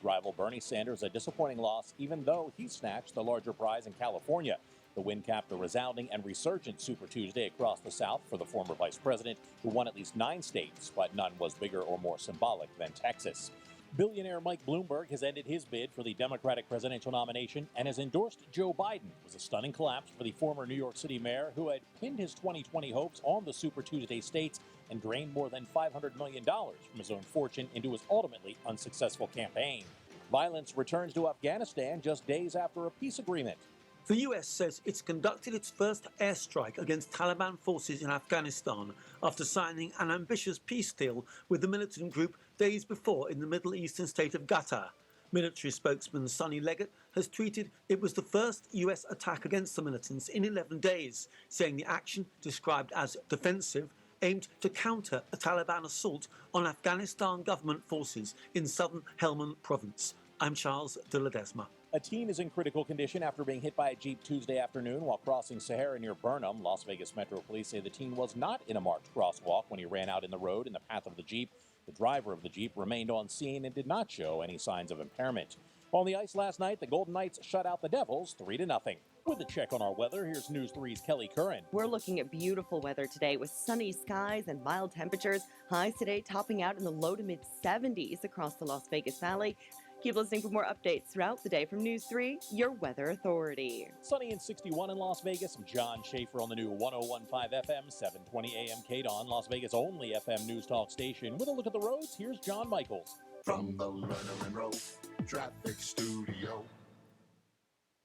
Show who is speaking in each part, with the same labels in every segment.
Speaker 1: rival Bernie Sanders a disappointing loss, even though he snatched the larger prize in California. The win capped a resounding and resurgent Super Tuesday across the South for the former vice president, who won at least 9 states, but none was bigger or more symbolic than Texas. Billionaire Mike Bloomberg has ended his bid for the Democratic presidential nomination and has endorsed Joe Biden. It was a stunning collapse for the former New York City mayor, who had pinned his 2020 hopes on the Super Tuesday states and drained more than $500 million from his own fortune into his ultimately unsuccessful campaign. Violence returns to Afghanistan just days after a peace agreement.
Speaker 2: The US says it's conducted its first airstrike against Taliban forces in Afghanistan after signing an ambitious peace deal with the militant group days before in the Middle Eastern state of Qatar. Military spokesman Sonny Leggett has tweeted it was the first US attack against the militants in 11 days, saying the action, described as defensive, aimed to counter a Taliban assault on Afghanistan government forces in southern Helmand province. I'm Charles de Ledesma.
Speaker 1: A teen is in critical condition after being hit by a Jeep Tuesday afternoon while crossing Sahara near Burnham. Las Vegas Metro Police say the teen was not in a marked crosswalk when he ran out in the road in the path of the Jeep. The driver of the Jeep remained on scene and did not show any signs of impairment. On the ice last night, the Golden Knights shut out the Devils 3-0. With a check on our weather, here's News 3's Kelly Curran.
Speaker 3: We're looking at beautiful weather today with sunny skies and mild temperatures. Highs today topping out in the low to mid 70s across the Las Vegas Valley. Keep listening for more updates throughout the day from News 3, your weather authority.
Speaker 1: Sunny and 61 in Las Vegas. I'm John Schaefer on the new 101.5 FM, 720 AM KDON, Las Vegas' only FM news talk station. With a look at the roads, here's John Michaels.
Speaker 4: From the Lerner and Rowe Traffic Studio.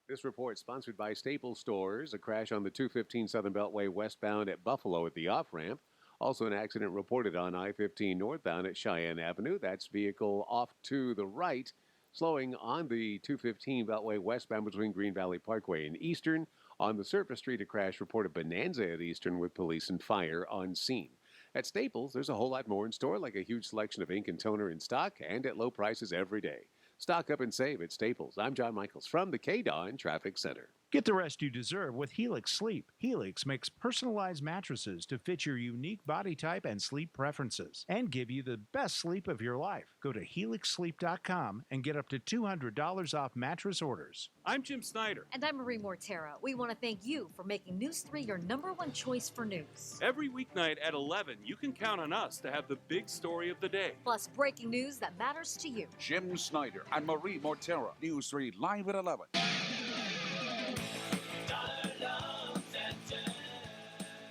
Speaker 5: This report sponsored by Staples Stores. A crash on the 215 Southern Beltway westbound at Buffalo at the off-ramp. Also, an accident reported on I-15 northbound at Cheyenne Avenue. That's vehicle off to the right, slowing on the 215 Beltway westbound between Green Valley Parkway and Eastern. On the surface street, a crash reported Bonanza at Eastern with police and fire on scene. At Staples, there's a whole lot more in store, like a huge selection of ink and toner in stock and at low prices every day. Stock up and save at Staples. I'm John Michaels from the KDON Traffic Center.
Speaker 6: Get the rest you deserve with Helix Sleep. Helix makes personalized mattresses to fit your unique body type and sleep preferences and give you the best sleep of your life. Go to helixsleep.com and get up to $200 off mattress orders.
Speaker 7: I'm Jim Snyder.
Speaker 8: And I'm Marie Mortera. We want to thank you for making News 3 your #1 choice for news.
Speaker 7: Every weeknight at 11, you can count on us to have the big story of the day.
Speaker 8: Plus breaking news that matters to you.
Speaker 9: Jim Snyder and Marie Mortera. News 3 live at 11.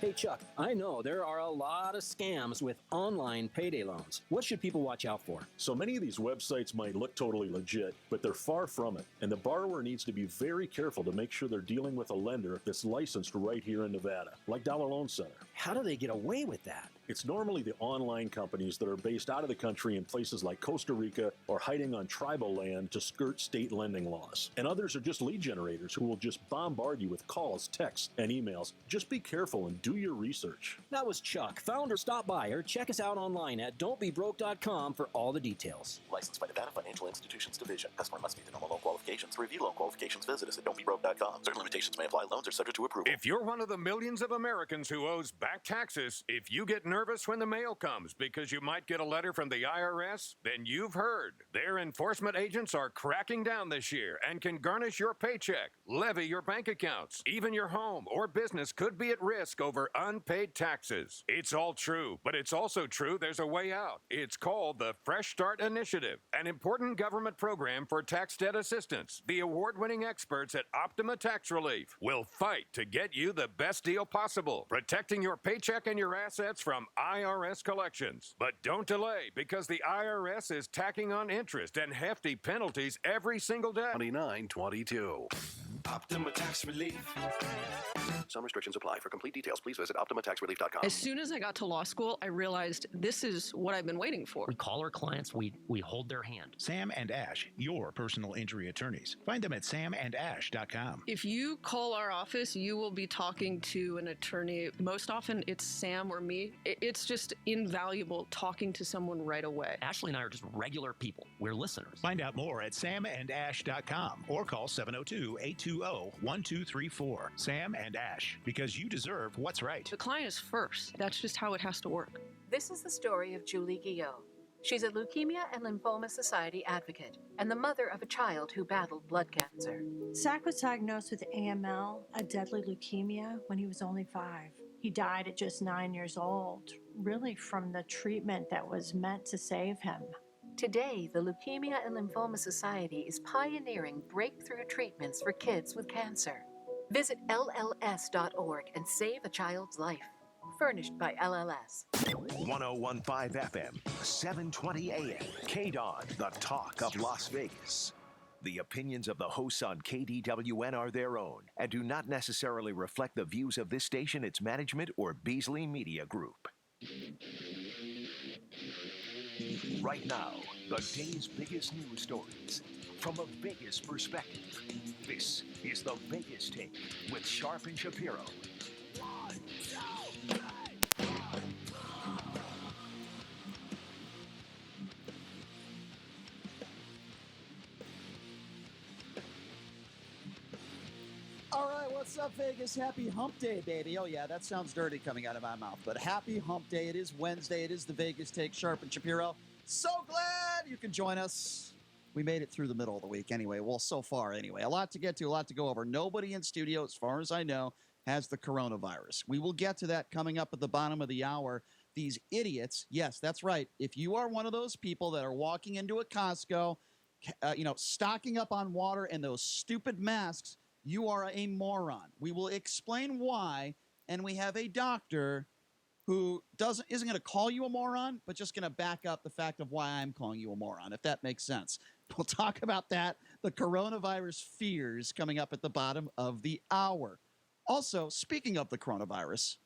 Speaker 10: Hey, Chuck, I know there are a lot of scams with online payday loans. What should people watch out for?
Speaker 11: So many of these websites might look totally legit, but they're far from it. And the borrower needs to be very careful to make sure they're dealing with a lender that's licensed right here in Nevada, like Dollar Loan Center.
Speaker 10: How do they get away with that?
Speaker 11: It's normally the online companies that are based out of the country in places like Costa Rica or hiding on tribal land to skirt state lending laws. And others are just lead generators who will just bombard you with calls, texts, and emails. Just be careful and do your research.
Speaker 10: That was Chuck. Founder, stop by or check us out online at don'tbebroke.com for all the details.
Speaker 12: Licensed by Nevada Financial Institutions Division. Customer must meet the normal loan qualifications. To review loan qualifications, visit us at don'tbebroke.com. Certain limitations may apply. Loans are subject to approval.
Speaker 13: If you're one of the millions of Americans who owes back taxes, if you get nervous when the mail comes because you might get a letter from the IRS, then you've heard. Their enforcement agents are cracking down this year and can garnish your paycheck, levy your bank accounts. Even your home or business could be at risk over unpaid taxes. It's all true, but it's also true there's a way out. It's called the Fresh Start Initiative, an important government program for tax debt assistance. The award-winning experts at Optima Tax Relief will fight to get you the best deal possible, protecting your paycheck and your assets from IRS collections. But don't delay, because the IRS is tacking on interest and hefty penalties every single day.
Speaker 12: 2922. Optima Tax Relief. Some restrictions apply. For complete details, please visit OptimaTaxRelief.com.
Speaker 14: As soon as I got to law school, I realized this is what I've been waiting for.
Speaker 15: We call our clients, we hold their hand.
Speaker 6: Sam and Ash, your personal injury attorneys. Find them at samandash.com.
Speaker 14: If you call our office, you will be talking to an attorney. Most often, it's Sam or me. It's just invaluable talking to someone right away.
Speaker 15: Ashley and I are just regular people. We're listeners.
Speaker 6: Find out more at samandash.com or call 702-820-1234. Sam and Ash, because you deserve what's right.
Speaker 14: The client is first. That's just how it has to work.
Speaker 16: This is the story of Julie Guillot. She's a Leukemia and Lymphoma Society advocate and the mother of a child who battled blood cancer.
Speaker 17: Zach was diagnosed with AML, a deadly leukemia, when he was only 5. He died at just 9 years old, really from the treatment that was meant to save him.
Speaker 16: Today, the Leukemia and Lymphoma Society is pioneering breakthrough treatments for kids with cancer. Visit LLS.org and save a child's life. Furnished by LLS.
Speaker 18: 1015 FM, 720 AM, KDON, the talk of Las Vegas. The opinions of the hosts on KDWN are their own and do not necessarily reflect the views of this station, its management, or Beasley Media Group. Right now, the day's biggest news stories from a Vegas perspective. This is the Vegas Take with Sharp and Shapiro. 1, 2, 3.
Speaker 19: All right, what's up, Vegas? Happy Hump Day, baby. Oh, yeah, that sounds dirty coming out of my mouth, but happy Hump Day. It is Wednesday. It is the Vegas Take, Sharp and Shapiro. So glad you can join us. We made it through the middle of the week anyway. Well, so far anyway. A lot to get to, a lot to go over. Nobody in studio, as far as I know, has the coronavirus. We will get to that coming up at the bottom of the hour. These idiots, yes, that's right. If you are one of those people that are walking into a Costco, stocking up on water and those stupid masks, you are a moron. We will explain why, and we have a doctor who isn't going to call you a moron, but just going to back up the fact of why I'm calling you a moron, if that makes sense. We'll talk about that, the coronavirus fears, coming up at the bottom of the hour. Also, speaking of the coronavirus,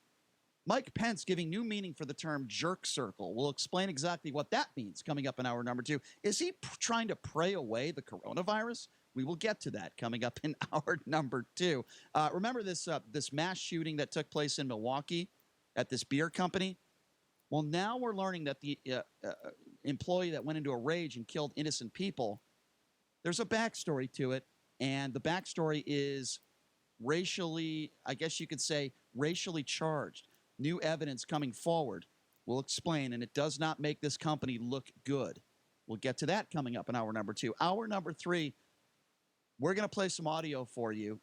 Speaker 19: Mike Pence giving new meaning for the term jerk circle. We'll explain exactly what that means coming up in hour number 2. Is he trying to pray away the coronavirus? We will get to that coming up in hour number 2. Remember this mass shooting that took place in Milwaukee at this beer company? Well, now we're learning that the employee that went into a rage and killed innocent people, there's a backstory to it, and the backstory is racially, I guess you could say, racially charged. New evidence coming forward. We'll explain, and it does not make this company look good. We'll get to that coming up in hour number 2. Hour number 3, we're going to play some audio for you.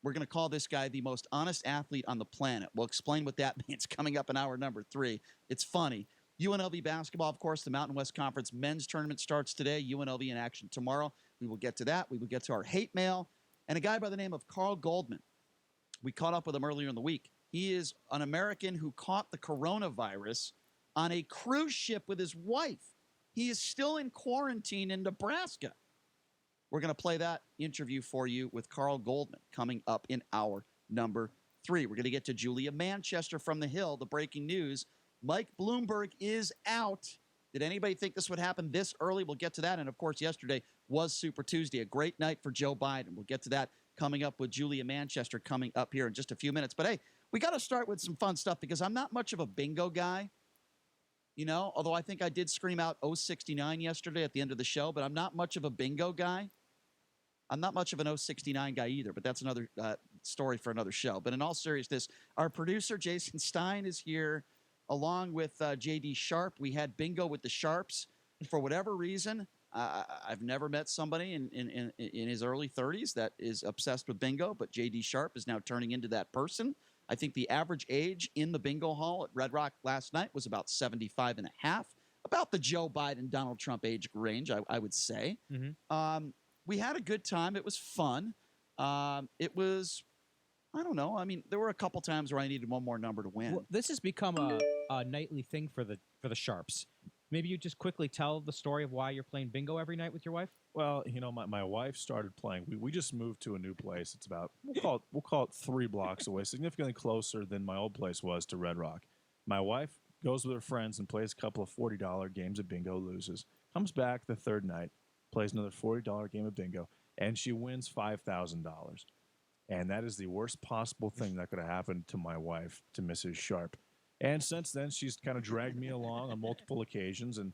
Speaker 19: We're going to call this guy the most honest athlete on the planet. We'll explain what that means coming up in hour number 3. It's funny. UNLV basketball, of course, the Mountain West Conference men's tournament starts today. UNLV in action tomorrow. We will get to that. We will get to our hate mail. And a guy by the name of Carl Goldman. We caught up with him earlier in the week. He is an American who caught the coronavirus on a cruise ship with his wife. He is still in quarantine in Nebraska. We're going to play that interview for you with Carl Goldman coming up in hour number 3. We're going to get to Julia Manchester from the Hill, the breaking news. Mike Bloomberg is out. Did anybody think this would happen this early? We'll get to that. And, of course, yesterday was Super Tuesday, a great night for Joe Biden. We'll get to that coming up with Julia Manchester coming up here in just a few minutes. But, hey, we got to start with some fun stuff because I'm not much of a bingo guy, although I think I did scream out 069 yesterday at the end of the show, but I'm not much of a bingo guy. I'm not much of an 069 guy either, but that's another story for another show. But in all seriousness, our producer, Jason Stein, is here along with J.D. Sharp. We had bingo with the Sharps. For whatever reason, I've never met somebody in his early 30s that is obsessed with bingo, but J.D. Sharp is now turning into that person. I think the average age in the bingo hall at Red Rock last night was about 75 and a half, about the Joe Biden, Donald Trump age range, I would say. Mm-hmm. We had a good time. It was fun. It was, I don't know. I mean, there were a couple times where I needed one more number to win.
Speaker 20: Well, this has become a nightly thing for the Sharps. Maybe you just quickly tell the story of why you're playing bingo every night with your wife.
Speaker 21: Well, my wife started playing. We just moved to a new place. It's about we'll call it 3 blocks away, significantly closer than my old place was to Red Rock. My wife goes with her friends and plays a couple of $40 games of bingo, loses, comes back the third night, plays another $40 game of bingo, and she wins $5,000. And that is the worst possible thing that could have happened to my wife, to Mrs. Sharp. And since then, she's kind of dragged me along on multiple occasions, and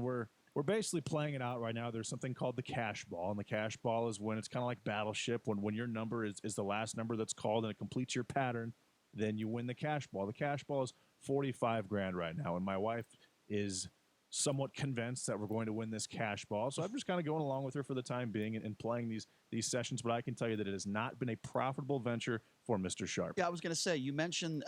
Speaker 21: we're basically playing it out right now. There's something called the cash ball, and the cash ball is when it's kind of like Battleship, when your number is the last number that's called and it completes your pattern, then you win the cash ball. The cash ball is $45,000 right now, and my wife is somewhat convinced that we're going to win this cash ball. So I'm just kind of going along with her for the time being and playing these sessions. But I can tell you that it has not been a profitable venture for Mr. Sharp.
Speaker 19: Yeah, I was going to say, you mentioned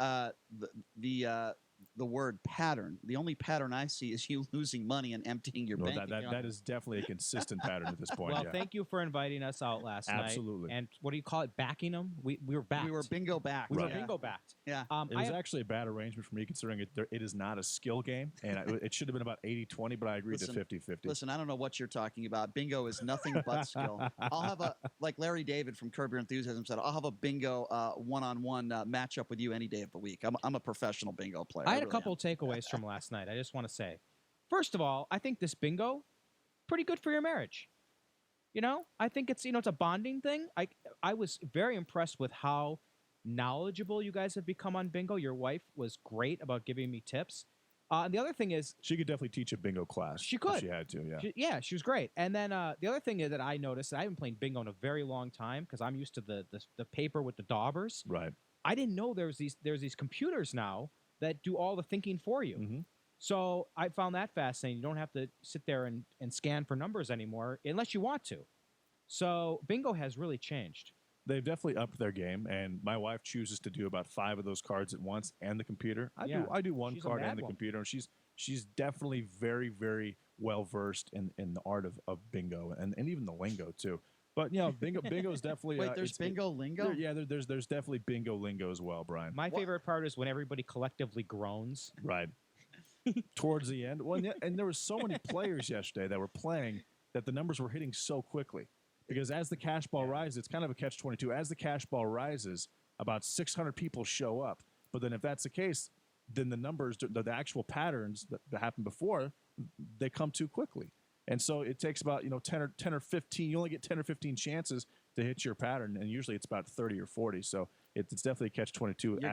Speaker 19: the word pattern. The only pattern I see is you losing money and emptying your bank account.
Speaker 21: That is definitely a consistent pattern at this point.
Speaker 20: Well,
Speaker 21: yeah.
Speaker 20: thank you for inviting us out last night.
Speaker 21: Absolutely.
Speaker 20: And what do you call it? Backing them? We were backed.
Speaker 19: We were bingo backed.
Speaker 20: We were bingo backed.
Speaker 19: Yeah.
Speaker 21: It was actually a bad arrangement for me, considering it is not a skill game, and it should have been about 80-20, but I agreed to 50-50.
Speaker 19: Listen, I don't know what you're talking about. Bingo is nothing but skill. I'll have like Larry David from Curb Your Enthusiasm said, I'll have a bingo one-on-one matchup with you any day of the week. I'm a professional bingo player.
Speaker 20: I had a couple takeaways from last night. I just want to say, first of all, I think this bingo, pretty good for your marriage. You know, I think it's it's a bonding thing. I was very impressed with how knowledgeable you guys have become on bingo. Your wife was great about giving me tips. And the other thing is,
Speaker 21: she could definitely teach a bingo class.
Speaker 20: She could.
Speaker 21: If she had to,
Speaker 20: yeah. She was great. And then the other thing is that I noticed, I haven't played bingo in a very long time because I'm used to the paper with the daubers.
Speaker 21: Right.
Speaker 20: I didn't know there's these computers now that do all the thinking for you.
Speaker 21: Mm-hmm.
Speaker 20: So I found that fascinating. You don't have to sit there and scan for numbers anymore unless you want to. So bingo has really changed.
Speaker 21: They've definitely upped their game, and my wife chooses to do about 5 of those cards at once and the computer. I do one card and the computer, and she's definitely very, very well versed in the art of bingo and even the lingo too. But bingo is definitely
Speaker 19: wait. There's bingo lingo.
Speaker 21: There's definitely bingo lingo as well, Brian.
Speaker 20: My favorite part is when everybody collectively groans.
Speaker 21: Right. Towards the end, and there were so many players yesterday that were playing that the numbers were hitting so quickly. Because as the cash ball rises, it's kind of a catch-22. As the cash ball rises, about 600 people show up. But then if that's the case, then the numbers, the actual patterns that happened before, they come too quickly. And so it takes about 10 or 15. You only get 10 or 15 chances to hit your pattern, and usually it's about 30 or 40. So it's definitely a catch-22.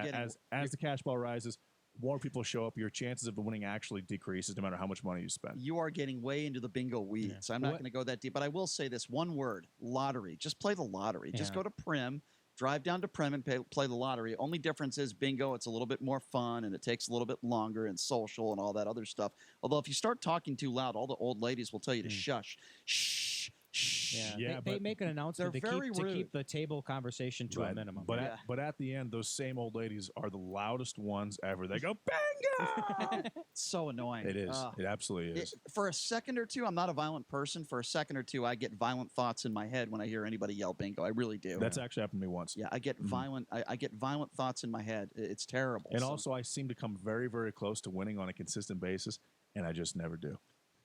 Speaker 21: As the cash ball rises, more people show up, your chances of winning actually decreases no matter how much money you spend.
Speaker 19: You are getting way into the bingo weeds. I'm not going to go that deep, but I will say this one word: lottery. Just play the lottery. Just go to Prim, drive down to Prim and play the lottery. Only difference is bingo, it's a little bit more fun and it takes a little bit longer and social and all that other stuff. Although if you start talking too loud, all the old ladies will tell you to shush. Shh.
Speaker 20: Yeah, they make an announcement to keep the table conversation to a minimum.
Speaker 21: But at the end, those same old ladies are the loudest ones ever. They go, bingo!
Speaker 19: It's so annoying.
Speaker 21: It is. It absolutely is.
Speaker 19: For a second or two, I'm not a violent person. For a second or two, I get violent thoughts in my head when I hear anybody yell bingo. I really do.
Speaker 21: That's actually happened to me once.
Speaker 19: Yeah, I get violent. I get violent thoughts in my head. It's terrible.
Speaker 21: And also, I seem to come very, very close to winning on a consistent basis, and I just never do.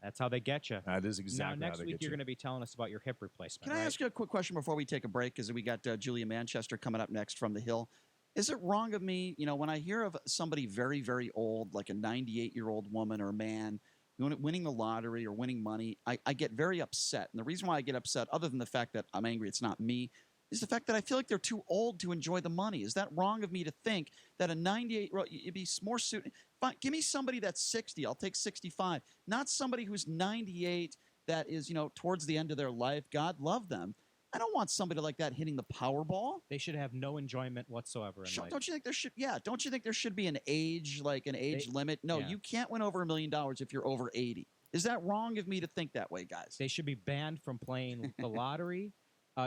Speaker 20: That's how they get you.
Speaker 21: That is exactly how they get you.
Speaker 20: Now, next week, you're going to be telling us about your hip replacement.
Speaker 19: Can I ask you a quick question before we take a break? Because we got Julia Manchester coming up next from the Hill. Is it wrong of me, when I hear of somebody very, very old, like a 98-year-old woman or man, winning the lottery or winning money, I get very upset. And the reason why I get upset, other than the fact that I'm angry it's not me, is the fact that I feel like they're too old to enjoy the money. Is that wrong of me to think that a 98-year-old, it'd be more suited? Fine, give me somebody that's 60. I'll take 65. Not somebody who's 98 that is, towards the end of their life. God love them. I don't want somebody like that hitting the Powerball.
Speaker 20: They should have no enjoyment whatsoever in life.
Speaker 19: Don't you think there should? Yeah. Don't you think there should be an age, limit? No, you can't win over $1 million if you're over 80. Is that wrong of me to think that way, guys?
Speaker 20: They should be banned from playing the lottery.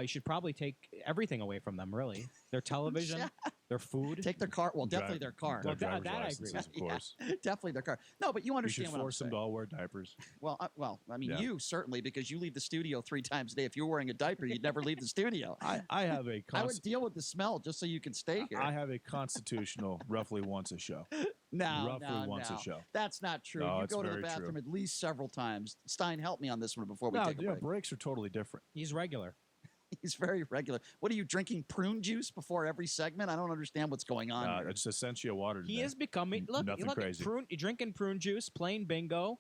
Speaker 20: You should probably take everything away from them, really. Their television, their food.
Speaker 19: Take their car. Well, definitely their car.
Speaker 21: Their
Speaker 20: that
Speaker 21: driver's
Speaker 20: I
Speaker 21: licenses,
Speaker 20: agree with.
Speaker 21: of course.
Speaker 19: Yeah, definitely their car. No, but you understand
Speaker 21: should
Speaker 19: what I'm
Speaker 21: force
Speaker 19: saying.
Speaker 21: them to all wear diapers.
Speaker 19: Well, you certainly, because you leave the studio 3 times a day. If you were wearing a diaper, you'd never leave the studio.
Speaker 21: I have a.
Speaker 19: I would deal with the smell just so you can stay here.
Speaker 21: I have a constitutional roughly once a show.
Speaker 19: Roughly
Speaker 21: once a show.
Speaker 19: That's not true.
Speaker 21: No,
Speaker 19: you
Speaker 21: it's
Speaker 19: go to the
Speaker 21: very
Speaker 19: bathroom
Speaker 21: true.
Speaker 19: at least several times. Stein, help me on this one before we take a break.
Speaker 21: Breaks are totally different.
Speaker 20: He's regular.
Speaker 19: He's very regular. What are you drinking? Prune juice before every segment? I don't understand what's going on here.
Speaker 21: It's Essentia water today.
Speaker 20: He is becoming. Look,
Speaker 21: Nothing crazy.
Speaker 20: You're drinking prune juice, playing bingo.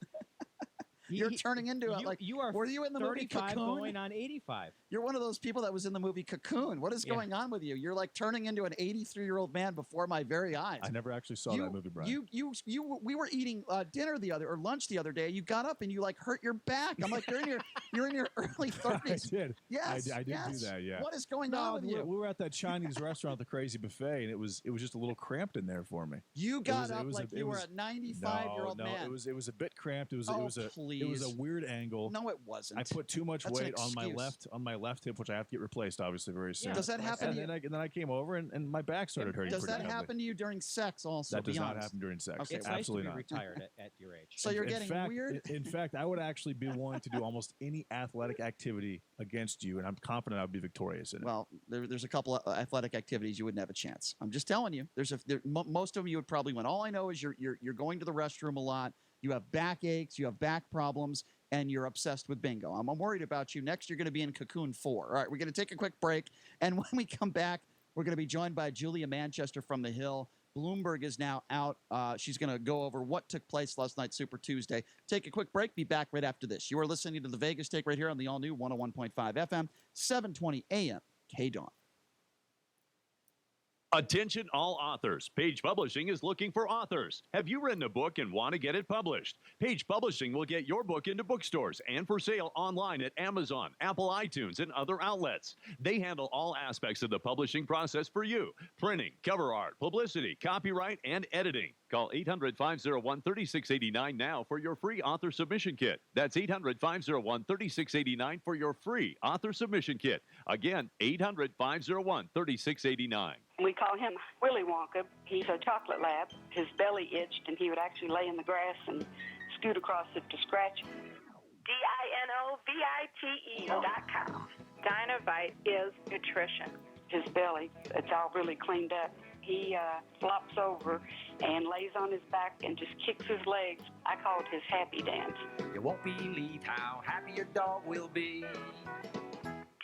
Speaker 19: You're turning into it. Like
Speaker 20: you are.
Speaker 19: Were you in the movie
Speaker 20: 35
Speaker 19: Cocoon?
Speaker 20: going on 85.
Speaker 19: You're one of those people that was in the movie Cocoon. What is going on with you? You're like turning into an 83-year-old man before my very eyes.
Speaker 21: I never actually saw that movie, Brian.
Speaker 19: We were eating dinner lunch the other day. You got up and you like hurt your back. I'm like, you're in your early 30s.
Speaker 21: I did.
Speaker 19: Yes,
Speaker 21: I did
Speaker 19: yes.
Speaker 21: do that. Yeah.
Speaker 19: What is going on with you?
Speaker 21: We were at that Chinese restaurant, the Crazy Buffet, and it was just a little cramped in there for me.
Speaker 19: You got up like you were a 95-year-old man.
Speaker 21: No, it was a bit cramped. It was a weird angle.
Speaker 19: No, it wasn't.
Speaker 21: I put too much
Speaker 19: That's an
Speaker 21: weight on my left hip, which I have to get replaced obviously very soon.
Speaker 19: Does that happen?
Speaker 21: And then I came over and my back started hurting.
Speaker 19: Does that happen to you during sex also?
Speaker 21: That does not happen during sex.
Speaker 19: Okay,
Speaker 20: It's
Speaker 21: absolutely
Speaker 20: nice to be
Speaker 21: not.
Speaker 20: retired at your age.
Speaker 19: So you're getting weird?
Speaker 21: In fact, I would actually be willing to do almost any athletic activity against you, and I'm confident I would be victorious in it.
Speaker 19: Well, there's a couple of athletic activities you wouldn't have a chance. I'm just telling you. Most of them you would probably win. All I know is you're going to the restroom a lot. You have back aches. You have back problems. And you're obsessed with bingo. I'm worried about you. Next, you're going to be in Cocoon 4. All right, we're going to take a quick break. And when we come back, we're going to be joined by Julia Manchester from The Hill. Bloomberg is now out. She's going to go over what took place last night, Super Tuesday. Take a quick break. Be back right after this. You are listening to the Vegas Take right here on the all-new 101.5 FM, 720 AM, KDAWN.
Speaker 2: Attention all authors. Page Publishing is looking for authors. Have you written a book and want to get it published? Page Publishing will get your book into bookstores and for sale online at Amazon, Apple iTunes, and other outlets. They handle all aspects of the publishing process for you. Printing, cover art, publicity, copyright, and editing. Call 800-501-3689 now for your free author submission kit. That's 800-501-3689 for your free author submission kit. Again, 800-501-3689.
Speaker 22: We call him Willy Wonka. He's a chocolate lab. His belly itched, and he would actually lay in the grass and scoot across it to scratch. DINOVITE.com. Dinovite is nutrition. His belly, it's all really cleaned up. He flops over and lays on his back and just kicks his legs. I call it his happy dance.
Speaker 23: You won't believe how happy your dog will be.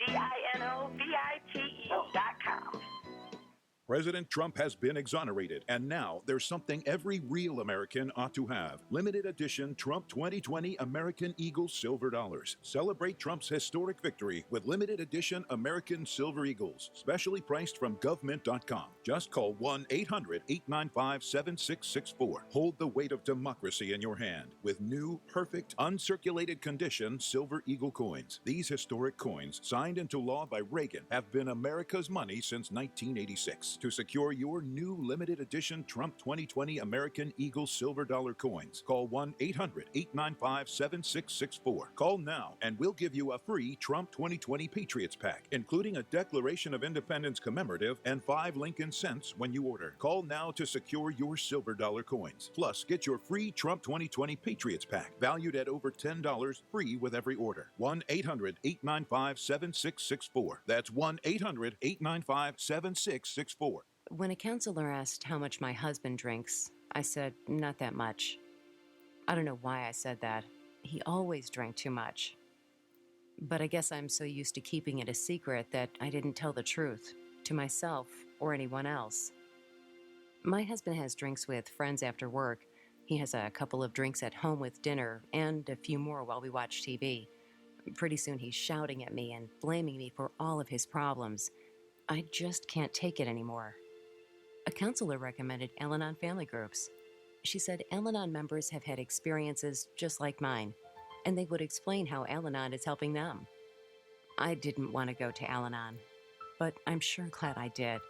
Speaker 22: DINOVITE.com.
Speaker 24: President Trump has been exonerated, and now there's something every real American ought to have. Limited edition Trump 2020 American Eagle Silver Dollars. Celebrate Trump's historic victory with limited edition American Silver Eagles, specially priced from govmint.com. Just call 1-800-895-7664. Hold the weight of democracy in your hand with new, perfect, uncirculated condition Silver Eagle coins. These historic coins, signed into law by Reagan, have been America's money since 1986. To secure your new limited edition Trump 2020 American Eagle Silver Dollar coins, call 1-800-895-7664. Call now and we'll give you a free Trump 2020 Patriots Pack, including a Declaration of Independence commemorative and 5 Lincoln cents when you order. Call now to secure your silver dollar coins. Plus, get your free Trump 2020 Patriots Pack, valued at over $10, free with every order. 1-800-895-7664. That's 1-800-895-7664.
Speaker 25: When a counselor asked how much my husband drinks, I said, not that much. I don't know why I said that. He always drank too much. But I guess I'm so used to keeping it a secret that I didn't tell the truth to myself or anyone else. My husband has drinks with friends after work. He has a couple of drinks at home with dinner and a few more while we watch TV. Pretty soon he's shouting at me and blaming me for all of his problems. I just can't take it anymore. A counselor recommended Al-Anon family groups. She said Al-Anon members have had experiences just like mine, and they would explain how Al-Anon is helping them. I didn't want to go to Al-Anon, but I'm sure glad I did.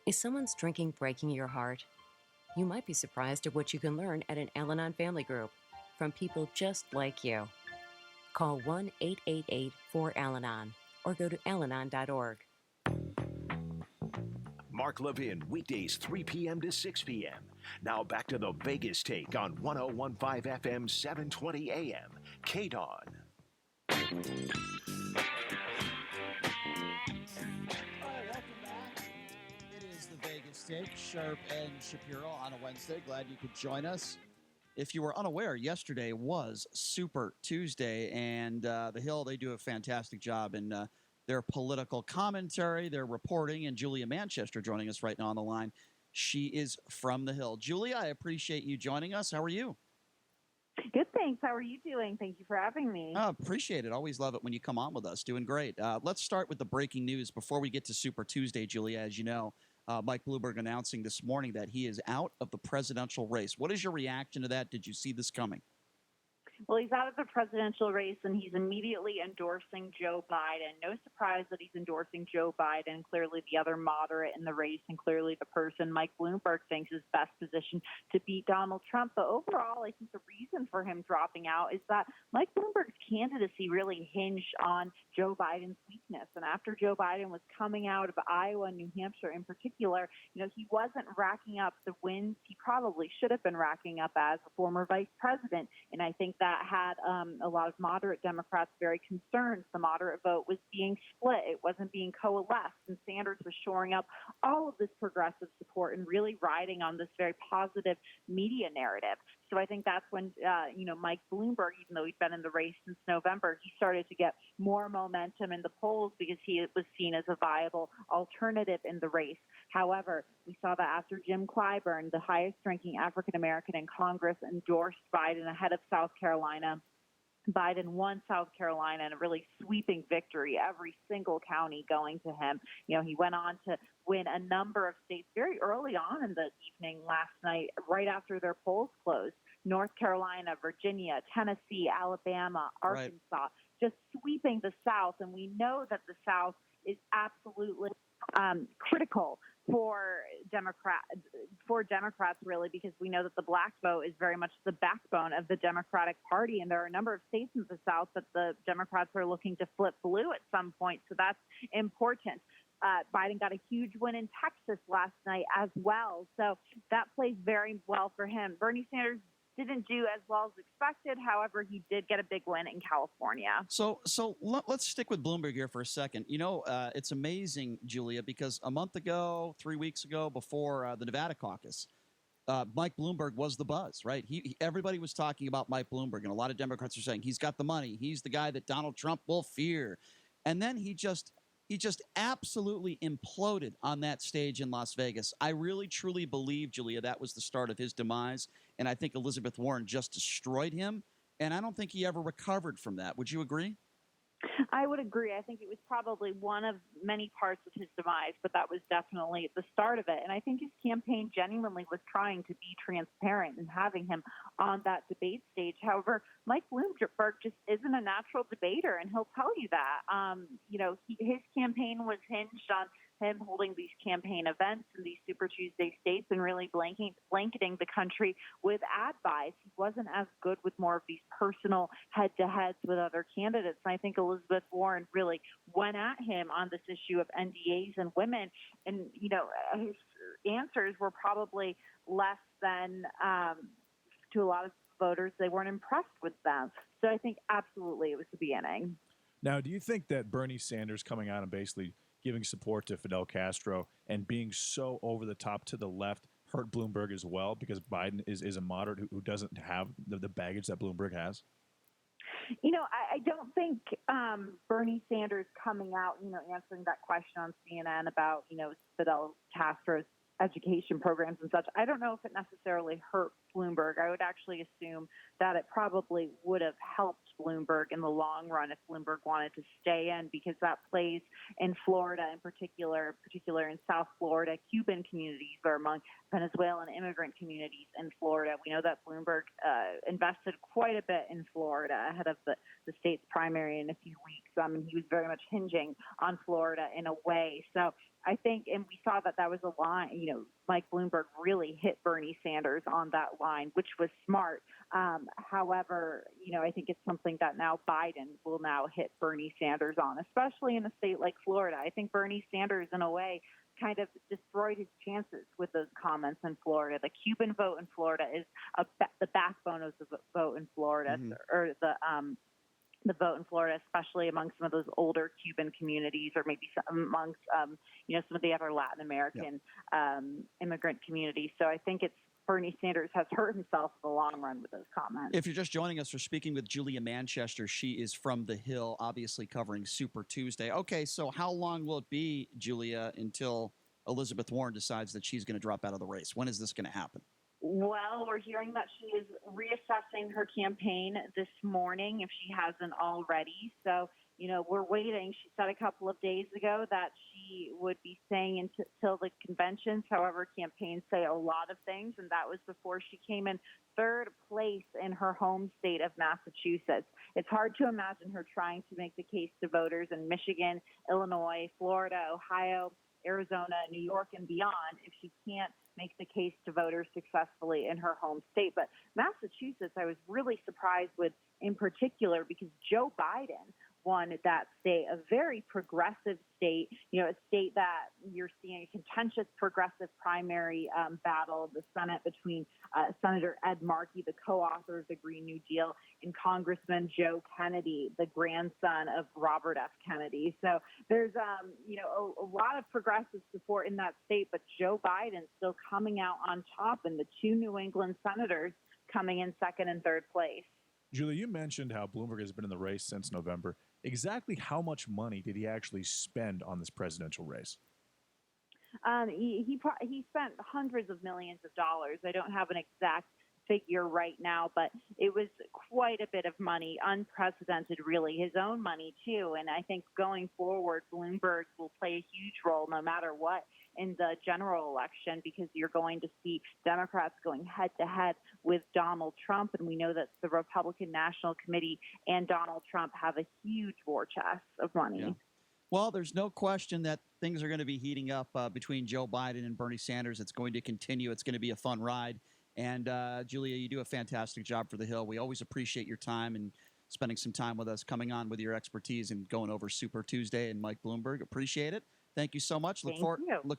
Speaker 25: Is someone's drinking breaking your heart? You might be surprised at what you can learn at an Al-Anon family group from people just like you. Call 1-888-4-AL-ANON or go to alanon.org.
Speaker 18: Mark Levin, weekdays 3 p.m. to 6 p.m. Now back to the Vegas Take on 101.5 FM, 720 AM, KDAWN.
Speaker 19: It is the Vegas Take, Sharp and Shapiro on a Wednesday. Glad you could join us. If you were unaware, yesterday was Super Tuesday, and The Hill, they do a fantastic job in their political commentary, their reporting, and Julia Manchester joining us right now on the line. She is from The Hill. Julia, I appreciate you joining us. How are you?
Speaker 1: Good, thanks. How are you doing? Thank you for having me.
Speaker 19: Oh, appreciate it. Always love it when you come on with us. Doing great. Let's start with the breaking news before we get to Super Tuesday, Julia. As you know, Mike Bloomberg announcing this morning that he is out of the presidential race. What is your reaction to that? Did you see this coming?
Speaker 1: Well, he's out of the presidential race, and he's immediately endorsing Joe Biden. No surprise that he's endorsing Joe Biden, clearly the other moderate in the race, and clearly the person Mike Bloomberg thinks is best positioned to beat Donald Trump. But overall, I think the reason for him dropping out is that Mike Bloomberg's candidacy really hinged on Joe Biden's weakness. And after Joe Biden was coming out of Iowa and New Hampshire in particular, he wasn't racking up the wins he probably should have been racking up as a former vice president. And I think that had a lot of moderate Democrats very concerned. The moderate vote was being split. It wasn't being coalesced. And Sanders was shoring up all of this progressive support and really riding on this very positive media narrative. So I think that's when, Mike Bloomberg, even though he'd been in the race since November, he started to get more momentum in the polls because he was seen as a viable alternative in the race. However, we saw that after Jim Clyburn, the highest-ranking African-American in Congress, endorsed Biden ahead of South Carolina, Biden won South Carolina in a really sweeping victory, every single county going to him. He went on to win a number of states very early on in the evening last night, right after their polls closed. North Carolina, Virginia, Tennessee, Alabama, Arkansas, just sweeping the South. And we know that the South is absolutely critical for Democrats, really, because we know that the black vote is very much the backbone of the Democratic Party. And there are a number of states in the South that the Democrats are looking to flip blue at some point. So that's important. Biden got a huge win in Texas last night as well. So that plays very well for him. Bernie Sanders didn't do as well as expected. However, he did get a big win in California.
Speaker 19: So let's stick with Bloomberg here for a second. It's amazing, Julia, because a month ago, 3 weeks ago, before the Nevada caucus, Mike Bloomberg was the buzz, right? Everybody was talking about Mike Bloomberg, and a lot of Democrats are saying he's got the money. He's the guy that Donald Trump will fear. And then he just absolutely imploded on that stage in Las Vegas. I really, truly believe, Julia, that was the start of his demise. And I think Elizabeth Warren just destroyed him. And I don't think he ever recovered from that. Would you agree?
Speaker 1: I would agree. I think it was probably one of many parts of his demise, but that was definitely the start of it. And I think his campaign genuinely was trying to be transparent and having him on that debate stage. However, Mike Bloomberg just isn't a natural debater, and he'll tell you that. His campaign was hinged on him holding these campaign events in these Super Tuesday states and really blanketing the country with ad buys. He wasn't as good with more of these personal head-to-heads with other candidates. And I think Elizabeth Warren really went at him on this issue of NDAs and women. And, his answers were probably less than, to a lot of voters, they weren't impressed with them. So I think absolutely it was the beginning.
Speaker 21: Now, do you think that Bernie Sanders coming out and basically giving support to Fidel Castro and being so over the top to the left hurt Bloomberg as well, because Biden is a moderate who doesn't have the baggage that Bloomberg has?
Speaker 1: I don't think Bernie Sanders coming out, answering that question on CNN about, Fidel Castro's education programs and such, I don't know if it necessarily hurt Bloomberg. I would actually assume that it probably would have helped Bloomberg in the long run if Bloomberg wanted to stay in, because that plays in Florida in particular in South Florida. Cuban communities are among Venezuelan immigrant communities in Florida. We know that Bloomberg invested quite a bit in Florida ahead of the state's primary in a few weeks. And he was very much hinging on Florida in a way. So I think, and we saw that was a line, Mike Bloomberg really hit Bernie Sanders on that line, which was smart. However, I think it's something that now Biden will now hit Bernie Sanders on, especially in a state like Florida. I think Bernie Sanders, in a way, kind of destroyed his chances with those comments in Florida. The Cuban vote in Florida is the backbone of the vote in Florida, or the vote in Florida, especially among some of those older Cuban communities, or maybe amongst, some of the other Latin American immigrant communities. So I think Bernie Sanders has hurt himself in the long run with those comments.
Speaker 19: If you're just joining us, we're speaking with Julia Manchester. She is from The Hill, obviously covering Super Tuesday. Okay, so how long will it be, Julia, until Elizabeth Warren decides that she's going to drop out of the race? When is this going to happen?
Speaker 1: Well, we're hearing that she is reassessing her campaign this morning if she hasn't already. So, we're waiting. She said a couple of days ago that she would be staying until the conventions. However, campaigns say a lot of things, and that was before she came in third place in her home state of Massachusetts. It's hard to imagine her trying to make the case to voters in Michigan, Illinois, Florida, Ohio, Arizona, New York, and beyond if she can't make the case to voters successfully in her home state. But Massachusetts, I was really surprised with in particular because Joe Biden won that state, a very progressive state, a state that you're seeing a contentious progressive primary battle, the Senate between Senator Ed Markey, the co-author of the Green New Deal, and Congressman Joe Kennedy, the grandson of Robert F. Kennedy. So there's, a lot of progressive support in that state, but Joe Biden still coming out on top, and the two New England senators coming in second and third place.
Speaker 21: Julie, you mentioned how Bloomberg has been in the race since November. Exactly how much money did he actually spend on this presidential race?
Speaker 1: He spent hundreds of millions of dollars. I don't have an exact figure right now, but it was quite a bit of money, unprecedented, really, his own money, too. And I think going forward, Bloomberg will play a huge role no matter what in the general election because you're going to see Democrats going head-to-head with Donald Trump. And we know that the Republican National Committee and Donald Trump have a huge war chest of money.
Speaker 3: Yeah. Well, there's no question that things are going to be heating up between Joe Biden and Bernie Sanders. It's going to continue. It's going to be a fun ride. And Julia, you do a fantastic job for The Hill. We always appreciate your time and spending some time with us, coming on with your expertise and going over Super Tuesday and Mike Bloomberg. Appreciate it. Thank you so much. Look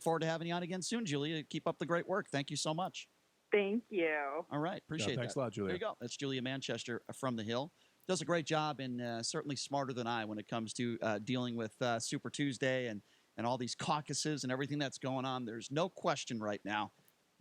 Speaker 3: forward to having you on again soon, Julia. Keep up the great work. Thank you so much.
Speaker 1: Thank you.
Speaker 3: All right. Appreciate that.
Speaker 21: Thanks a lot, Julia.
Speaker 3: There you go. That's Julia Manchester from The Hill. Does a great job and certainly smarter than I when it comes to dealing with Super Tuesday and all these caucuses and everything that's going on. There's no question right now.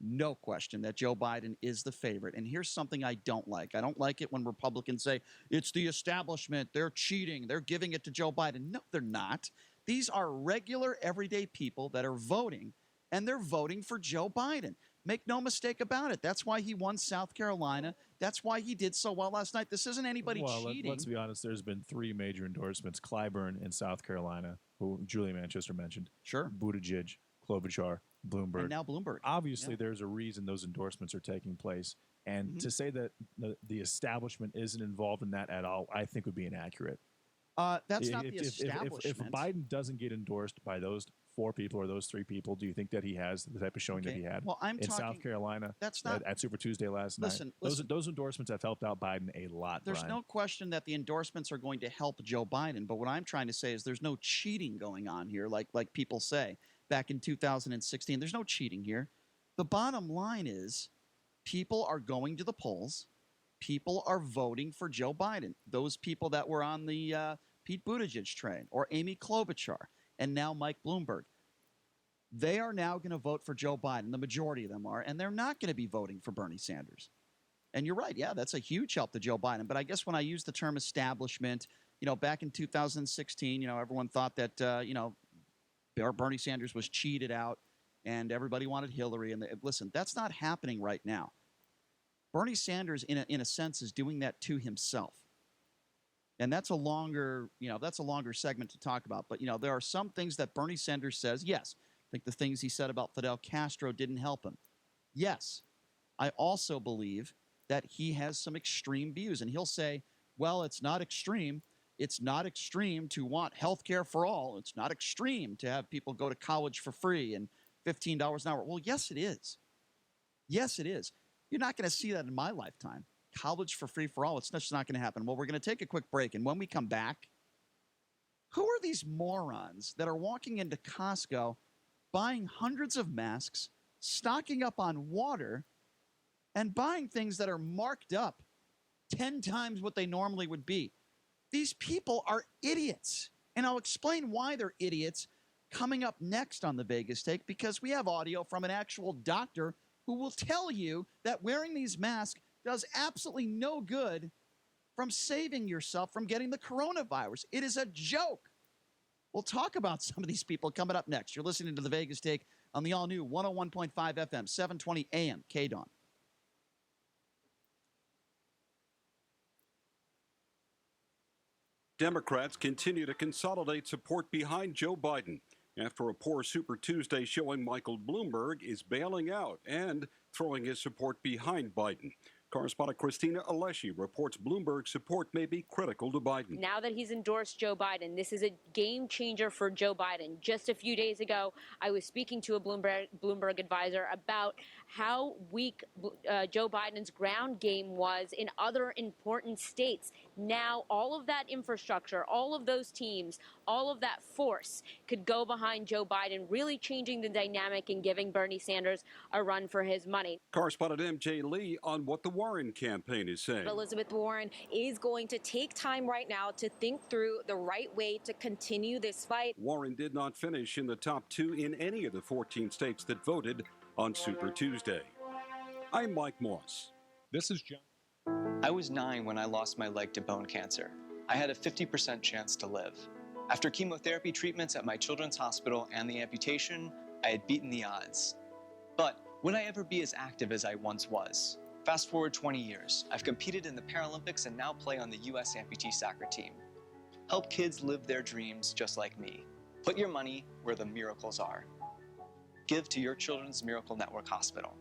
Speaker 3: No question that Joe Biden is the favorite. And here's something I don't like. I don't like it when Republicans say, it's the establishment, they're cheating, they're giving it to Joe Biden. No, they're not. These are regular, everyday people that are voting, and they're voting for Joe Biden. Make no mistake about it. That's why he won South Carolina. That's why he did so well last night. This isn't anybody cheating.
Speaker 21: Let's be honest. There's been three major endorsements. Clyburn in South Carolina, who Julia Manchester mentioned.
Speaker 3: Sure.
Speaker 21: Buttigieg, Klobuchar, Bloomberg.
Speaker 3: And now Bloomberg.
Speaker 21: Obviously, there's a reason those endorsements are taking place. And to say that the establishment isn't involved in that at all, I think would be inaccurate.
Speaker 3: That's not the establishment.
Speaker 21: If Biden doesn't get endorsed by those four people or those three people, do you think that he has the type of showing that he had in South Carolina at Super Tuesday last night? Those endorsements have helped out Biden a lot,
Speaker 3: There's
Speaker 21: Brian.
Speaker 3: no question that the endorsements are going to help Joe Biden. But what I'm trying to say is there's no cheating going on here, like people say. Back in 2016, there's no cheating here. The bottom line is people are going to the polls. People are voting for Joe Biden. Those people that were on the Pete Buttigieg train or Amy Klobuchar and now Mike Bloomberg, they are now going to vote for Joe Biden. The majority of them are, and they're not going to be voting for Bernie Sanders. And you're right. Yeah, that's a huge help to Joe Biden. But I guess when I use the term establishment, back in 2016, everyone thought that, Bernie Sanders was cheated out and everybody wanted Hillary. And listen, that's not happening right now. Bernie Sanders, in a sense, is doing that to himself. And that's a longer segment to talk about. But, there are some things that Bernie Sanders says. Yes, I think the things he said about Fidel Castro didn't help him. Yes, I also believe that he has some extreme views. And he'll say, well, it's not extreme. It's not extreme to want health care for all. It's not extreme to have people go to college for free and $15 an hour. Well, yes, it is. Yes, it is. You're not going to see that in my lifetime. College for free for all. It's just not going to happen. Well, we're going to take a quick break. And when we come back, who are these morons that are walking into Costco, buying hundreds of masks, stocking up on water, and buying things that are marked up 10 times what they normally would be? These people are idiots. And I'll explain why they're idiots coming up next on the Vegas Take, because we have audio from an actual doctor who will tell you that wearing these masks does absolutely no good from saving yourself from getting the coronavirus. It is a joke. We'll talk about some of these people coming up next. You're listening to the Vegas Take on the all-new 101.5 FM, 720 AM, KDAWN.
Speaker 4: Democrats continue to consolidate support behind Joe Biden after a poor Super Tuesday showing Michael Bloomberg is bailing out and throwing his support behind Biden. Correspondent Christina Alessi reports Bloomberg's support may be critical to Biden.
Speaker 5: Now that he's endorsed Joe Biden, this is a game changer for Joe Biden. Just a few days ago, I was speaking to a Bloomberg advisor about how weak Joe Biden's ground game was in other important states. Now, all of that infrastructure, all of those teams, all of that force could go behind Joe Biden, really changing the dynamic and giving Bernie Sanders a run for his money.
Speaker 4: Correspondent MJ Lee on what the Warren campaign is saying.
Speaker 7: Elizabeth Warren is going to take time right now to think through the right way to continue this fight.
Speaker 4: Warren did not finish in the top 2 in any of the 14 states that voted on Super Tuesday. I'm Mike Moss.
Speaker 8: This is John. I was 9 when I lost my leg to bone cancer. I had a 50% chance to live. After chemotherapy treatments at my children's hospital and the amputation, I had beaten the odds. But would I ever be as active as I once was? Fast forward 20 years, I've competed in the Paralympics and now play on the U.S. amputee soccer team. Help kids live their dreams just like me. Put your money where the miracles are. Give to your Children's Miracle Network Hospital.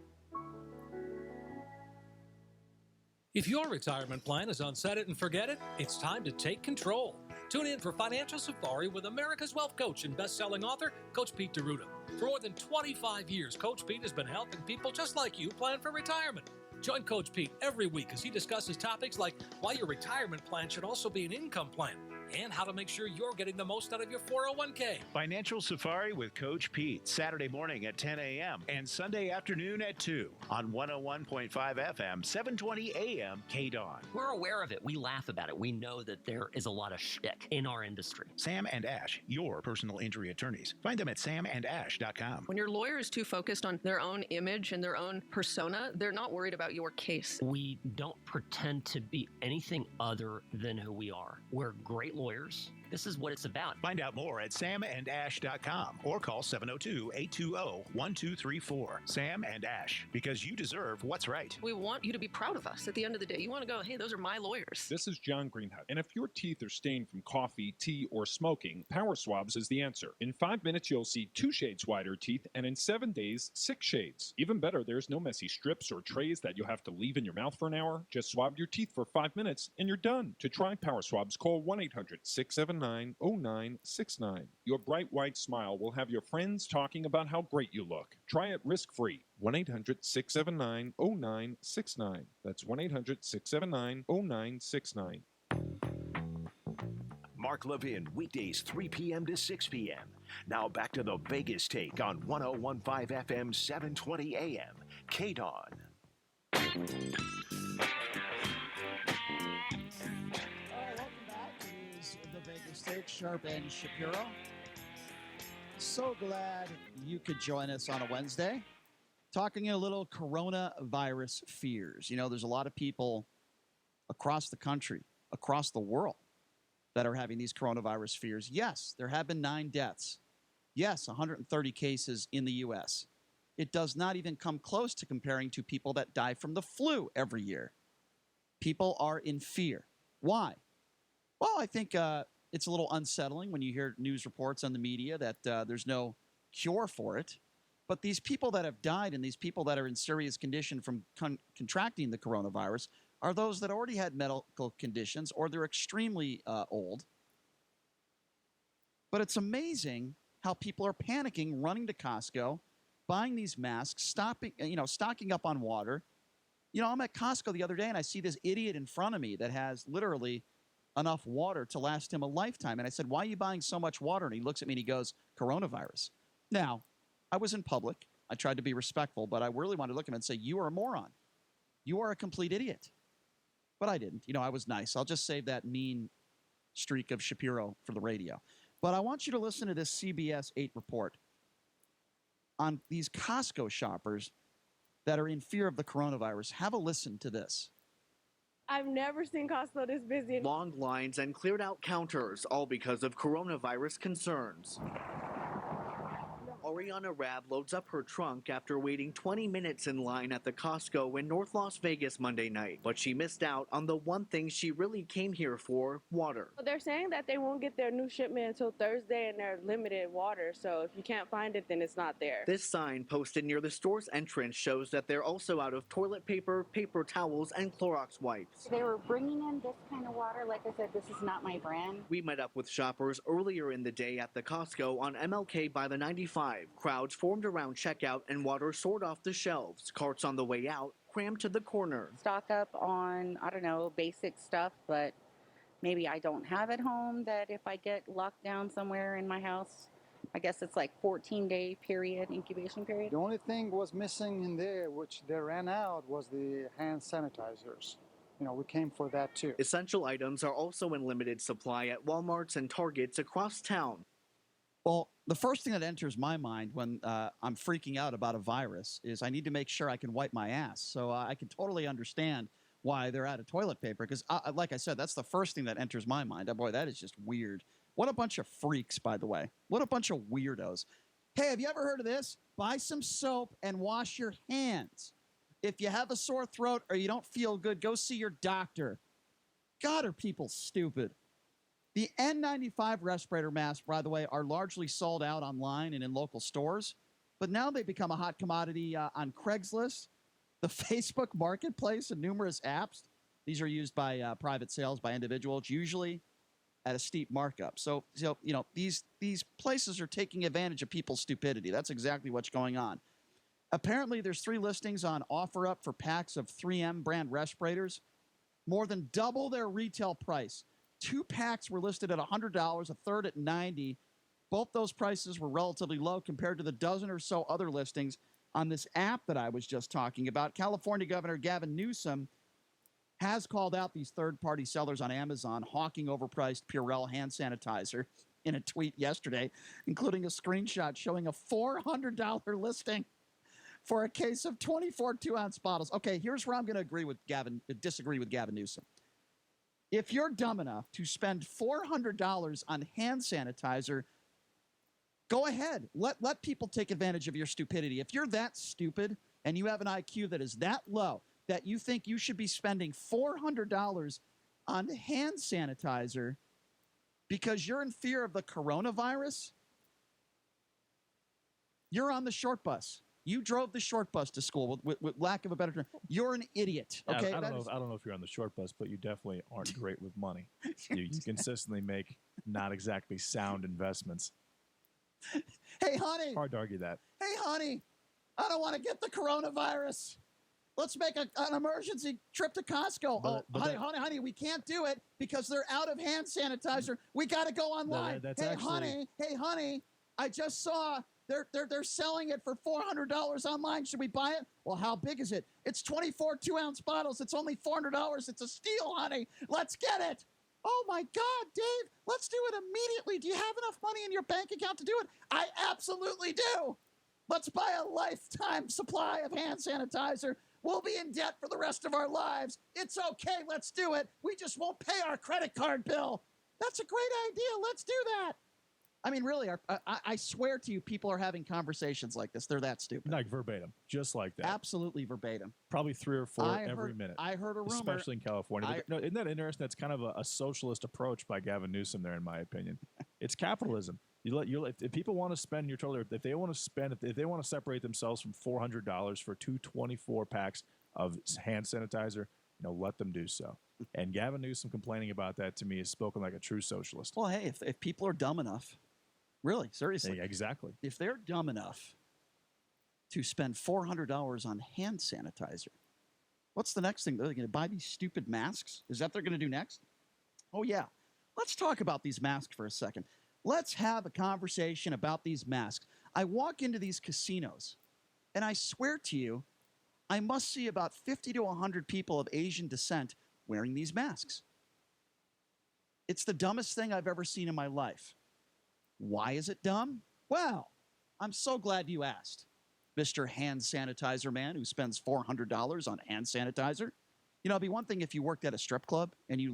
Speaker 9: If your retirement plan is on set it and forget it, it's time to take control. Tune in for Financial Safari with America's Wealth Coach and best-selling author, Coach Pete D'Arruda. For more than 25 years, Coach Pete has been helping people just like you plan for retirement. Join Coach Pete every week as he discusses topics like why your retirement plan should also be an income plan and how to make sure you're getting the most out of your 401k.
Speaker 6: Financial Safari with Coach Pete, Saturday morning at 10 a.m. and Sunday afternoon at 2 on 101.5 FM, 720 a.m. KDAWN.
Speaker 15: We're aware of it. We laugh about it. We know that there is a lot of shtick in our industry.
Speaker 6: Sam and Ash, your personal injury attorneys. Find them at samandash.com.
Speaker 14: When your lawyer is too focused on their own image and their own persona, they're not worried about your case.
Speaker 15: We don't pretend to be anything other than who we are. We're great lawyers. This is what it's about.
Speaker 6: Find out more at samandash.com or call 702-820-1234. Sam and Ash, because you deserve what's right.
Speaker 14: We want you to be proud of us. At the end of the day, you want to go, hey, those are my lawyers.
Speaker 8: This is John Greenhut. And if your teeth are stained from coffee, tea, or smoking, Power Swabs is the answer. In 5 minutes, you'll see 2 shades whiter teeth, and in 7 days, 6 shades. Even better, there's no messy strips or trays that you'll have to leave in your mouth for an hour. Just swab your teeth for 5 minutes, and you're done. To try Power Swabs, call 1-800-679-0969. Your bright white smile will have your friends talking about how great you look. Try it risk-free. 1-800-679-0969. That's 1-800-679-0969.
Speaker 18: Mark Levin, weekdays 3 p.m. to 6 p.m. Now back to the Vegas Take on 101.5 FM, 720 a.m. KDAWN.
Speaker 19: Vegas Sharp and Shapiro. So glad you could join us on a Wednesday. Talking a little coronavirus fears. You know, there's a lot of people across the country, across the world, that are having these coronavirus fears. Yes, there have been 9 deaths. Yes, 130 cases in the U.S. It does not even come close to comparing to people that die from the flu every year. People are in fear. Why? Well, I think it's a little unsettling when you hear news reports on the media that there's no cure for it. But these people that have died and these people that are in serious condition from contracting the coronavirus are those that already had medical conditions or they're extremely old. But it's amazing how people are panicking, running to Costco, buying these masks, stocking up on water. You know, I'm at Costco the other day and I see this idiot in front of me that has literally enough water to last him a lifetime. And I said, why are you buying so much water? And he looks at me and he goes, coronavirus. Now, I was in public. I tried to be respectful, but I really wanted to look at him and say, you are a moron. You are a complete idiot. But I didn't. You know, I was nice. I'll just save that mean streak of Shapiro for the radio. But I want you to listen to this CBS 8 report on these Costco shoppers that are in fear of the coronavirus. Have a listen to this.
Speaker 26: I've never seen Costco this busy.
Speaker 27: Long lines and cleared out counters, all because of coronavirus concerns.
Speaker 10: Ariana Rabb loads up her trunk after waiting 20 minutes in line at the Costco in North Las Vegas Monday night. But she missed out on the one thing she really came here for, water.
Speaker 26: They're saying that they won't get their new shipment until Thursday and they're limited water. So if you can't find it, then it's not there.
Speaker 10: This sign posted near the store's entrance shows that they're also out of toilet paper, paper towels, and Clorox wipes.
Speaker 11: They were bringing in this kind of water. Like I said, this is not my brand.
Speaker 10: We met up with shoppers earlier in the day at the Costco on MLK by the 95. Crowds formed around checkout and water soared off the shelves. Carts on the way out crammed to the corner.
Speaker 11: Stock up on, I don't know, basic stuff, but maybe I don't have at home that if I get locked down somewhere in my house, I guess it's like 14-day period, incubation period.
Speaker 12: The only thing was missing in there, which they ran out, was the hand sanitizers. You know, we came for that too.
Speaker 10: Essential items are also in limited supply at Walmarts and Targets across town.
Speaker 3: Well, the first thing that enters my mind when I'm freaking out about a virus is I need to make sure I can wipe my ass. So I can totally understand why they're out of toilet paper because, like I said, that's the first thing that enters my mind. Oh, boy, that is just weird. What a bunch of freaks, by the way. What a bunch of weirdos. Hey, have you ever heard of this? Buy some soap and wash your hands. If you have a sore throat or you don't feel good, go see your doctor. God, are people stupid. The N95 respirator masks, by the way, are largely sold out online and in local stores, but now they've become a hot commodity on Craigslist, the Facebook Marketplace, and numerous apps. These are used by private sales by individuals, usually at a steep markup. So you know, these places are taking advantage of people's stupidity. That's exactly what's going on. Apparently, there's 3 listings on OfferUp for packs of 3M brand respirators, more than double their retail price. 2 packs were listed at $100, a third at $90. Both those prices were relatively low compared to the dozen or so other listings on this app that I was just talking about. California Governor Gavin Newsom has called out these third-party sellers on Amazon hawking overpriced Purell hand sanitizer in a tweet yesterday, including a screenshot showing a $400 listing for a case of 24 2-ounce bottles. Okay, here's where I'm going to disagree with Gavin Newsom. If you're dumb enough to spend $400 on hand sanitizer, go ahead. Let people take advantage of your stupidity. If you're that stupid and you have an IQ that is that low that you think you should be spending $400 on hand sanitizer because you're in fear of the coronavirus, you're on the short bus. You drove the short bus to school with lack of a better term. You're an idiot. Okay,
Speaker 21: I don't know if you're on the short bus, but you definitely aren't great with money. You consistently make not exactly sound investments.
Speaker 3: Hey, honey.
Speaker 21: Hard to argue that.
Speaker 3: Hey, honey. I don't want to get the coronavirus. Let's make an emergency trip to Costco. Honey, we can't do it because they're out of hand sanitizer. We got to go online. Hey, honey, I just saw they're selling it for $400 online. Should we buy it? Well, how big is it? It's 24 2-ounce bottles. It's only $400. It's a steal, honey. Let's get it. Oh, my God, Dave, let's do it immediately. Do you have enough money in your bank account to do it? I absolutely do. Let's buy a lifetime supply of hand sanitizer. We'll be in debt for the rest of our lives. It's okay. Let's do it. We just won't pay our credit card bill. That's a great idea. Let's do that. I mean, really, I swear to you, people are having conversations like this. They're that stupid.
Speaker 21: Like verbatim, just like that.
Speaker 3: Absolutely verbatim.
Speaker 21: Probably 3 or 4 every minute.
Speaker 3: I heard a rumor.
Speaker 21: Especially in California. Isn't that interesting? That's kind of a socialist approach by Gavin Newsom there, in my opinion. It's capitalism. If people want to spend, you're totally, if they want to separate themselves from $400 for 2 24 packs of hand sanitizer, let them do so. And Gavin Newsom complaining about that, to me, is spoken like a true socialist.
Speaker 3: Well, hey, if people are dumb enough, really, seriously.
Speaker 21: Yeah, exactly.
Speaker 3: If they're dumb enough to spend $400 on hand sanitizer, what's the next thing? They're going to buy these stupid masks? Is that what they're going to do next? Oh, yeah. Let's talk about these masks for a second. Let's have a conversation about these masks. I walk into these casinos, and I swear to you, I must see about 50 to 100 people of Asian descent wearing these masks. It's the dumbest thing I've ever seen in my life. Why is it dumb? Well, I'm so glad you asked, Mr. Hand Sanitizer Man who spends $400 on hand sanitizer. It'd be one thing if you worked at a strip club and you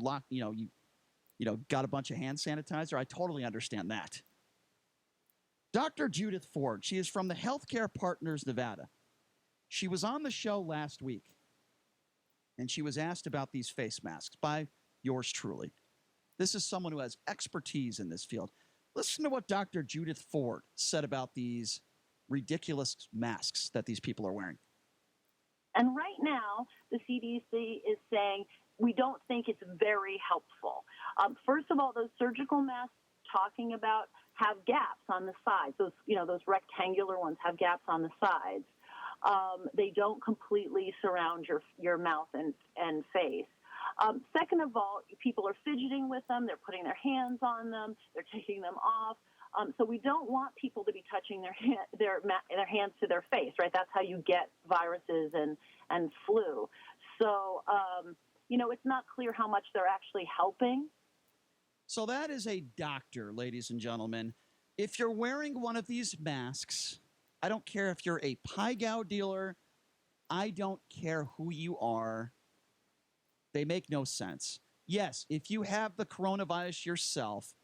Speaker 3: got a bunch of hand sanitizer. I totally understand that. Dr. Judith Ford, she is from the Healthcare Partners Nevada. She was on the show last week, and she was asked about these face masks by yours truly. This is someone who has expertise in this field. Listen to what Dr. Judith Ford said about these ridiculous masks that these people are wearing.
Speaker 2: And right now, the CDC is saying we don't think it's very helpful. First of all, those surgical masks talking about have gaps on the sides. Those rectangular ones have gaps on the sides. They don't completely surround your mouth and face. Second of all, people are fidgeting with them. They're putting their hands on them. They're taking them off. So we don't want people to be touching their hands to their face, right? That's how you get viruses and flu. So, it's not clear how much they're actually helping.
Speaker 3: So that is a doctor, ladies and gentlemen. If you're wearing one of these masks, I don't care if you're a pie gow dealer. I don't care who you are. They make no sense. Yes, if you have the coronavirus yourself,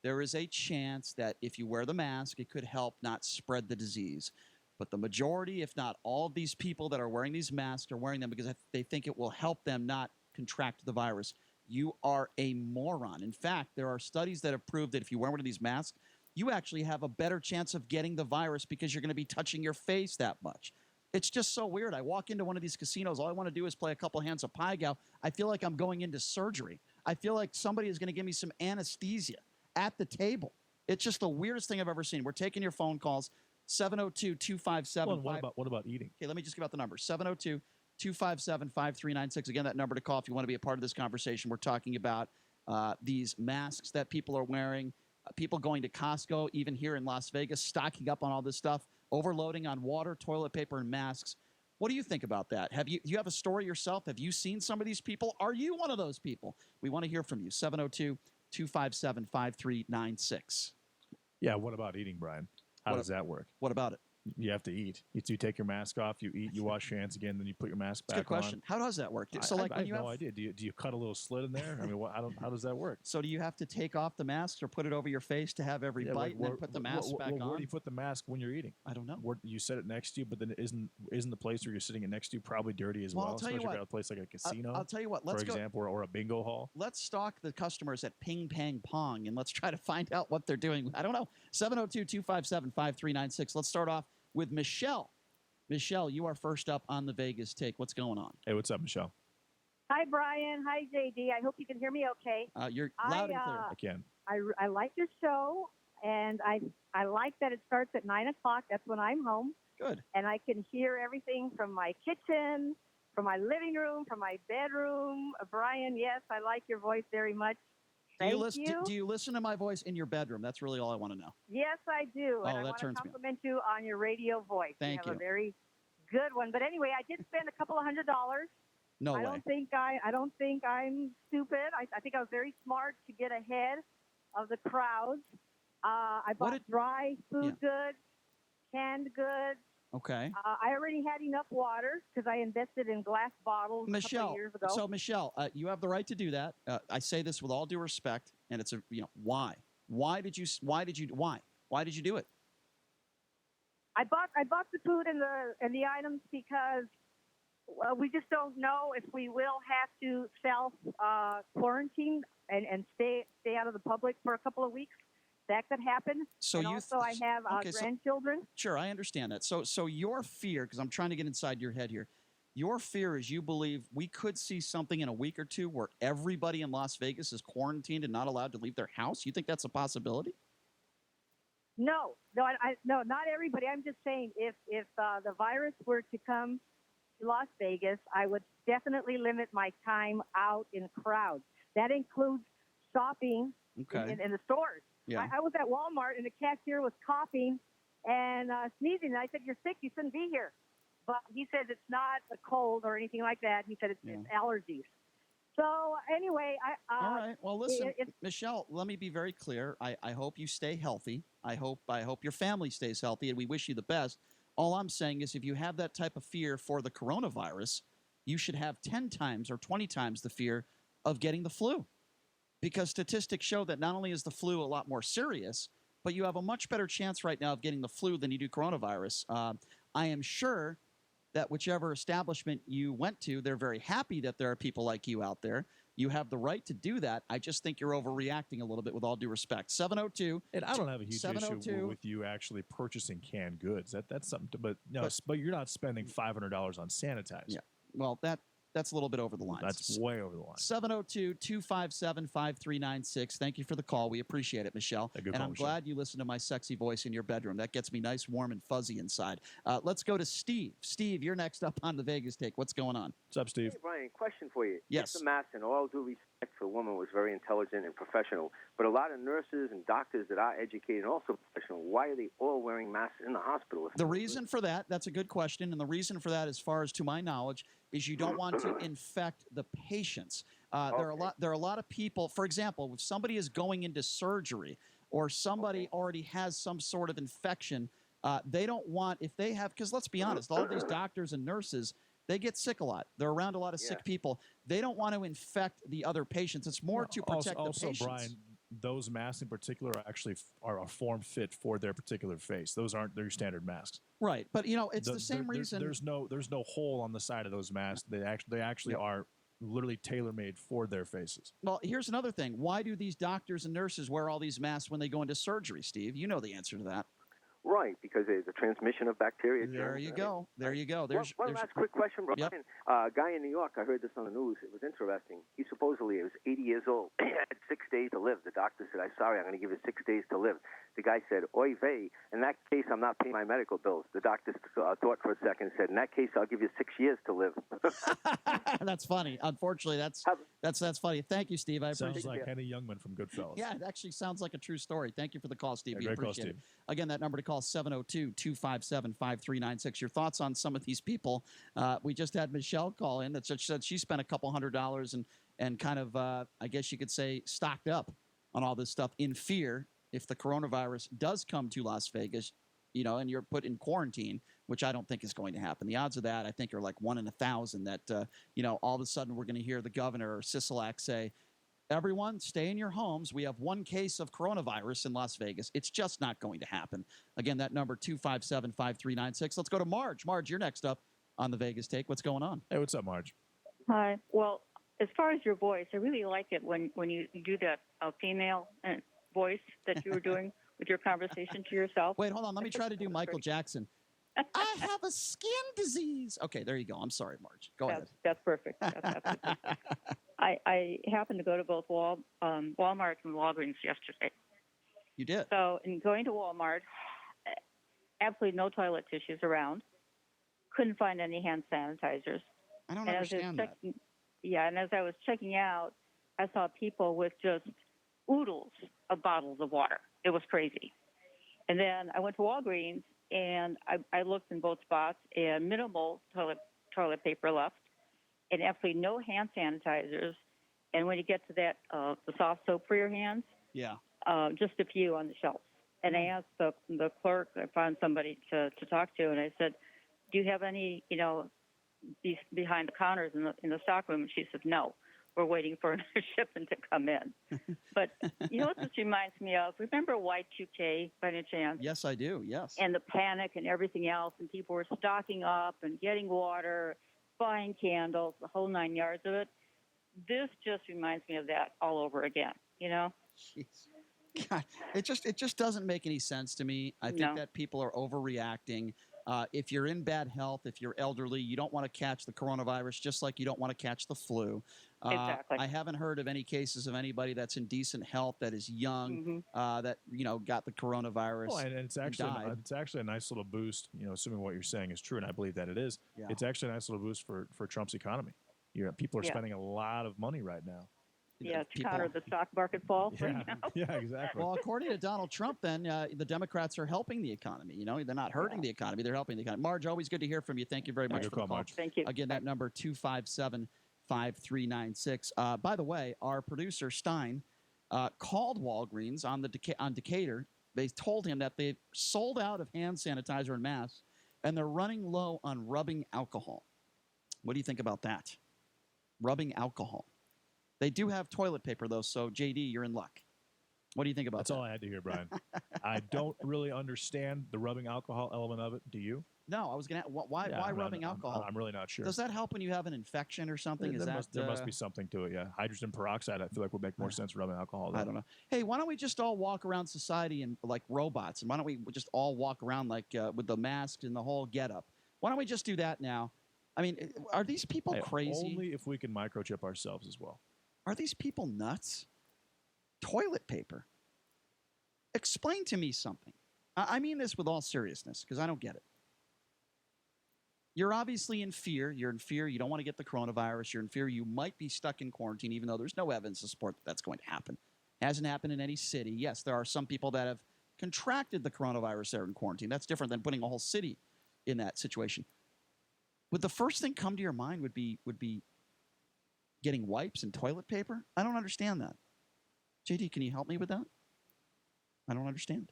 Speaker 3: there is a chance that if you wear the mask, it could help not spread the disease. But the majority, if not all of these people that are wearing these masks are wearing them because they think it will help them not contract the virus. You are a moron. In fact, there are studies that have proved that if you wear one of these masks, you actually have a better chance of getting the virus because you're going to be touching your face that much. It's just so weird. I walk into one of these casinos. All I want to do is play a couple hands of pie gow. I feel like I'm going into surgery. I feel like somebody is going to give me some anesthesia at the table. It's just the weirdest thing I've ever seen. We're taking your phone calls, 702-257.
Speaker 21: Well, what about eating?
Speaker 3: Okay, let me just give out the number, 702-257-5396. Again, that number to call if you want to be a part of this conversation. We're talking about these masks that people are wearing, people going to Costco, even here in Las Vegas, stocking up on all this stuff, overloading on water, toilet paper, and masks. What do you think about that? Do you have a story yourself? Have you seen some of these people? Are you one of those people? We want to hear from you. 702-257-5396.
Speaker 21: Yeah, what about eating, Brian? How does that work?
Speaker 3: What about it?
Speaker 21: You have to eat. You take your mask off, you eat, you wash your hands again, then you put your mask back on.
Speaker 3: That's a good question. How does that work?
Speaker 21: So I have no idea. Do you cut a little slit in there? I mean, how does that work?
Speaker 3: So do you have to take off the mask or put it over your face to have every bite and then put the mask back on?
Speaker 21: Where do you put the mask when you're eating?
Speaker 3: I don't know.
Speaker 21: You set it next to you, but then isn't the place where you're sitting it next to you probably dirty as well?
Speaker 3: I'll tell you
Speaker 21: especially
Speaker 3: what.
Speaker 21: if you're at a place like a casino.
Speaker 3: I'll tell you what.
Speaker 21: For example, or a bingo hall.
Speaker 3: Let's stalk the customers at Ping Pang Pong and let's try to find out what they're doing. I don't know. 702-257-5396. Let's start off with Michelle. Michelle, you are first up on the Vegas Take. What's going on?
Speaker 21: Hey, what's up, Michelle?
Speaker 13: Hi, Brian. Hi, JD. I hope you can hear me okay.
Speaker 3: You're loud and clear.
Speaker 21: I can.
Speaker 13: I like your show, and I like that it starts at 9 o'clock. That's when I'm home.
Speaker 3: Good.
Speaker 13: And I can hear everything from my kitchen, from my living room, from my bedroom. Brian, yes, I like your voice very much.
Speaker 3: Do you listen to my voice in your bedroom? That's really all I want to know.
Speaker 13: Yes, I do. And I want to compliment you on your radio voice.
Speaker 3: Thank you.
Speaker 13: You have a very good one. But anyway, I did spend a couple of $100.
Speaker 3: No way.
Speaker 13: I don't think I'm stupid. I think I was very smart to get ahead of the crowds. I bought dry food goods, canned goods.
Speaker 3: Okay.
Speaker 13: I already had enough water because I invested in glass bottles a couple of years ago.
Speaker 3: So Michelle, you have the right to do that. I say this with all due respect, and it's why? Why did you do it?
Speaker 13: I bought the food and the items because we just don't know if we will have to self quarantine and stay out of the public for a couple of weeks. That could happen.
Speaker 3: So
Speaker 13: I have grandchildren.
Speaker 3: Sure, I understand that. So your fear, because I'm trying to get inside your head here, your fear is you believe we could see something in a week or two where everybody in Las Vegas is quarantined and not allowed to leave their house? You think that's a possibility?
Speaker 13: No, not everybody. I'm just saying if the virus were to come to Las Vegas, I would definitely limit my time out in crowds. That includes shopping in the stores.
Speaker 3: Yeah.
Speaker 13: I was at Walmart and the cashier was coughing and sneezing. And I said, "You're sick. You shouldn't be here." But he said it's not a cold or anything like that. He said it's allergies. So anyway,
Speaker 3: all right. Well, listen, Michelle. Let me be very clear. I hope you stay healthy. I hope your family stays healthy, and we wish you the best. All I'm saying is, if you have that type of fear for the coronavirus, you should have 10 times or 20 times the fear of getting the flu. Because statistics show that not only is the flu a lot more serious, but you have a much better chance right now of getting the flu than you do coronavirus. I am sure that whichever establishment you went to, they're very happy that there are people like you out there. You have the right to do that. I just think you're overreacting a little bit with all due respect. 702.
Speaker 21: And I don't have a huge issue with you actually purchasing canned goods. That's something to, but you're not spending $500 on sanitizer.
Speaker 3: Yeah. Well, that's a little bit over the line.
Speaker 21: That's way over the line.
Speaker 3: 702-257-5396. Thank you for the call. We appreciate it, Michelle. And I'm glad you listen to my sexy voice in your bedroom. That gets me nice, warm, and fuzzy inside. Let's go to Steve. Steve, you're next up on the Vegas Take. What's going on?
Speaker 21: What's up, Steve?
Speaker 16: Hey, Brian, question for you.
Speaker 3: Yes.
Speaker 16: Mr. Mass, in all due respect for the woman, was very intelligent and professional. But a lot of nurses and doctors that are educated and also professional, why are they all wearing masks in the hospital?
Speaker 3: The reason for that's a good question. And the reason for that, as far as to my knowledge, is you don't want to infect the patients. There are a lot of people, for example, if somebody is going into surgery or somebody already has some sort of infection, they don't want, if they have, because let's be honest, all of these doctors and nurses, they get sick a lot. They're around a lot of sick people. They don't want to infect the other patients. It's more to protect the patients.
Speaker 21: Brian, those masks in particular are a form fit for their particular face. Those aren't their standard masks.
Speaker 3: Right, but it's the same reason.
Speaker 21: There's no hole on the side of those masks. They actually are literally tailor-made for their faces.
Speaker 3: Well, here's another thing. Why do these doctors and nurses wear all these masks when they go into surgery, Steve? You know the answer to that.
Speaker 16: Right, because there's a transmission of bacteria.
Speaker 3: There you go. There you go.
Speaker 16: One last quick question, Brian.
Speaker 3: Yep.
Speaker 16: A guy in New York, I heard this on the news. It was interesting. He supposedly was 80 years old. He had 6 days to live. The doctor said, I'm sorry, I'm going to give you 6 days to live. The guy said, oy vey, in that case, I'm not paying my medical bills. The doctor thought for a second and said, in that case, I'll give you 6 years to live.
Speaker 3: That's funny. Unfortunately, that's funny. Thank you, Steve. I appreciate it.
Speaker 21: Sounds like Henny Youngman from Goodfellas.
Speaker 3: Yeah, it actually sounds like a true story. Thank you for the call, Steve. We
Speaker 21: great call,
Speaker 3: appreciate it.
Speaker 21: Steve.
Speaker 3: Again, that number to call is 702-257-5396. Your thoughts on some of these people? We just had Michelle call in that said she spent a couple $100s and kind of, I guess you could say, stocked up on all this stuff in fear if the coronavirus does come to Las Vegas, and you're put in quarantine, which I don't think is going to happen. The odds of that, I think, are like 1 in 1,000 that, all of a sudden we're going to hear the governor or Sisolak say, everyone, stay in your homes. We have 1 case of coronavirus in Las Vegas. It's just not going to happen. Again, that number, 257-5396. Let's go to Marge. Marge, you're next up on the Vegas Take. What's going on?
Speaker 21: Hey, what's up, Marge?
Speaker 17: Hi. Well, as far as your voice, I really like it when you do that female voice that you were doing with your conversation to yourself.
Speaker 3: Wait, hold on. Let me try to do Michael Jackson. I have a skin disease. Okay, there you go. I'm sorry, Marge. Go ahead.
Speaker 17: That's perfect. That's absolutely perfect. I happened to go to both Walmart and Walgreens yesterday.
Speaker 3: You did?
Speaker 17: So in going to Walmart, absolutely no toilet tissues around. Couldn't find any hand sanitizers.
Speaker 3: I don't understand that.
Speaker 17: Yeah, and as I was checking out, I saw people with just oodles of bottles of water. It was crazy. And then I went to Walgreens, and I looked in both spots, and minimal toilet paper left, and absolutely no hand sanitizers. And when you get to that, the soft soap for your hands,
Speaker 3: yeah,
Speaker 17: just a few on the shelves. And I asked the clerk, I found somebody to talk to, and I said, do you have any, these behind the counters in the stockroom? And she said, no. We're waiting for another shipment to come in. But what this reminds me of? Remember Y2K by any chance?
Speaker 3: Yes, I do. Yes.
Speaker 17: And the panic and everything else, and people were stocking up and getting water, buying candles, the whole 9 yards of it. This just reminds me of that all over again.
Speaker 3: Jeez. God, it just doesn't make any sense to me. I think that people are overreacting. If you're in bad health, if you're elderly, you don't want to catch the coronavirus, just like you don't want to catch the flu.
Speaker 17: Exactly.
Speaker 3: I haven't heard of any cases of anybody that's in decent health that is young that got the coronavirus.
Speaker 21: Well, and it's actually a nice little boost. Assuming what you're saying is true, and I believe that it is.
Speaker 3: Yeah.
Speaker 21: It's actually a nice little boost for Trump's economy. People are spending a lot of money right now.
Speaker 17: Yeah, to counter the stock market fall right now.
Speaker 21: Yeah, exactly.
Speaker 3: Well, according to Donald Trump, then the Democrats are helping the economy. They're not hurting the economy; they're helping the economy. Marge, always good to hear from you. Thank you very much for the call.
Speaker 21: Marge.
Speaker 17: Thank you.
Speaker 3: Again, that number 257-5396. By the way, our producer Stein called Walgreens on Decatur. They told him that they've sold out of hand sanitizer and masks, and they're running low on rubbing alcohol. What do you think about that? Rubbing alcohol. They do have toilet paper, though, so, JD, you're in luck. What do you think about
Speaker 21: That's
Speaker 3: that?
Speaker 21: all I had to hear, Brian. I don't really understand the rubbing alcohol element of it. Do you?
Speaker 3: No, I was going to. Why rubbing alcohol?
Speaker 21: I'm really not sure.
Speaker 3: Does that help when you have an infection or something?
Speaker 21: There must be something to it, yeah. Hydrogen peroxide, I feel like would make more sense rubbing alcohol.
Speaker 3: I don't know. Hey, why don't we just all walk around society and like robots? And why don't we just all walk around like with the mask and the whole getup? Why don't we just do that now? I mean, are these people crazy?
Speaker 21: Only if we can microchip ourselves as well.
Speaker 3: Are these people nuts? Toilet paper. Explain to me something. I mean this with all seriousness because I don't get it. You're obviously in fear. You're in fear. You don't want to get the coronavirus. You're in fear. You might be stuck in quarantine, even though there's no evidence to support that that's going to happen. Hasn't happened in any city. Yes, there are some people that have contracted the coronavirus there in quarantine. That's different than putting a whole city in that situation. Would the first thing come to your mind would be getting wipes and toilet paper? I don't understand that. JD, can you help me with that? I don't understand.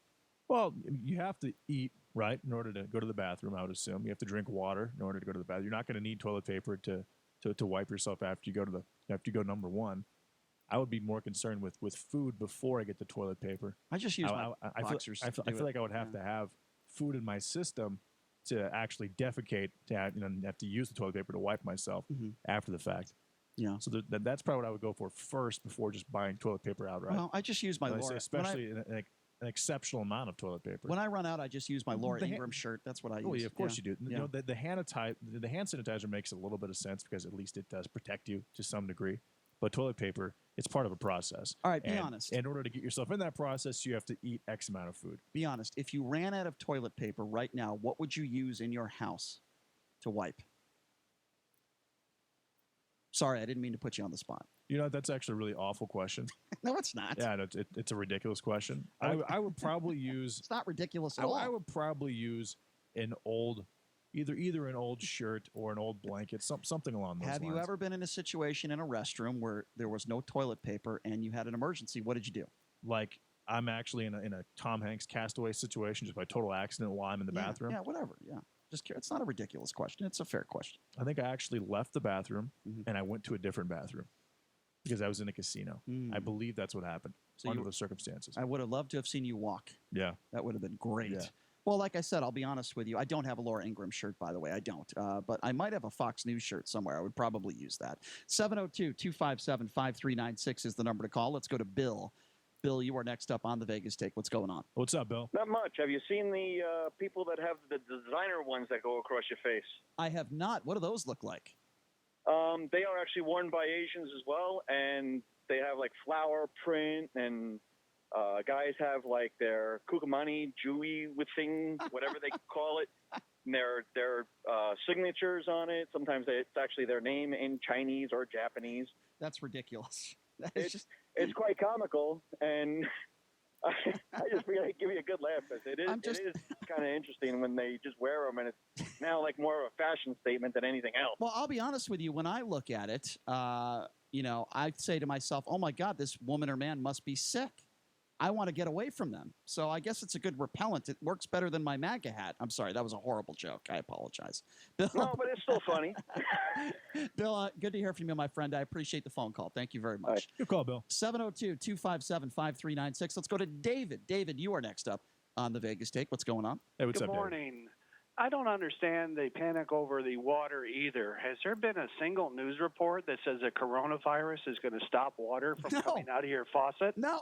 Speaker 21: Well, you have to eat, right, in order to go to the bathroom, I would assume. You have to drink water in order to go to the bathroom. You're not going to need toilet paper to wipe yourself after you go number one. I would be more concerned with food before I get the toilet paper.
Speaker 3: I just use my boxers.
Speaker 21: I feel like I would have to have food in my system to actually defecate, to have to use the toilet paper to wipe myself after the fact.
Speaker 3: Yeah.
Speaker 21: So that's probably what I would go for first before just buying toilet paper outright.
Speaker 3: Well, I just use my Laura.
Speaker 21: Especially an exceptional amount of toilet paper.
Speaker 3: When I run out, I just use my Laura Ingraham shirt. That's what I use.
Speaker 21: Oh, yeah, of course you do.
Speaker 3: Yeah.
Speaker 21: The hand sanitizer makes a little bit of sense because at least it does protect you to some degree. But toilet paper, it's part of a process.
Speaker 3: All right, be honest.
Speaker 21: In order to get yourself in that process, you have to eat X amount of food.
Speaker 3: Be honest. If you ran out of toilet paper right now, what would you use in your house to wipe? Sorry, I didn't mean to put you on the spot.
Speaker 21: That's actually a really awful question.
Speaker 3: No, it's not.
Speaker 21: Yeah, no, it's a ridiculous question. I would probably use...
Speaker 3: It's not ridiculous at all.
Speaker 21: I would probably use an old... Either an old shirt or an old blanket, something along those lines.
Speaker 3: Have you ever been in a situation in a restroom where there was no toilet paper and you had an emergency? What did you do?
Speaker 21: Like, I'm actually in a Tom Hanks Castaway situation, just by total accident while I'm in the bathroom.
Speaker 3: Yeah, whatever. Yeah. It's not a ridiculous question. It's a fair question.
Speaker 21: I think I actually left the bathroom and I went to a different bathroom because I was in a casino. I believe that's what happened under the circumstances.
Speaker 3: I would have loved to have seen you walk.
Speaker 21: Yeah.
Speaker 3: That would have been great.
Speaker 21: Yeah.
Speaker 3: Well, like I said, I'll be honest with you. I don't have a Laura Ingraham shirt, by the way. I don't. But I might have a Fox News shirt somewhere. I would probably use that. 702-257-5396 is the number to call. Let's go to Bill. Bill, you are next up on the Vegas Take. What's going on?
Speaker 21: What's up, Bill?
Speaker 1: Not much. Have you seen the people that have the designer ones that go across your face?
Speaker 3: I have not. What do those look like?
Speaker 1: They are actually worn by Asians as well, and they have like flower print, and guys have like their kukumani, Jewy with thing, whatever they call it, and their signatures on it. Sometimes it's actually their name in Chinese or Japanese.
Speaker 3: That's ridiculous.
Speaker 1: It's quite comical, and I just really give you a good laugh because it is kind of interesting when they just wear them, and it's now like more of a fashion statement than anything else.
Speaker 3: Well, I'll be honest with you. When I look at it, I say to myself, oh, my God, this woman or man must be sick. I want to get away from them. So I guess it's a good repellent. It works better than my MAGA hat. I'm sorry. That was a horrible joke. I apologize. Bill,
Speaker 1: no, but it's still funny.
Speaker 3: Bill, good to hear from you, my friend. I appreciate the phone call. Thank you very much.
Speaker 21: Right. Good call, Bill.
Speaker 3: 702-257-5396. Let's go to David. David, you are next up on the Vegas Take. What's going on?
Speaker 21: Hey, what's
Speaker 20: Good
Speaker 21: up,
Speaker 20: morning.
Speaker 21: David?
Speaker 20: I don't understand the panic over the water either. Has there been a single news report that says the coronavirus is going to stop water from coming out of your faucet?
Speaker 3: No,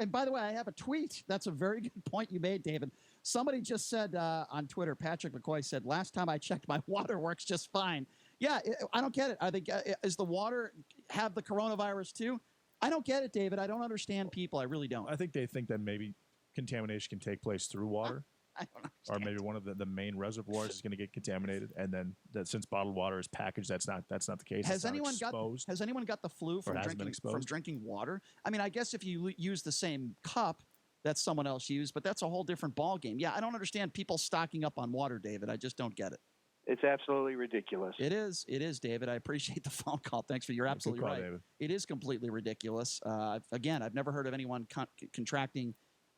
Speaker 3: and by the way, I have a tweet. That's a very good point you made, David. Somebody just said on Twitter, Patrick McCoy said, last time I checked, my water works just fine. Yeah, I don't get it. I think, is the water have the coronavirus too? I don't get it, David. I don't understand people. I really don't.
Speaker 21: I think they think that maybe contamination can take place through water.
Speaker 3: I don't understand.
Speaker 21: Or maybe one of the main reservoirs is going to get contaminated, and then since bottled water is packaged, that's not the case.
Speaker 3: Has anyone got the flu from drinking water? I mean, I guess if you use the same cup that someone else used, but that's a whole different ball game. Yeah, I don't understand people stocking up on water, David. I just don't get it.
Speaker 20: It's absolutely ridiculous.
Speaker 3: It is, David. I appreciate the phone call. Thanks for you're absolutely right.
Speaker 21: David.
Speaker 3: It is completely ridiculous. Again, I've never heard of anyone contracting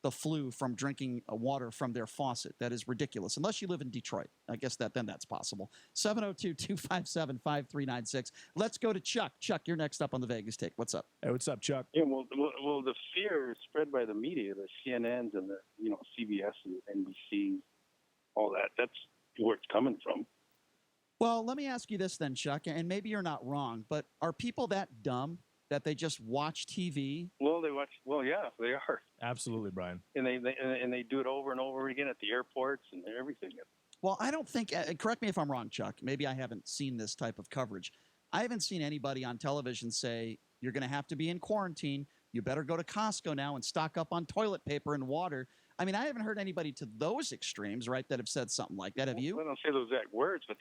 Speaker 3: the flu from drinking water from their faucet. That is ridiculous. Unless you live in Detroit. I guess that's possible. 702-257-5396. Let's go to Chuck. Chuck, you're next up on the Vegas Take. What's up?
Speaker 21: Hey, what's up, Chuck?
Speaker 5: Yeah, well, the fear is spread by the media, the CNNs and the CBS and NBC, all that. That's where it's coming from.
Speaker 3: Well, let me ask you this then, Chuck, and maybe you're not wrong, but are people that dumb that they just watch TV?
Speaker 5: Well, they watch. Well, yeah, they are.
Speaker 21: Absolutely, Brian.
Speaker 5: And they do it over and over again at the airports and everything.
Speaker 3: Well, I don't think. Correct me if I'm wrong, Chuck. Maybe I haven't seen this type of coverage. I haven't seen anybody on television say you're going to have to be in quarantine. You better go to Costco now and stock up on toilet paper and water. I mean, I haven't heard anybody to those extremes, right, that have said something like that. Have you?
Speaker 5: I don't say those exact words, but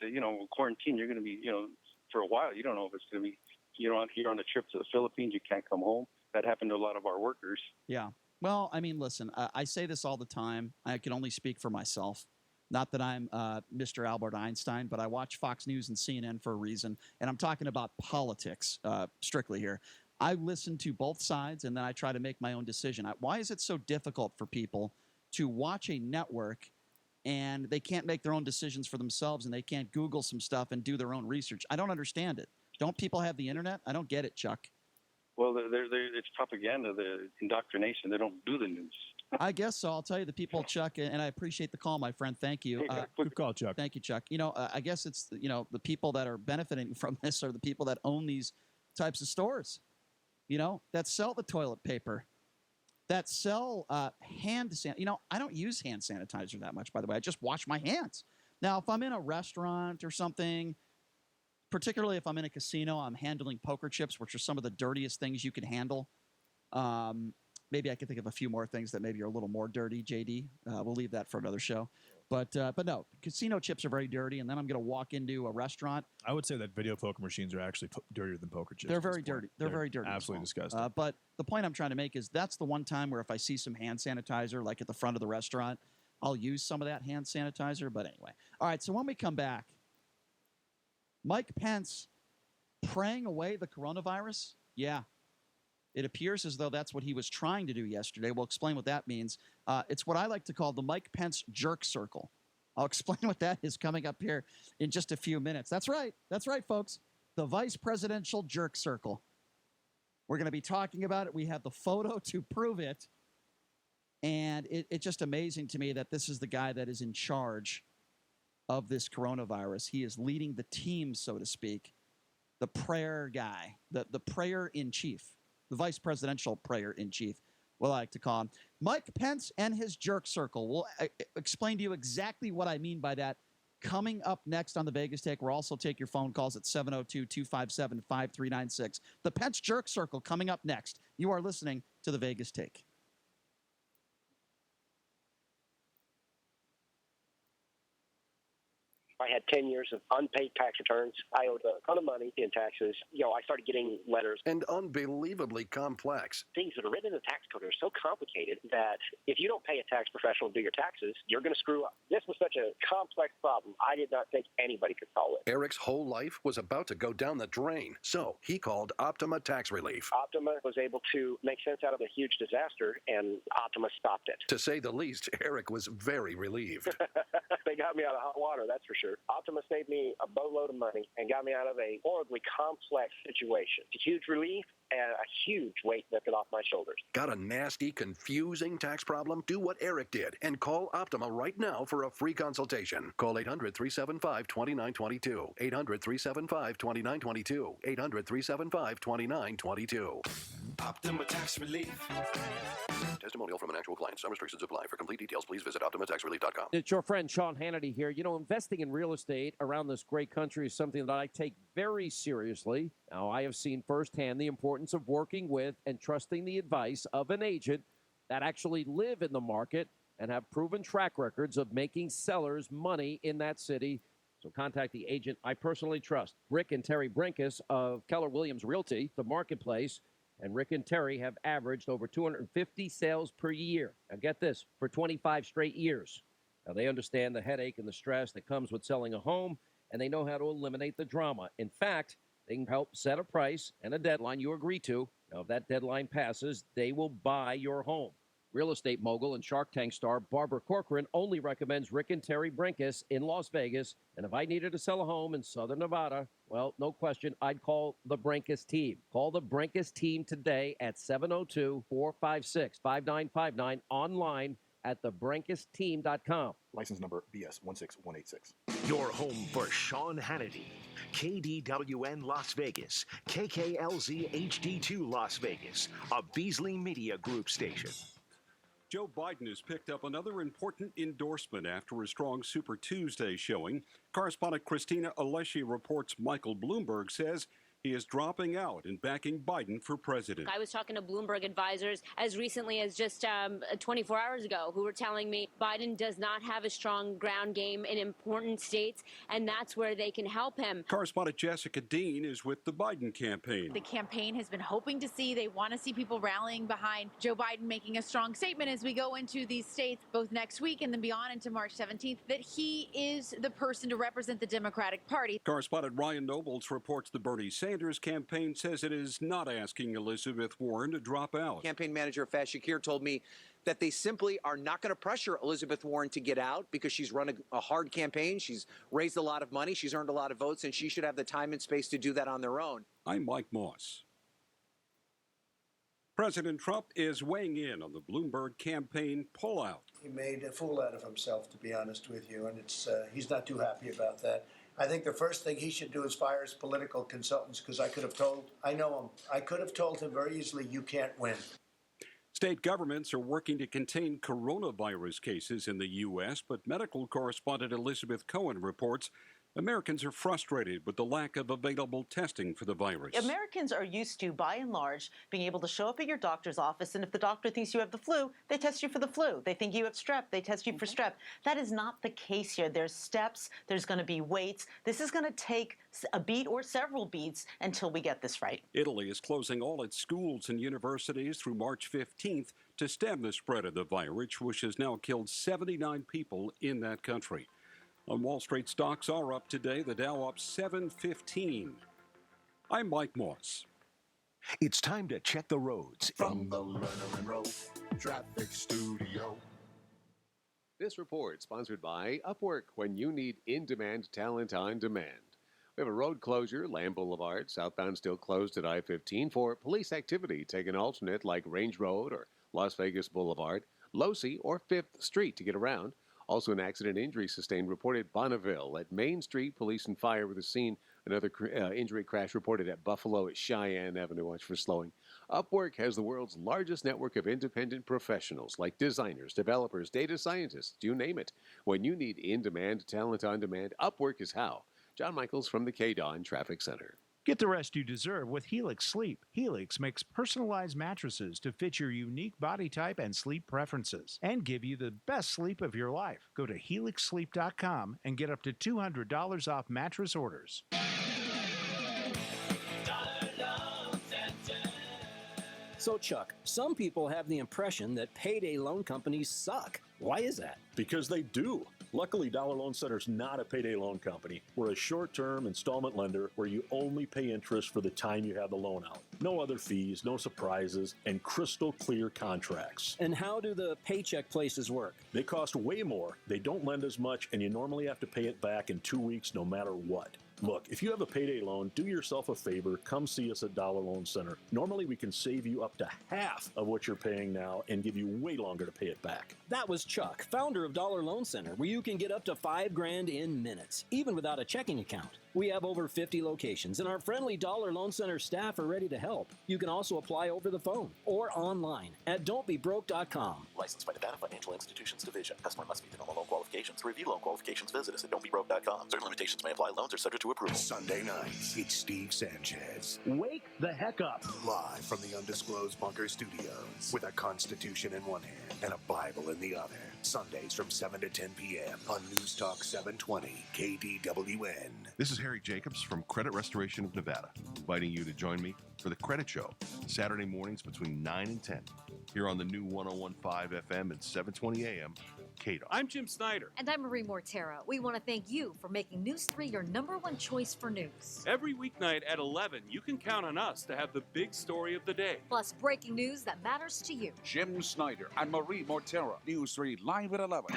Speaker 5: quarantine. You're going to be, for a while. You don't know if it's going to be. You're on a trip to the Philippines, you can't come home. That happened to a lot of our workers.
Speaker 3: Yeah. Well, I mean, listen, I say this all the time. I can only speak for myself. Not that I'm Mr. Albert Einstein, but I watch Fox News and CNN for a reason. And I'm talking about politics strictly here. I listen to both sides, and then I try to make my own decision. Why is it so difficult for people to watch a network and they can't make their own decisions for themselves and they can't Google some stuff and do their own research? I don't understand it. Don't people have the internet? I don't get it, Chuck.
Speaker 5: Well, it's propaganda, the indoctrination. They don't do the news.
Speaker 3: I guess so. I'll tell you the people, Chuck, and I appreciate the call, my friend. Thank you.
Speaker 21: Good call, Chuck.
Speaker 3: Thank you, Chuck. I guess it's, the people that are benefiting from this are the people that own these types of stores, that sell the toilet paper, that sell hand sanitizer. I don't use hand sanitizer that much, by the way. I just wash my hands. Now, if I'm in a restaurant or something, particularly if I'm in a casino, I'm handling poker chips, which are some of the dirtiest things you can handle. Maybe I can think of a few more things that maybe are a little more dirty, JD. We'll leave that for another show. But no, casino chips are very dirty, and then I'm going to walk into a restaurant.
Speaker 21: I would say that video poker machines are actually dirtier than poker chips.
Speaker 3: They're very dirty. They're very dirty.
Speaker 21: Absolutely disgusting.
Speaker 3: But the point I'm trying to make is that's the one time where if I see some hand sanitizer, like at the front of the restaurant, I'll use some of that hand sanitizer. But anyway. All right, so when we come back, Mike Pence praying away the coronavirus? Yeah. It appears as though that's what he was trying to do yesterday. We'll explain what that means. It's what I like to call the Mike Pence jerk circle. I'll explain what that is coming up here in just a few minutes. That's right. That's right, folks. The vice presidential jerk circle. We're going to be talking about it. We have the photo to prove it. And it's just amazing to me that this is the guy that is in charge of this coronavirus. He is leading the team, so to speak, the prayer guy, the prayer in chief, the vice presidential prayer in chief, what I like to call him. Mike Pence and his jerk circle. We'll explain to you exactly what I mean by that coming up next on the Vegas Take. We'll also take your phone calls at 702-257-5396. The Pence jerk circle coming up next. You are listening to the Vegas Take.
Speaker 7: I had 10 years of unpaid tax returns. I owed a ton of money in taxes. I started getting letters.
Speaker 22: And unbelievably complex.
Speaker 7: Things that are written in the tax code are so complicated that if you don't pay a tax professional to do your taxes, you're going to screw up. This was such a complex problem, I did not think anybody could solve it.
Speaker 22: Eric's whole life was about to go down the drain. So he called Optima Tax Relief.
Speaker 7: Optima was able to make sense out of a huge disaster, and Optima stopped it.
Speaker 22: To say the least, Eric was very relieved.
Speaker 7: They got me out of hot water, that's for sure. Optima saved me a boatload of money and got me out of a horribly complex situation. It's a huge relief and a huge weight lifted off my shoulders.
Speaker 22: Got a nasty, confusing tax problem? Do what Eric did and call Optima right now for a free consultation. Call 800-375-2922. 800-375-2922. 800-375-2922.
Speaker 23: Optima Tax Relief.
Speaker 22: Testimonial from an actual client. Some restrictions apply. For complete details, please visit OptimaTaxRelief.com.
Speaker 24: It's your friend Sean Hannity here. Investing in real estate around this great country is something that I take very seriously. Now, I have seen firsthand the importance of working with and trusting the advice of an agent that actually live in the market and have proven track records of making sellers money in that city. So contact the agent I personally trust, Rick and Terry Brinkus of Keller Williams Realty, the marketplace. And Rick and Terry have averaged over 250 sales per year. Now get this, for 25 straight years. Now they understand the headache and the stress that comes with selling a home, and they know how to eliminate the drama. In fact, they can help set a price and a deadline you agree to. Now if that deadline passes, they will buy your home. Real estate mogul and Shark Tank star Barbara Corcoran only recommends Rick and Terry Brinkus in Las Vegas. And if I needed to sell a home in Southern Nevada, well, no question, I'd call the Brinkus team. Call the Brinkus team today at 702-456-5959, online at thebrinkesteam.com.
Speaker 4: License number BS 16186.
Speaker 18: Your home for Sean Hannity. KDWN Las Vegas, KKLZ HD2 Las Vegas, a Beasley Media Group station.
Speaker 6: Joe Biden has picked up another important endorsement after a strong Super Tuesday showing. Correspondent Christina Alessi reports Michael Bloomberg says he is dropping out and backing Biden for president.
Speaker 9: I was talking to Bloomberg advisors as recently as just 24 hours ago who were telling me Biden does not have a strong ground game in important states, and that's where they can help him.
Speaker 6: Correspondent Jessica Dean is with the Biden campaign.
Speaker 14: The campaign has been hoping to see, they want to see people rallying behind Joe Biden making a strong statement as we go into these states, both next week and then beyond into March 17th, that he is the person to represent the Democratic Party.
Speaker 6: Correspondent Ryan Nobles reports the Bernie Sanders campaign says it is not asking Elizabeth Warren to drop out.
Speaker 15: Campaign manager Faz Shakir told me that they simply are not going to pressure Elizabeth Warren to get out because she's run a hard campaign. She's raised a lot of money. She's earned a lot of votes, and she should have the time and space to do that on their own.
Speaker 6: I'm Mike Moss. President Trump is weighing in on the Bloomberg campaign pullout.
Speaker 25: He made a fool out of himself, to be honest with you, and he's not too happy about that. I think the first thing he should do is fire his political consultants, because I know him. I could have told him very easily, you can't win.
Speaker 6: State governments are working to contain coronavirus cases in the U.S., but medical correspondent Elizabeth Cohen reports Americans are frustrated with the lack of available testing for the virus.
Speaker 27: Americans are used to, by and large, being able to show up at your doctor's office, and if the doctor thinks you have the flu, they test you for the flu. They think you have strep, they test you for strep. That is not the case here. There's steps, there's going to be waits. This is going to take a beat or several beats until we get this right.
Speaker 6: Italy is closing all its schools and universities through March 15th to stem the spread of the virus, which has now killed 79 people in that country. On Wall Street, stocks are up today. The Dow up 715. I'm Mike Moss.
Speaker 18: It's time to check the roads.
Speaker 22: From the Lerner and Rowe Traffic Studio.
Speaker 28: This report sponsored by Upwork, when you need in-demand talent on demand. We have a road closure, Lamb Boulevard, southbound still closed at I-15 for police activity. Take an alternate like Range Road or Las Vegas Boulevard, Losey or 5th Street to get around. Also, an accident injury sustained reported Bonneville at Main Street. Police and fire were the scene. Another injury crash reported at Buffalo at Cheyenne Avenue. Watch for slowing. Upwork has the world's largest network of independent professionals like designers, developers, data scientists, you name it. When you need in-demand talent on demand, Upwork is how. John Michaels from the KDON Traffic Center.
Speaker 29: Get the rest you deserve with Helix Sleep. Helix makes personalized mattresses to fit your unique body type and sleep preferences and give you the best sleep of your life. Go to helixsleep.com and get up to $200 off mattress orders.
Speaker 30: So, Chuck, some people have the impression that payday loan companies suck. Why is that?
Speaker 31: Because they do. Luckily, Dollar Loan Center is not a payday loan company. We're a short-term installment lender where you only pay interest for the time you have the loan out. No other fees, no surprises, and crystal clear contracts.
Speaker 30: And how do the paycheck places work?
Speaker 31: They cost way more, they don't lend as much, and you normally have to pay it back in 2 weeks no matter what. Look, if you have a payday loan, do yourself a favor, come see us at Dollar Loan Center. Normally, we can save you up to half of what you're paying now and give you way longer to pay it back.
Speaker 30: That was Chuck, founder of Dollar Loan Center, where you can get up to $5,000 in minutes, even without a checking account. We have over 50 locations, and our friendly Dollar Loan Center staff are ready to help. You can also apply over the phone or online at don'tbebroke.com.
Speaker 32: Licensed by Nevada Financial Institutions Division. Customer must meet the normal loan qualifications. To review loan qualifications, visit us at don'tbebroke.com. Certain limitations may apply. Loans are subject to approval.
Speaker 22: Sunday nights, it's Steve Sanchez.
Speaker 31: Wake the heck up.
Speaker 22: Live from the undisclosed bunker studios with a Constitution in one hand and a Bible in the other. Sundays from 7 to 10 p.m. on News Talk 720 KDWN.
Speaker 33: This is Harry Jacobs from Credit Restoration of Nevada, inviting you to join me for The Credit Show, Saturday mornings between 9 and 10, here on the new 101.5 FM and 720 AM, KDON.
Speaker 1: I'm Jim Snyder.
Speaker 2: And I'm Marie Mortera. We want to thank you for making News 3 your #1 choice for news.
Speaker 1: Every weeknight at 11, you can count on us to have the big story of the day.
Speaker 2: Plus breaking news that matters to you.
Speaker 5: Jim Snyder and Marie Mortera. News 3 live at 11.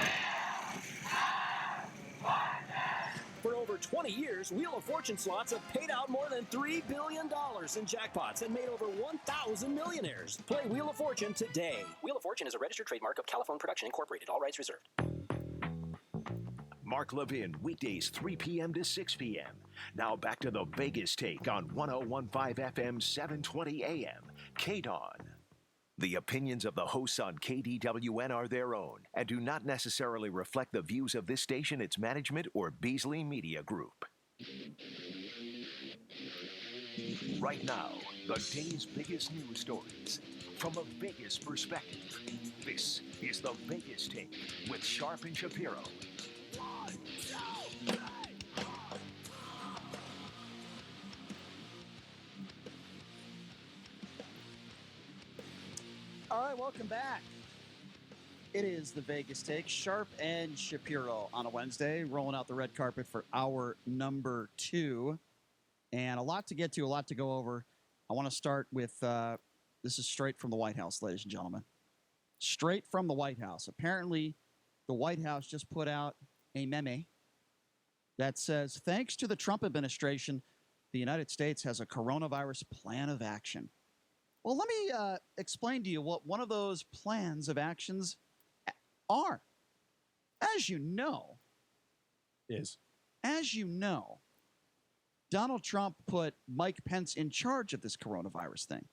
Speaker 30: For over 20 years, Wheel of Fortune slots have paid out more than $3 billion in jackpots and made over 1,000 millionaires. Play Wheel of Fortune today.
Speaker 8: Wheel of Fortune is a registered trademark of Caliphone Production Incorporated. All rights reserved.
Speaker 18: Mark Levin, weekdays 3 p.m. to 6 p.m. Now back to the Vegas Take on 101.5 FM, 720 AM. KDON. The opinions of the hosts on KDWN are their own and do not necessarily reflect the views of this station, its management, or Beasley Media Group. Right now, the day's biggest news stories from a Vegas perspective. This is the Vegas Take with Sharp and Shapiro.
Speaker 3: All right, welcome back. It is the Vegas Take, Sharp and Shapiro on a Wednesday, rolling out the red carpet for hour number 2. And a lot to get to, a lot to go over. I want to start with, this is straight from the White House, ladies and gentlemen. Straight from the White House. Apparently, the White House just put out a meme that says, thanks to the Trump administration, the United States has a coronavirus plan of action. Well, let me explain to you what one of those plans of actions are. As you know, Donald Trump put Mike Pence in charge of this coronavirus thing.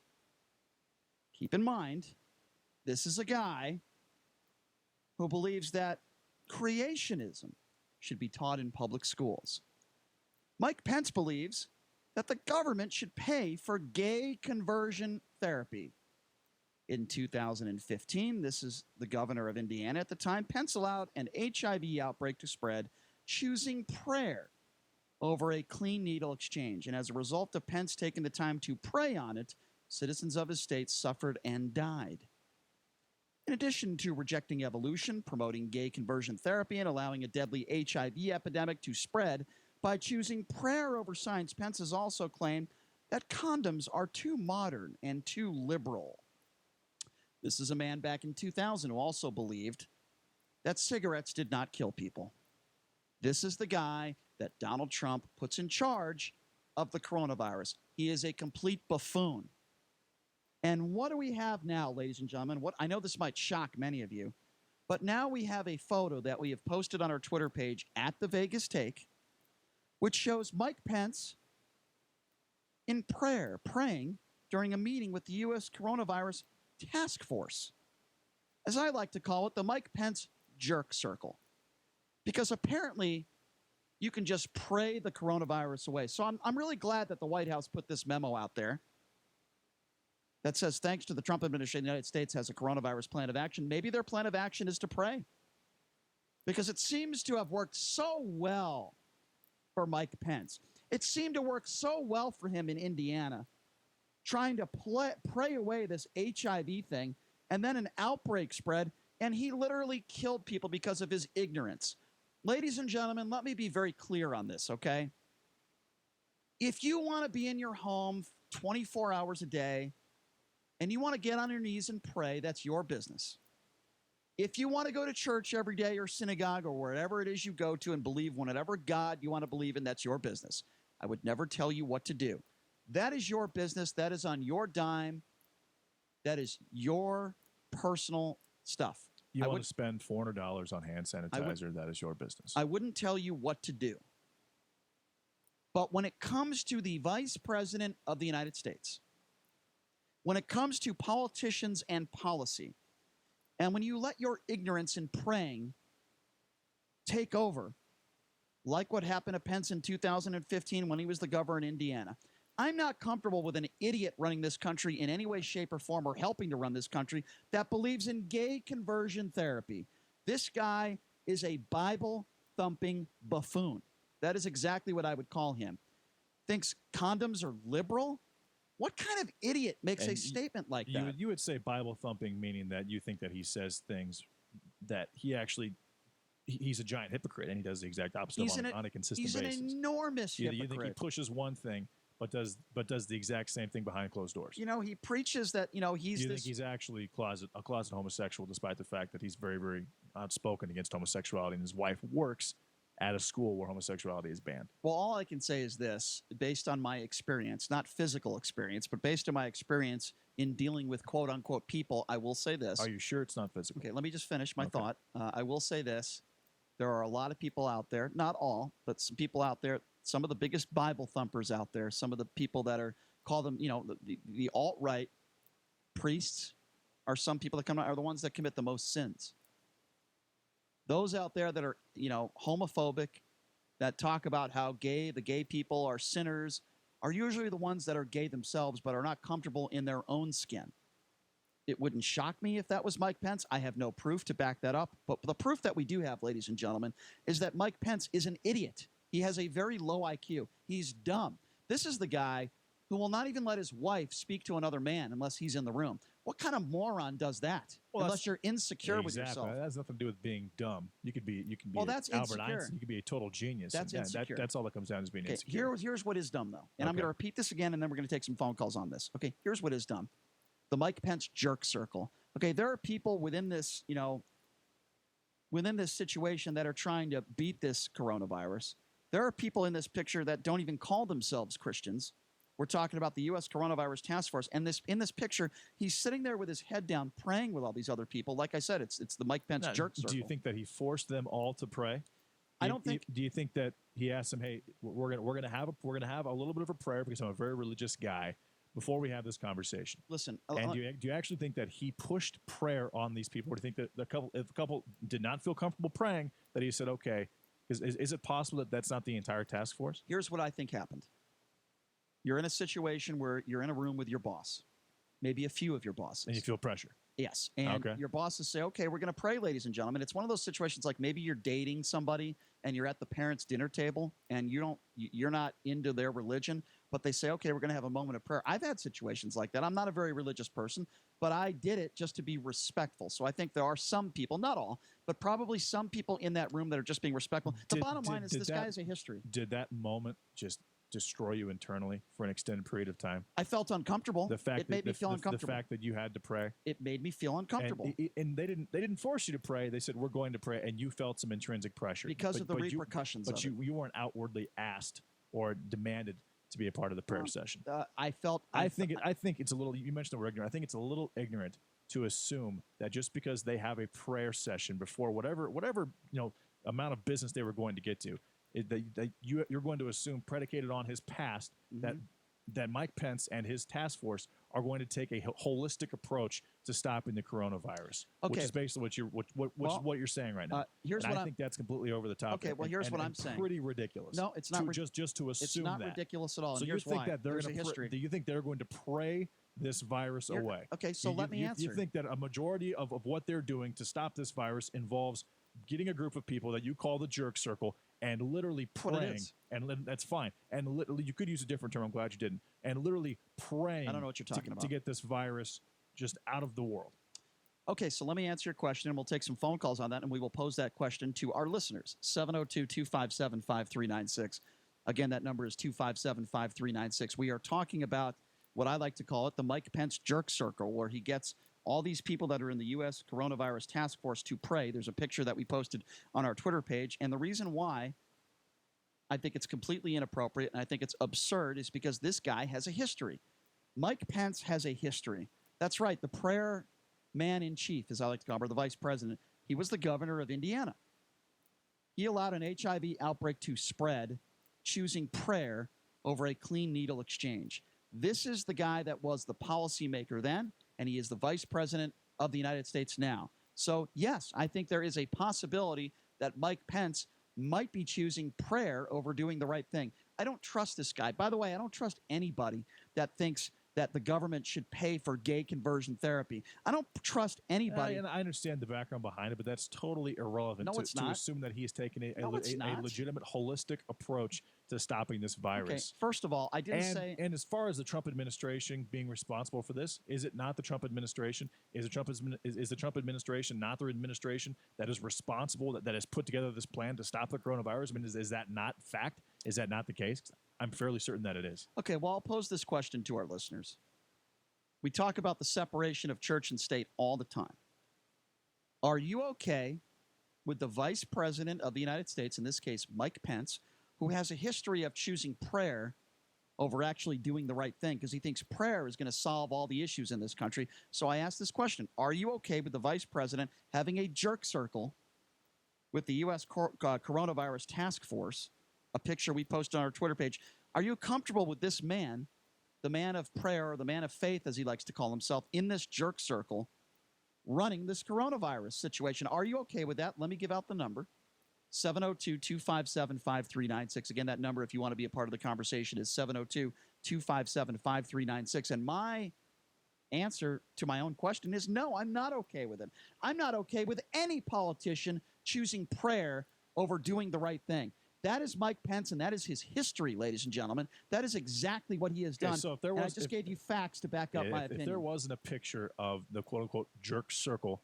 Speaker 3: Keep in mind, this is a guy who believes that creationism should be taught in public schools. Mike Pence believes that the government should pay for gay conversion therapy. In 2015, this is the governor of Indiana at the time, Pence allowed an HIV outbreak to spread, choosing prayer over a clean needle exchange. And as a result of Pence taking the time to pray on it, citizens of his state suffered and died. In addition to rejecting evolution, promoting gay conversion therapy, and allowing a deadly HIV epidemic to spread, by choosing prayer over science, Pence has also claimed that condoms are too modern and too liberal. This is a man back in 2000 who also believed that cigarettes did not kill people. This is the guy that Donald Trump puts in charge of the coronavirus. He is a complete buffoon. And what do we have now, ladies and gentlemen? I know this might shock many of you, but now we have a photo that we have posted on our Twitter page at the Vegas Take, which shows Mike Pence in prayer, praying during a meeting with the U.S. Coronavirus Task Force. As I like to call it, the Mike Pence jerk circle. Because apparently you can just pray the coronavirus away. So I'm really glad that the White House put this memo out there that says, thanks to the Trump administration, the United States has a coronavirus plan of action. Maybe their plan of action is to pray. Because it seems to have worked so well for Mike Pence. It seemed to work so well for him in Indiana, trying to pray away this HIV thing, and then an outbreak spread, and he literally killed people because of his ignorance. Ladies and gentlemen, let me be very clear on this, okay? If you want to be in your home 24 hours a day, and you want to get on your knees and pray, that's your business. If you want to go to church every day or synagogue or wherever it is you go to and believe whatever God you want to believe in, that's your business. I would never tell you what to do. That is your business. That is on your dime. That is your personal stuff.
Speaker 21: You want to spend $400 on hand sanitizer, that is your business.
Speaker 3: I wouldn't tell you what to do. But when it comes to the Vice President of the United States, when it comes to politicians and policy, and when you let your ignorance in praying take over, like what happened to Pence in 2015 when he was the governor in Indiana, I'm not comfortable with an idiot running this country in any way, shape, or form, or helping to run this country that believes in gay conversion therapy. This guy is a Bible-thumping buffoon. That is exactly what I would call him. Thinks condoms are liberal? What kind of idiot makes a statement like that?
Speaker 21: You would say Bible thumping, meaning that you think that he says things that he's a giant hypocrite and he does the exact opposite on a consistent basis.
Speaker 3: He's an enormous hypocrite.
Speaker 21: You think he pushes one thing, but does the exact same thing behind closed doors?
Speaker 3: He preaches that he's.
Speaker 21: Do you think he's actually a closet homosexual, despite the fact that he's very, very outspoken against homosexuality, and his wife works at a school where homosexuality is banned?
Speaker 3: Well, all I can say is this, based on my experience, not physical experience, but based on my experience in dealing with quote-unquote people, I will say this.
Speaker 21: Are you sure it's not physical?
Speaker 3: Okay, let me just finish my thought. I will say this. There are a lot of people out there, not all, but some people out there, some of the biggest Bible thumpers out there, some of the people that call them, the alt-right priests are some people that are the ones that commit the most sins. Those out there that are, homophobic, that talk about how the gay people are sinners, are usually the ones that are gay themselves but are not comfortable in their own skin. It wouldn't shock me if that was Mike Pence. I have no proof to back that up. But the proof that we do have, ladies and gentlemen, is that Mike Pence is an idiot. He has a very low IQ. He's dumb. This is the guy who will not even let his wife speak to another man unless he's in the room. What kind of moron does that? Well, unless you're insecure with yourself.
Speaker 21: That has nothing to do with being dumb. You could be
Speaker 3: that's
Speaker 21: Albert
Speaker 3: insecure.
Speaker 21: Einstein. You could be a total genius.
Speaker 3: That's insecure.
Speaker 21: That's all that comes down to being insecure.
Speaker 3: Here's what is dumb, though. And I'm going to repeat this again, and then we're going to take some phone calls on this. Okay, here's what is dumb. The Mike Pence jerk circle. Okay, there are people within this, within this situation that are trying to beat this coronavirus. There are people in this picture that don't even call themselves Christians. We're talking about the U.S. Coronavirus Task Force. And in this picture, he's sitting there with his head down praying with all these other people. Like I said, it's the Mike Pence jerk circle.
Speaker 21: Do you think that he forced them all to pray?
Speaker 3: I don't think.
Speaker 21: Do you think that he asked them, "Hey, we're gonna have a little bit of a prayer because I'm a very religious guy before we have this conversation"?
Speaker 3: Listen,
Speaker 21: and do you actually think that he pushed prayer on these people, or do you think that if a couple did not feel comfortable praying, that he said, "Okay"? Is it possible that that's not the entire task force?
Speaker 3: Here's what I think happened. You're in a situation where you're in a room with your boss, maybe a few of your bosses.
Speaker 21: And you feel pressure.
Speaker 3: Yes. And your bosses say, okay, we're going to pray, ladies and gentlemen. It's one of those situations like maybe you're dating somebody and you're at the parents' dinner table and you're not into their religion, but they say, okay, we're going to have a moment of prayer. I've had situations like that. I'm not a very religious person, but I did it just to be respectful. So I think there are some people, not all, but probably some people in that room that are just being respectful. The bottom line is this guy has a history.
Speaker 21: Did that moment just destroy you internally for an extended period of time?
Speaker 3: I felt uncomfortable. It made me feel uncomfortable.
Speaker 21: The fact that you had to pray.
Speaker 3: It made me feel uncomfortable.
Speaker 21: And they didn't force you to pray. They said, we're going to pray, and you felt some intrinsic pressure.
Speaker 3: Because of the repercussions of it.
Speaker 21: But you weren't outwardly asked or demanded to be a part of the prayer session.
Speaker 3: I think
Speaker 21: it's a little, you mentioned the word ignorant. I think it's a little ignorant to assume that just because they have a prayer session before whatever amount of business they were going to get to, you're going to assume, predicated on his past, that Mike Pence and his task force are going to take a holistic approach to stopping the coronavirus, which is basically what you're saying right now. I think that's completely over the top.
Speaker 3: Okay, well, here's what I'm saying.
Speaker 21: Pretty ridiculous.
Speaker 3: No, it's not.
Speaker 21: Just to assume
Speaker 3: it's not ridiculous at all.
Speaker 21: So
Speaker 3: and here's
Speaker 21: you think
Speaker 3: why.
Speaker 21: that they're
Speaker 3: There's a history.
Speaker 21: Do you think they're going to pray this virus away?
Speaker 3: Okay, so let me answer.
Speaker 21: You think that a majority of what they're doing to stop this virus involves getting a group of people that you call the jerk circle and literally praying, and that's fine. And literally, you could use a different term. I'm glad you didn't. And literally praying.
Speaker 3: I don't know what you're talking about.
Speaker 21: To get this virus just out of the world.
Speaker 3: Okay, so let me answer your question, and we'll take some phone calls on that, and we will pose that question to our listeners. 702-257-5396. Again, that number is 257-5396. We are talking about what I like to call it the Mike Pence jerk circle, where he gets all these people that are in the U.S. Coronavirus Task Force to pray. There's a picture that we posted on our Twitter page. And the reason why I think it's completely inappropriate and I think it's absurd is because this guy has a history. Mike Pence has a history. That's right. The prayer man-in-chief, as I like to call him, or the vice president, he was the governor of Indiana. He allowed an HIV outbreak to spread, choosing prayer over a clean needle exchange. This is the guy that was the policymaker then, and he is the vice president of the United States now. So, yes, I think there is a possibility that Mike Pence might be choosing prayer over doing the right thing. I don't trust this guy. By the way, I don't trust anybody that thinks that the government should pay for gay conversion therapy. I don't trust anybody.
Speaker 21: And I understand the background behind it, but that's totally irrelevant
Speaker 3: No, it's
Speaker 21: to
Speaker 3: not.
Speaker 21: assume that he has taken a
Speaker 3: No, it's not.
Speaker 21: legitimate, holistic approach to stopping this virus.
Speaker 3: Okay, first of all, I didn't say...
Speaker 21: And as far as the Trump administration being responsible for this, is it not the Trump administration? Is the Trump administration not the administration that is responsible, that has put together this plan to stop the coronavirus? I mean, is that not fact? Is that not the case? I'm fairly certain that it is.
Speaker 3: Okay, well, I'll pose this question to our listeners. We talk about the separation of church and state all the time. Are you okay with the Vice President of the United States, in this case, Mike Pence, who has a history of choosing prayer over actually doing the right thing because he thinks prayer is going to solve all the issues in this country? So I ask this question. Are you okay with the Vice President having a jerk circle with the U.S. Coronavirus Task Force, a picture we posted on our Twitter page? Are you comfortable with this man, the man of prayer, or the man of faith, as he likes to call himself, in this jerk circle, running this coronavirus situation? Are you okay with that? Let me give out the number. 702-257-5396. Again, that number, if you want to be a part of the conversation, is 702-257-5396. And my answer to my own question is no, I'm not okay with it. I'm not okay with any politician choosing prayer over doing the right thing. That is Mike Pence, and that is his history, ladies and gentlemen. That is exactly what he has done.
Speaker 21: So if there
Speaker 3: and
Speaker 21: was,
Speaker 3: I just gave you facts to back up my opinion.
Speaker 21: If there wasn't a picture of the quote-unquote jerk circle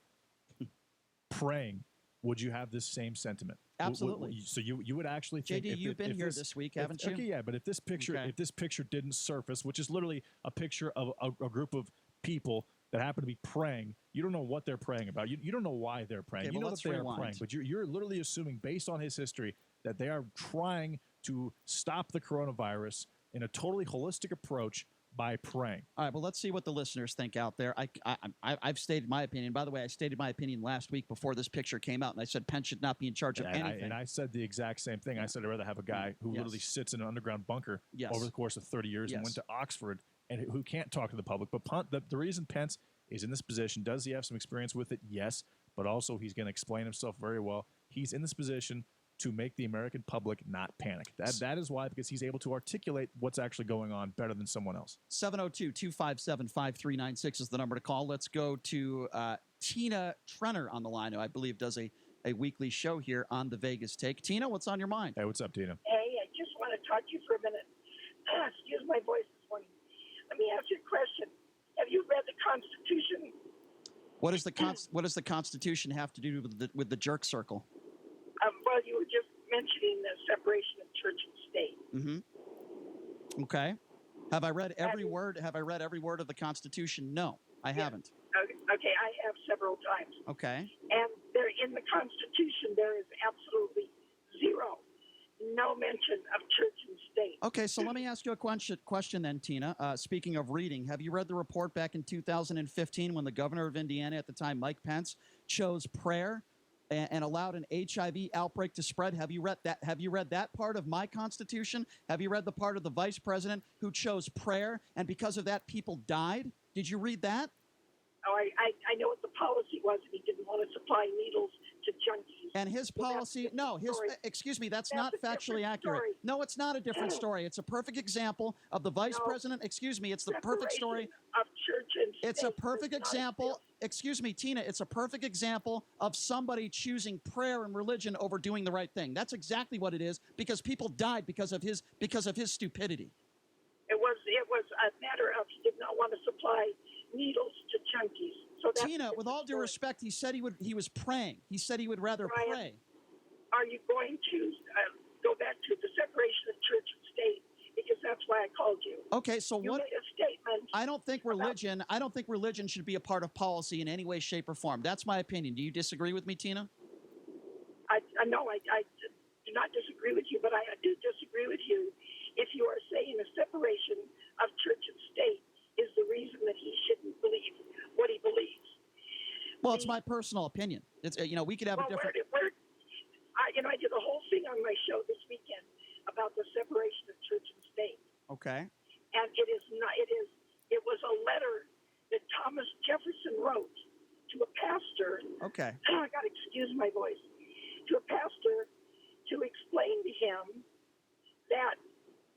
Speaker 21: praying, would you have this same sentiment?
Speaker 3: Absolutely.
Speaker 21: So you would actually think...
Speaker 3: JD, you've been here this week, haven't you?
Speaker 21: Okay, yeah, but if this picture didn't surface, which is literally a picture of a group of people that happen to be praying, you don't know what they're praying about. You don't know why they're praying.
Speaker 3: Okay,
Speaker 21: you know
Speaker 3: let's
Speaker 21: that they are
Speaker 3: rewind.
Speaker 21: praying, but you're literally assuming, based on his history, that they are trying to stop the coronavirus in a totally holistic approach by praying.
Speaker 3: All right, well, let's see what the listeners think out there. I've stated my opinion. By the way, I stated my opinion last week before this picture came out, and I said Pence should not be in charge of anything.
Speaker 21: And I said the exact same thing. I said I'd rather have a guy who literally sits in an underground bunker over the course of 30 years and went to Oxford and who can't talk to the public. But the reason Pence is in this position, does he have some experience with it? Yes, but also he's going to explain himself very well. He's in this position to make the American public not panic. That is why, because he's able to articulate what's actually going on better than someone else.
Speaker 3: 702-257-5396 is the number to call. Let's go to Tina Trenner on the line, who I believe does a weekly show here on the Vegas Take. Tina, what's on your mind?
Speaker 21: Hey, what's up, Tina?
Speaker 4: Hey, I just want to talk to you for a minute. Excuse my voice this morning. Let me ask you a question. Have you read the Constitution?
Speaker 3: What does the Constitution have to do with the jerk circle?
Speaker 4: Well, you were just mentioning the separation of church and state.
Speaker 3: Mm-hmm. Okay. Have I read every word? Have I read every word of the Constitution? No, I haven't.
Speaker 4: Okay, I have several times.
Speaker 3: Okay.
Speaker 4: And there, in the Constitution, there is absolutely no mention of church and state.
Speaker 3: Okay, so let me ask you a question then, Tina. Speaking of reading, have you read the report back in 2015 when the governor of Indiana at the time, Mike Pence, chose prayer and allowed an HIV outbreak to spread? Have you read that? Have you read that part of my Constitution? Have you read the part of the vice president who chose prayer, and because of that, people died? Did you read that?
Speaker 4: Oh, I know what the policy was, and he didn't want to supply needles to junkies.
Speaker 3: And his policy, excuse me, that's not factually accurate.
Speaker 4: Story.
Speaker 3: No, it's not a different story. It's a perfect example of the vice president. Excuse me, it's the perfect story.
Speaker 4: Of church and state.
Speaker 3: It's a perfect example. Excuse me, Tina, it's a perfect example of somebody choosing prayer and religion over doing the right thing. That's exactly what it is, because people died because of his stupidity.
Speaker 4: It was a matter of he did not want to supply needles to junkies. So
Speaker 3: Tina, with all due respect, he said he was praying. He said he would rather pray.
Speaker 4: Are you going to go back to the separation of church and state? Because that's why I called you.
Speaker 3: Okay, so
Speaker 4: you
Speaker 3: what?
Speaker 4: Made a statement.
Speaker 3: I don't think religion should be a part of policy in any way, shape, or form. That's my opinion. Do you disagree with me, Tina?
Speaker 4: I do not disagree with you, but I do disagree with you if you are saying a separation of church and state is the reason that he shouldn't believe what he believes.
Speaker 3: Well, it's my personal opinion. It's we could have a different.
Speaker 4: I did a whole thing on my show this weekend about the separation of church and state.
Speaker 3: Okay.
Speaker 4: And it was a letter that Thomas Jefferson wrote to a pastor.
Speaker 3: Okay.
Speaker 4: I got to excuse my voice. To a pastor to explain to him that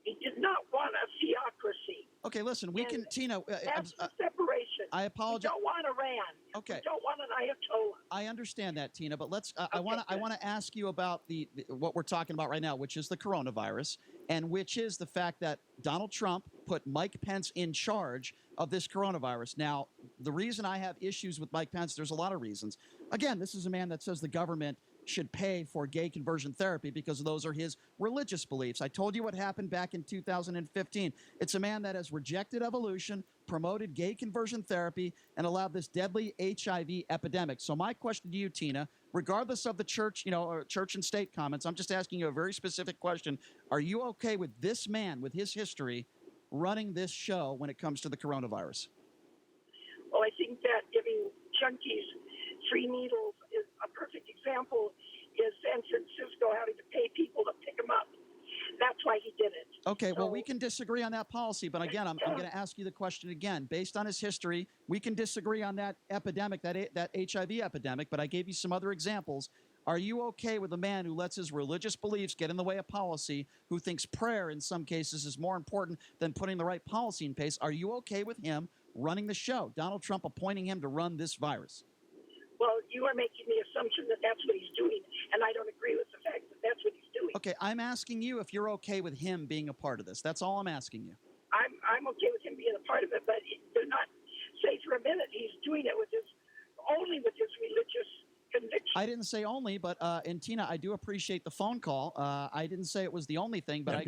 Speaker 4: he did not want a theocracy.
Speaker 3: Okay, listen, we can, Tina.
Speaker 4: That's the separation.
Speaker 3: I apologize.
Speaker 4: We don't want Iran.
Speaker 3: Okay.
Speaker 4: We don't want an Ayatollah.
Speaker 3: I understand that, Tina, but let's. I want to ask you about the what we're talking about right now, which is the coronavirus, and which is the fact that Donald Trump put Mike Pence in charge of this coronavirus. Now, the reason I have issues with Mike Pence, there's a lot of reasons. Again, this is a man that says the government should pay for gay conversion therapy because those are his religious beliefs. I told you what happened back in 2015. It's a man that has rejected evolution, promoted gay conversion therapy, and allowed this deadly HIV epidemic. So my question to you, Tina, regardless of the church, or church and state comments, I'm just asking you a very specific question. Are you okay with this man, with his history, running this show when it comes to the coronavirus?
Speaker 4: Well, I think that giving junkies free needles is a perfect example. Is San Francisco having to pay people to pick them up? That's why he did it.
Speaker 3: Okay, well, we can disagree on that policy, but again, I'm going to ask you the question again. Based on his history, we can disagree on that epidemic, that HIV epidemic, but I gave you some other examples. Are you okay with a man who lets his religious beliefs get in the way of policy, who thinks prayer in some cases is more important than putting the right policy in place? Are you okay with him running the show, Donald Trump appointing him to run this virus?
Speaker 4: Well, you are making the assumption that that's what he's doing, and I don't agree with the fact that that's what he's doing.
Speaker 3: Okay, I'm asking you if you're okay with him being a part of this. That's all I'm asking you.
Speaker 4: I'm okay with him being a part of it, but they're not. Say for a minute he's doing it only with his religious conviction.
Speaker 3: I didn't say only, but and Tina, I do appreciate the phone call. I didn't say it was the only thing, but I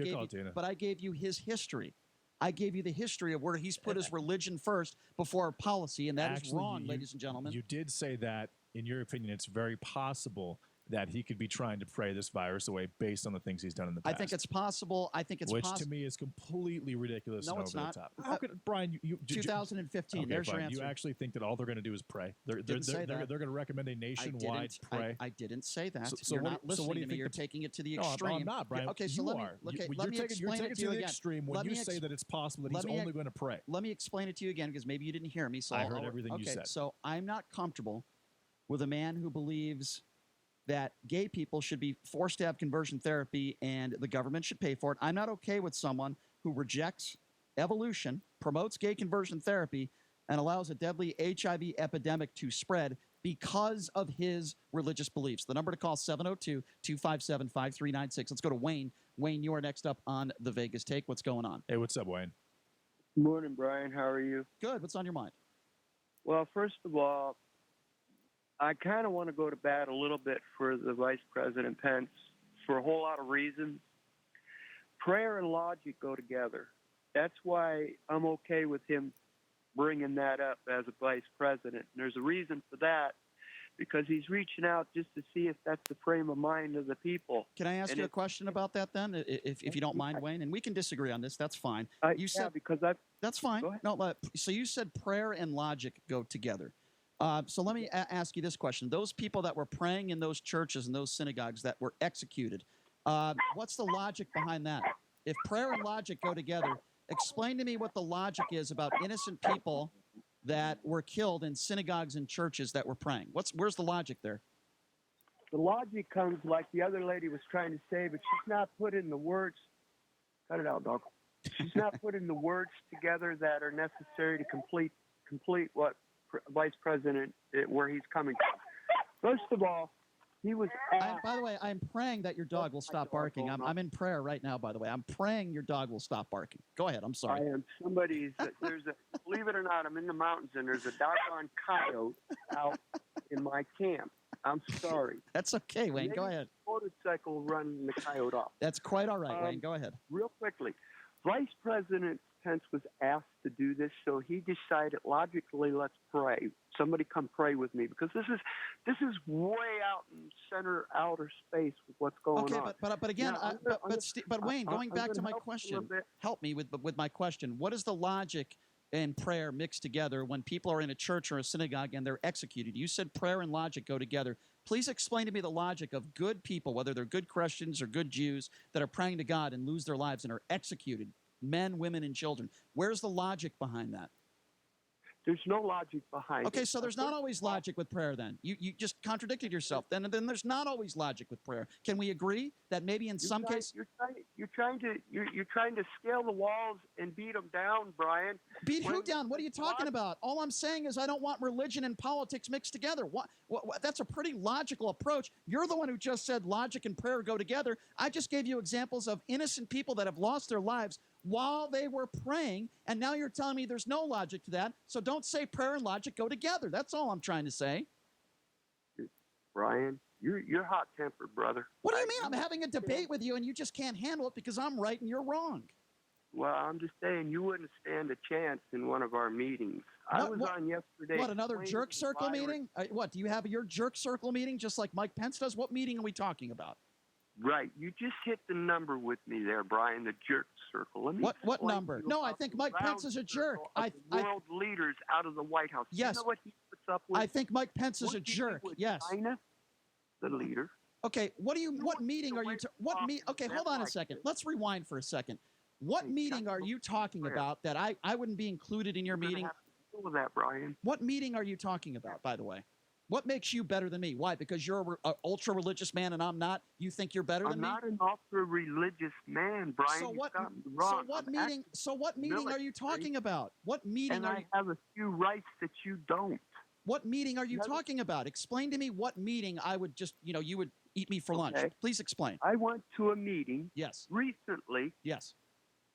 Speaker 3: gave you his history. I gave you the history of where he's put his religion first before policy, and that is wrong, ladies and gentlemen.
Speaker 21: You did say that, in your opinion, it's very possible that he could be trying to pray this virus away based on the things he's done in the past.
Speaker 3: I think it's possible.
Speaker 21: Which to me is completely ridiculous and over the top. How could Brian?
Speaker 3: 2015.
Speaker 21: Okay,
Speaker 3: there's
Speaker 21: fine.
Speaker 3: your answer.
Speaker 21: You actually think that all they're going to do is pray? They're going to recommend a nationwide pray.
Speaker 3: I didn't say that.
Speaker 21: So
Speaker 3: you're
Speaker 21: what,
Speaker 3: not listening
Speaker 21: what do you
Speaker 3: to me.
Speaker 21: think
Speaker 3: You're taking it to the extreme.
Speaker 21: No, I'm not, Brian.
Speaker 3: Okay, so
Speaker 21: you
Speaker 3: let me.
Speaker 21: are.
Speaker 3: Okay,
Speaker 21: You're taking it to the extreme when you say that it's possible that he's only going to pray.
Speaker 3: Let me explain it to you again because maybe you didn't hear me. So
Speaker 21: I heard everything you said.
Speaker 3: So I'm not comfortable with a man who believes that gay people should be forced to have conversion therapy and the government should pay for it. I'm not okay with someone who rejects evolution, promotes gay conversion therapy, and allows a deadly HIV epidemic to spread because of his religious beliefs. The number to call, 702-257-5396. Let's go to Wayne. Wayne, you are next up on the Vegas Take. What's going on?
Speaker 21: Hey, what's up, Wayne?
Speaker 7: Good morning, Brian. How are you?
Speaker 3: Good. What's on your mind?
Speaker 7: Well, first of all, I kind of want to go to bat a little bit for the Vice President Pence for a whole lot of reasons. Prayer and logic go together. That's why I'm okay with him bringing that up as a vice president. And there's a reason for that, because he's reaching out just to see if that's the frame of mind of the people.
Speaker 3: Can I ask you a question about that then, if you don't mind, Wayne? And we can disagree on this. That's fine. You said
Speaker 7: because
Speaker 3: that's fine. No, so you said prayer and logic go together. So let me ask you this question. Those people that were praying in those churches and those synagogues that were executed, what's the logic behind that? If prayer and logic go together, explain to me what the logic is about innocent people that were killed in synagogues and churches that were praying. Where's the logic there?
Speaker 7: The logic comes like the other lady was trying to say, but she's not putting the words. Cut it out, dog. She's not putting the words together that are necessary to complete what Vice President, where he's coming from. First of all, he was asked.
Speaker 3: By the way, I'm praying that your dog will stop barking. I'm in prayer right now, by the way. I'm praying your dog will stop barking. Go ahead. I'm sorry.
Speaker 7: I am believe it or not, I'm in the mountains and there's a doggone coyote out in my camp. I'm sorry.
Speaker 3: That's okay, Wayne. Go ahead.
Speaker 7: Motorcycle running the coyote off.
Speaker 3: That's quite all right, Wayne. Go ahead.
Speaker 7: Real quickly, Vice President Pence was asked to do this, so he decided logically, let's pray. Somebody come pray with me, because this is way out in center outer space with what's going on.
Speaker 3: Okay, but again, but Wayne, going back to my question, help me with my question. What is the logic and prayer mixed together when people are in a church or a synagogue and they're executed? You said prayer and logic go together. Please explain to me the logic of good people, whether they're good Christians or good Jews, that are praying to God and lose their lives and are executed. Men, women, and children. Where's the logic behind that?
Speaker 7: There's no logic behind it.
Speaker 3: Okay, so there's not always logic with prayer then. You just contradicted yourself. Then there's not always logic with prayer. Can we agree that maybe in some cases
Speaker 7: you're trying to scale the walls and beat them down, Brian?
Speaker 3: Beat who down? What are you talking about? All I'm saying is I don't want religion and politics mixed together. What, that's a pretty logical approach. You're the one who just said logic and prayer go together. I just gave you examples of innocent people that have lost their lives while they were praying, and now you're telling me there's no logic to that. So don't say prayer and logic go together. That's all I'm trying to say.
Speaker 7: Brian, you're hot-tempered, brother.
Speaker 3: What do you mean? I'm having a debate with you, and you just can't handle it because I'm right and you're wrong.
Speaker 7: Well, I'm just saying you wouldn't stand a chance in one of our meetings. I was on yesterday.
Speaker 3: What, another jerk circle meeting? What, do you have your jerk circle meeting just like Mike Pence does? What meeting are we talking about?
Speaker 7: Right. You just hit the number with me there, Brian, the jerk circle. Let me
Speaker 3: what number? No, I think Mike Pence is a jerk.
Speaker 7: World leaders out of the White House.
Speaker 3: Yes.
Speaker 7: You know what he puts up with?
Speaker 3: I think Mike Pence is a jerk. Yes.
Speaker 7: China, the leader.
Speaker 3: Okay, what meeting are you okay, hold on a second. Let's rewind for a second. What meeting are you talking about that I wouldn't be included in your meeting?
Speaker 7: Have to deal with that, Brian.
Speaker 3: What meeting are you talking about, by the way? What makes you better than me? Why? Because you're an ultra-religious man and I'm not? You think you're better than me?
Speaker 7: I'm not an ultra-religious man, Brian.
Speaker 3: So what,
Speaker 7: wrong.
Speaker 3: So what meeting are you talking about? What meeting
Speaker 7: I have a few rights that you don't.
Speaker 3: What meeting are you talking about? Explain to me what meeting I would just, you would eat me for lunch. Please explain.
Speaker 7: I went to a meeting recently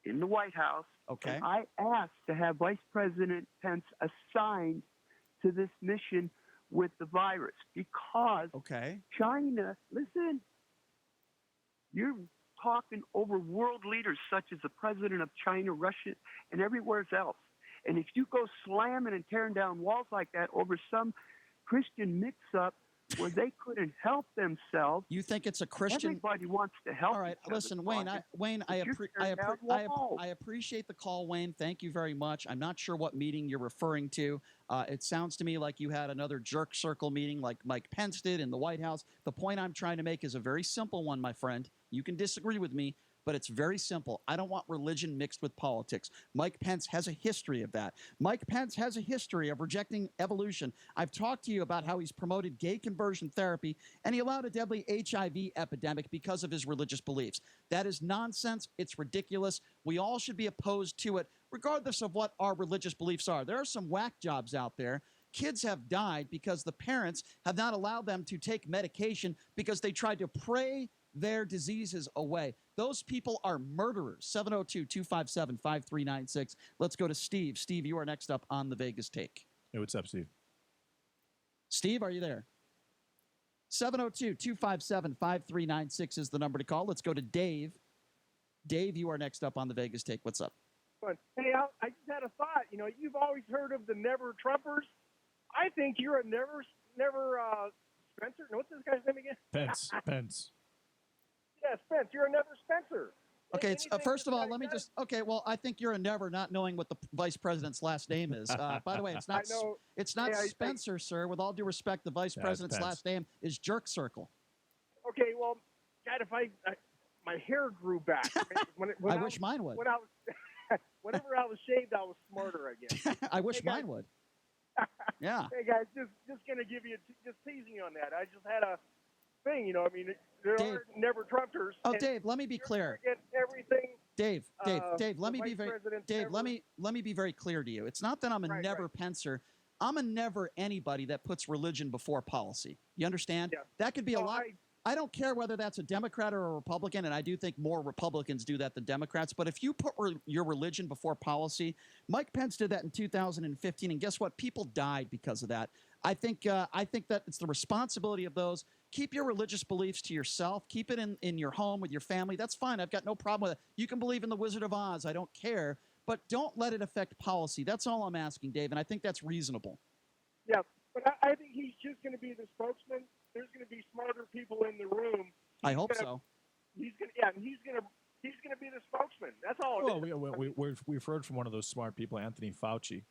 Speaker 7: in the White House.
Speaker 3: Okay.
Speaker 7: And I asked to have Vice President Pence assigned to this mission with the virus because China, listen, you're talking over world leaders such as the president of China, Russia, and everywhere else. And if you go slamming and tearing down walls like that over some Christian mix-up where they couldn't help themselves,
Speaker 3: you think it's a Christian?
Speaker 7: Everybody wants to help.
Speaker 3: All right, listen, Wayne. I appreciate the call, Wayne. Thank you very much. I'm not sure what meeting you're referring to. It sounds to me like you had another jerk circle meeting like Mike Pence did in the White House. The point I'm trying to make is a very simple one, my friend. You can disagree with me, but it's very simple. I don't want religion mixed with politics. Mike Pence has a history of that. Mike Pence has a history of rejecting evolution. I've talked to you about how he's promoted gay conversion therapy, and he allowed a deadly HIV epidemic because of his religious beliefs. That is nonsense. It's ridiculous. We all should be opposed to it, regardless of what our religious beliefs are. There are some whack jobs out there. Kids have died because the parents have not allowed them to take medication because they tried to pray their diseases away. Those people are murderers. 702-257-5396. Let's go to Steve. Steve, you are next up on the Vegas Take.
Speaker 21: Hey, what's up, Steve?
Speaker 3: Steve, are you there? 702-257-5396 is the number to call. Let's go to Dave. Dave, you are next up on the Vegas Take. What's up?
Speaker 9: Hey, I just had a thought. You've always heard of the never Trumpers. I think you're a never Spencer. No, what's this guy's name again?
Speaker 21: Pence.
Speaker 9: Yeah, Spence. You're a never Spencer.
Speaker 3: Okay, first of all, let me just. Okay, well, I think you're a never not knowing what the vice president's last name is. By the way, it's not. It's not Spencer, sir. With all due respect, the vice president's last name is Jerk Circle.
Speaker 9: Okay, well, God, if my hair grew back.
Speaker 3: I wish mine would.
Speaker 9: Whenever I was shaved, I was smarter again.
Speaker 3: I wish mine would. Yeah.
Speaker 9: Hey guys, just gonna give you just teasing you on that. I just had a thing, there
Speaker 3: Dave,
Speaker 9: are never Trumpers.
Speaker 3: Oh, Dave, let me be clear.
Speaker 9: Everything.
Speaker 3: Dave, let me be very let me be very clear to you. It's not that I'm a never Pencer. I'm a never anybody that puts religion before policy. You understand?
Speaker 9: Yeah.
Speaker 3: That could be a lot. I don't care whether that's a Democrat or a Republican, and I do think more Republicans do that than Democrats. But if you put your religion before policy, Mike Pence did that in 2015, and guess what? People died because of that. I think that it's the responsibility of those. Keep your religious beliefs to yourself. Keep it in your home with your family. That's fine. I've got no problem with it. You can believe in the Wizard of Oz. I don't care. But don't let it affect policy. That's all I'm asking, Dave, and I think that's reasonable.
Speaker 9: Yeah, but I think he's just going to be the spokesman. There's going to be smarter people in the room.
Speaker 3: I hope so.
Speaker 9: He's going to be the spokesman. That's all.
Speaker 21: Well, we've heard from one of those smart people, Anthony Fauci,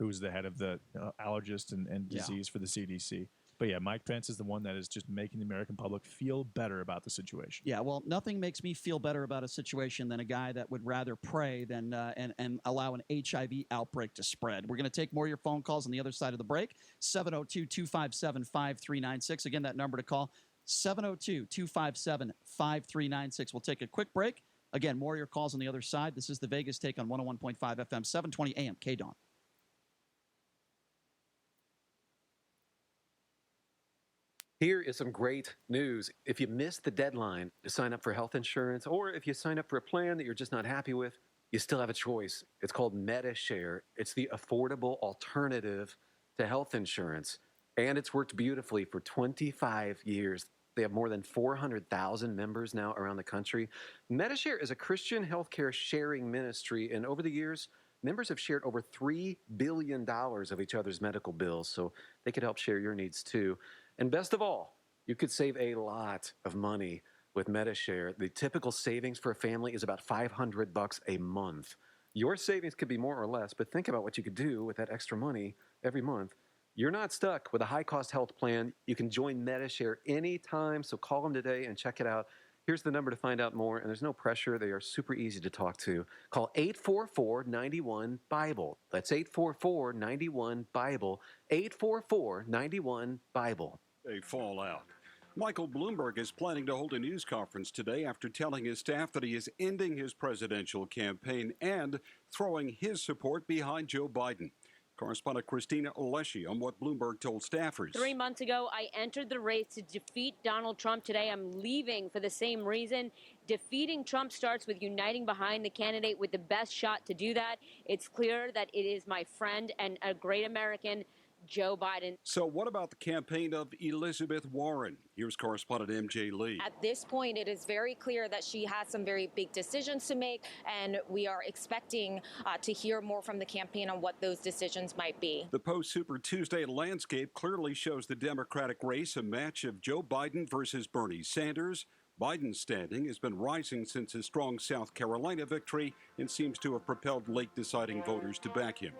Speaker 21: who's the head of the allergist and disease for the CDC. But yeah, Mike Pence is the one that is just making the American public feel better about the situation.
Speaker 3: Yeah, well, nothing makes me feel better about a situation than a guy that would rather pray than and allow an HIV outbreak to spread. We're going to take more of your phone calls on the other side of the break. 702-257-5396. Again, that number to call, 702-257-5396. We'll take a quick break. Again, more of your calls on the other side. This is the Vegas Take on 101.5 FM, 720 AM, KDAWN.
Speaker 10: Here is some great news. If you missed the deadline to sign up for health insurance, or if you sign up for a plan that you're just not happy with, you still have a choice. It's called MediShare. It's the affordable alternative to health insurance, and it's worked beautifully for 25 years. They have more than 400,000 members now around the country. MediShare is a Christian healthcare sharing ministry, and over the years, members have shared over $3 billion of each other's medical bills, so they could help share your needs too. And best of all, you could save a lot of money with MediShare. The typical savings for a family is about $500 a month. Your savings could be more or less, but think about what you could do with that extra money every month. You're not stuck with a high-cost health plan. You can join MediShare anytime, so call them today and check it out. Here's the number to find out more, and there's no pressure. They are super easy to talk to. Call 844-91-BIBLE. That's 844-91-BIBLE. 844-91-BIBLE.
Speaker 6: A fallout. Michael Bloomberg is planning to hold a news conference today after telling his staff that he is ending his presidential campaign and throwing his support behind Joe Biden. Correspondent Christina Alessi on what Bloomberg told staffers.
Speaker 11: 3 months ago, I entered the race to defeat Donald Trump. Today, I'm leaving for the same reason. Defeating Trump starts with uniting behind the candidate with the best shot to do that. It's clear that it is my friend and a great American, Joe Biden.
Speaker 6: So what about the campaign of Elizabeth Warren? Here's correspondent MJ Lee.
Speaker 12: At this point, it is very clear that she has some very big decisions to make, and we are expecting to hear more from the campaign on what those decisions might be.
Speaker 6: The post-Super Tuesday landscape clearly shows the Democratic race a match of Joe Biden versus Bernie Sanders. Biden's standing has been rising since his strong South Carolina victory and seems to have propelled late deciding voters to back him.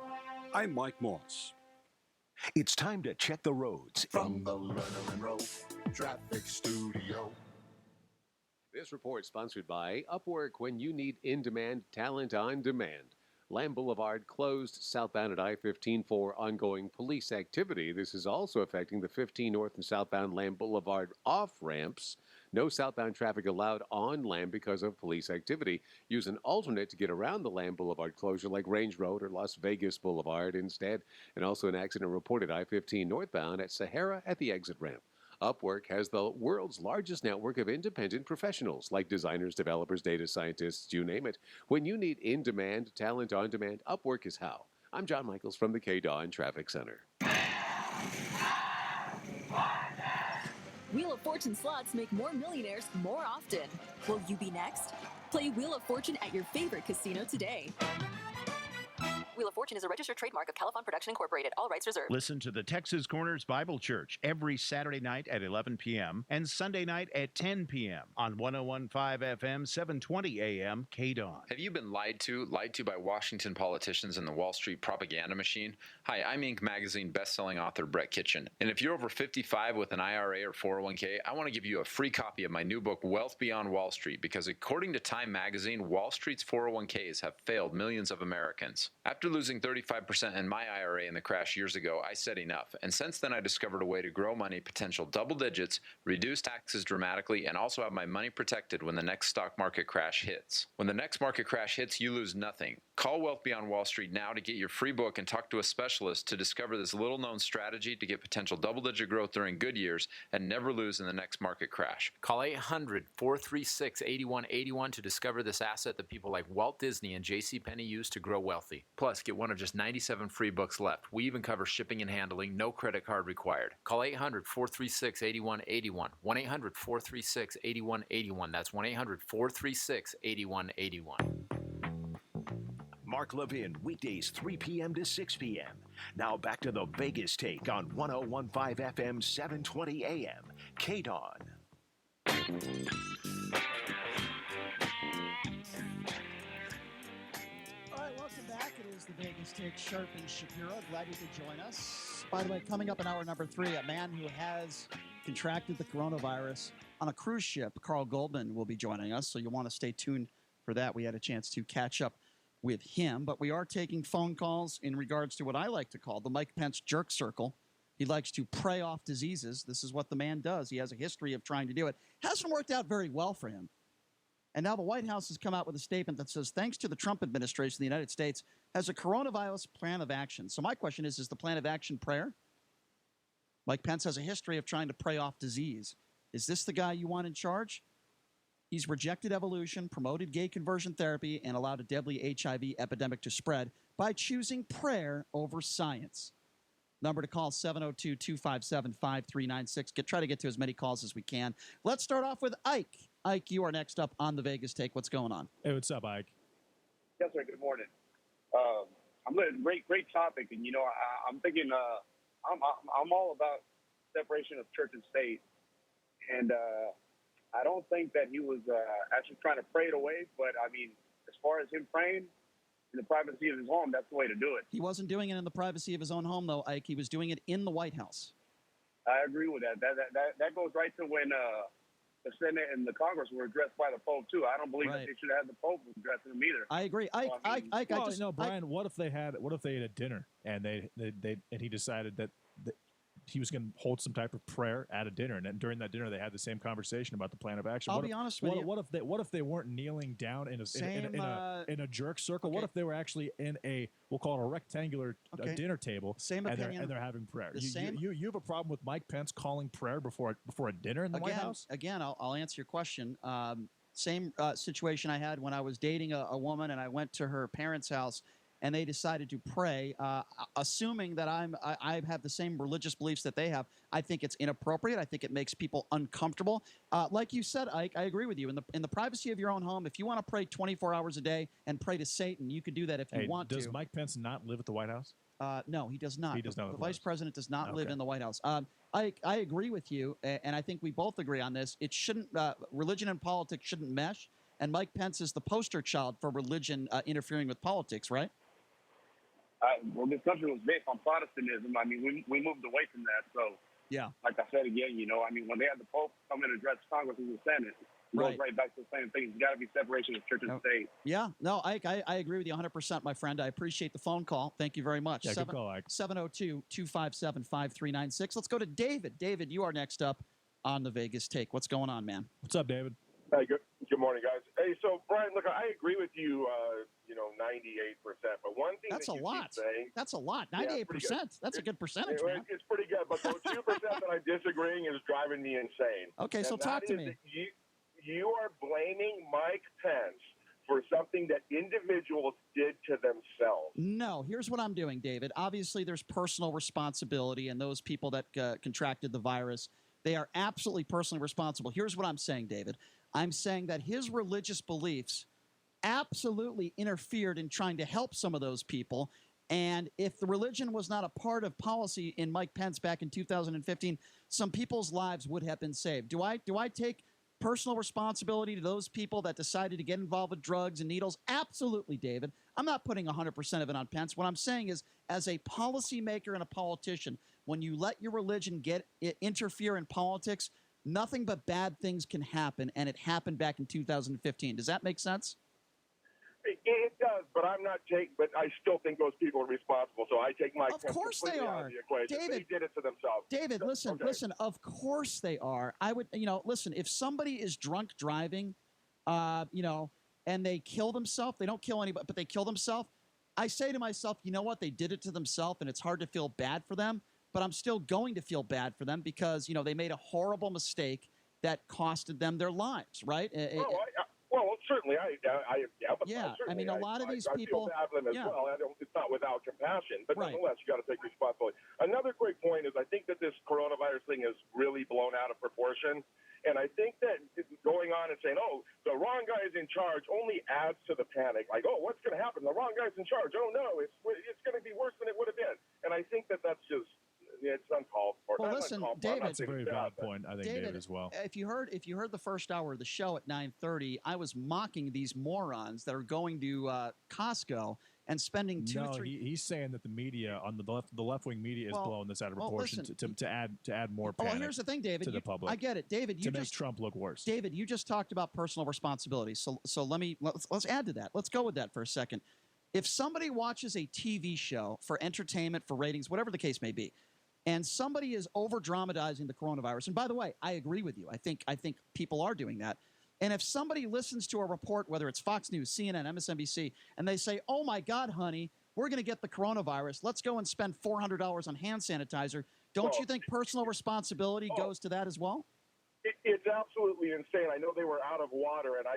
Speaker 6: I'm Mike Moss.
Speaker 18: It's time to check the roads.
Speaker 22: From the Letterman Road Traffic Studio.
Speaker 28: This report sponsored by Upwork. When you need in-demand talent on demand. Lamb Boulevard closed southbound at I-15 for ongoing police activity. This is also affecting the 15 north and southbound Lamb Boulevard off-ramps. No southbound traffic allowed on Lamb because of police activity. Use an alternate to get around the Lamb Boulevard closure like Range Road or Las Vegas Boulevard instead. And also an accident reported I-15 northbound at Sahara at the exit ramp. Upwork has the world's largest network of independent professionals like designers, developers, data scientists, you name it. When you need in-demand, talent on demand, Upwork is how. I'm John Michaels from the KDAWN Traffic Center.
Speaker 13: Wheel of Fortune slots make more millionaires more often. Will you be next? Play Wheel of Fortune at your favorite casino today. Wheel of Fortune is a registered trademark of Califon Production Incorporated. All rights reserved.
Speaker 29: Listen to the Texas Corners Bible Church every Saturday night at 11 p.m. and Sunday night at 10 p.m. on 101.5 FM, 720 a.m. KDAWN.
Speaker 14: Have you been lied to by Washington politicians and the Wall Street propaganda machine? Hi, I'm Inc. Magazine bestselling author Brett Kitchen. And if you're over 55 with an IRA or 401k, I want to give you a free copy of my new book, Wealth Beyond Wall Street, because according to Time Magazine, Wall Street's 401ks have failed millions of Americans. After losing 35% in my IRA in the crash years ago, I said enough. And since then, I discovered a way to grow money potential double digits, reduce taxes dramatically, and also have my money protected when the next stock market crash hits. When the next market crash hits, you lose nothing. Call Wealth Beyond Wall Street now to get your free book and talk to a specialist to discover this little-known strategy to get potential double-digit growth during good years and never lose in the next market crash. Call 800-436-8181 to discover this asset that people like Walt Disney and JCPenney use to grow wealthy. Plus, get one of just 97 free books left. We even cover shipping and handling, no credit card required. Call 800-436-8181. 1-800-436-8181. That's 1-800-436-8181.
Speaker 18: Mark Levin, weekdays 3 p.m. to 6 p.m. Now back to the Vegas Take on 101.5 FM, 720 a.m. KDAWN.
Speaker 3: All right, welcome back. It is the Vegas Take, Sharp and Shapiro. Glad you could join us. By the way, coming up in hour number 3, a man who has contracted the coronavirus on a cruise ship, Carl Goldman, will be joining us, so you'll want to stay tuned for that. We had a chance to catch up with him, but we are taking phone calls in regards to what I like to call the Mike Pence jerk circle. He likes to prey off diseases. This is what the man does. He has a history of trying to do it. Hasn't worked out very well for him. And now the White House has come out with a statement that says, thanks to the Trump administration, the United States has a coronavirus plan of action. So my question is the plan of action prayer? Mike Pence has a history of trying to prey off disease. Is this the guy you want in charge? He's rejected evolution, promoted gay conversion therapy, and allowed a deadly HIV epidemic to spread by choosing prayer over science. Number to call, 702-257-5396. Try to get to as many calls as we can. Let's start off with Ike. Ike, you are next up on the Vegas Take. What's going on?
Speaker 21: Hey, what's up, Ike?
Speaker 15: Yes, sir. Good morning. I'm going great topic, and I'm thinking I'm all about separation of church and state, and I don't think that he was actually trying to pray it away. But I mean, as far as him praying in the privacy of his home, that's the way to do it.
Speaker 3: He wasn't doing it in the privacy of his own home, though, Ike. He was doing it in the White House.
Speaker 15: I agree with that. That goes right to when the Senate and the Congress were addressed by the Pope too. I don't believe that they should have the Pope addressing them either.
Speaker 3: I agree. Ike,
Speaker 21: Brian. What if they had a dinner and he decided that he was going to hold some type of prayer at a dinner, and then during that dinner they had the same conversation about the plan of action.
Speaker 3: I'll be honest with you.
Speaker 21: What if they weren't kneeling down in a jerk circle? Okay. What if they were actually in we'll call it a rectangular dinner table?
Speaker 3: Same opinion.
Speaker 21: And they're having prayer.
Speaker 3: You
Speaker 21: have a problem with Mike Pence calling prayer before a dinner in the White House?
Speaker 3: Again, I'll answer your question. Same situation I had when I was dating a woman, and I went to her parents' house, and they decided to pray, assuming that I have the same religious beliefs that they have. I think it's inappropriate. I think it makes people uncomfortable. Like you said, Ike, I agree with you. In the privacy of your own home, if you want to pray 24 hours a day and pray to Satan, you can do that if you want to.
Speaker 21: Does Mike Pence not live at the White House?
Speaker 3: No, he does not.
Speaker 21: He does not.
Speaker 3: The vice president does not live in the White House. I agree with you, and I think we both agree on this. It shouldn't. Religion and politics shouldn't mesh. And Mike Pence is the poster child for religion interfering with politics, right?
Speaker 15: Well, this country was based on Protestantism. I mean, we moved away from that. So,
Speaker 3: yeah,
Speaker 15: like I said again, I mean, when they had the Pope come in and address Congress and the Senate, it goes right back to the same thing. There's got to be separation of church and state.
Speaker 3: Yeah, no, Ike, I agree with you 100%, my friend. I appreciate the phone call. Thank you very much.
Speaker 21: Yeah, good call, Ike.
Speaker 3: 702-257-5396. Let's go to David. David, you are next up on the Vegas Take. What's going on, man?
Speaker 21: What's up, David?
Speaker 16: Hey, good morning, guys. Hey, so Brian, look, I agree with you, 98%. But one thing
Speaker 3: that's
Speaker 16: that
Speaker 3: a
Speaker 16: you
Speaker 3: lot.
Speaker 16: keep saying,
Speaker 3: that's a lot. 98%. That's a good percentage.
Speaker 16: It's pretty good. But the 2% that I'm disagreeing is driving me insane.
Speaker 3: Okay, so talk to me.
Speaker 16: You are blaming Mike Pence for something that individuals did to themselves.
Speaker 3: No, here's what I'm doing, David. Obviously, there's personal responsibility, and those people that contracted the virus, they are absolutely personally responsible. Here's what I'm saying, David. I'm saying that his religious beliefs absolutely interfered in trying to help some of those people. And if the religion was not a part of policy in Mike Pence back in 2015, some people's lives would have been saved. Do I take personal responsibility to those people that decided to get involved with drugs and needles? Absolutely, David. I'm not putting 100% of it on Pence. What I'm saying is, as a policymaker and a politician, when you let your religion interfere in politics, nothing but bad things can happen, and it happened back in 2015. Does that make sense?
Speaker 16: It does, but but I still think those people are responsible. So I take Mike Pence completely out of the equation.
Speaker 3: David,
Speaker 16: they did it to themselves.
Speaker 3: David, listen. Of course they are. I would, listen. If somebody is drunk driving, and they kill themselves, they don't kill anybody, but they kill themselves. I say to myself, you know what? They did it to themselves, and it's hard to feel bad for them. But I'm still going to feel bad for them because they made a horrible mistake that costed them their lives, right?
Speaker 16: Well, certainly, I
Speaker 3: mean, a lot of these people.
Speaker 16: I feel bad for them as well. It's not without compassion, but nonetheless, you got to take responsibility. Another quick point is I think that this coronavirus thing is really blown out of proportion, and I think that going on and saying, "Oh, the wrong guy is in charge," only adds to the panic. Like, "Oh, what's going to happen? The wrong guy's in charge. Oh no, it's going to be worse than it would have been." And I think that that's just. Yeah, it's uncalled for.
Speaker 3: Well, listen, David.
Speaker 21: That's a very valid point, I think, David, as well.
Speaker 3: If you heard the first hour of the show at 9:30, I was mocking these morons that are going to Costco and spending
Speaker 21: he's saying that the media on the left-wing media is blowing this out of proportion to add more panic.
Speaker 3: Well, here's the thing, David.
Speaker 21: To the public.
Speaker 3: I get it, David.
Speaker 21: To make Trump look worse.
Speaker 3: David, you just talked about personal responsibility. So let's add to that. Let's go with that for a second. If somebody watches a TV show for entertainment, for ratings, whatever the case may be, and somebody is over-dramatizing the coronavirus, and by the way, I agree with you. I think people are doing that. And if somebody listens to a report, whether it's Fox News, CNN, MSNBC, and they say, oh, my God, honey, we're going to get the coronavirus. Let's go and spend $400 on hand sanitizer. Don't you think personal responsibility goes to that as well?
Speaker 16: It's absolutely insane. I know they were out of water, and I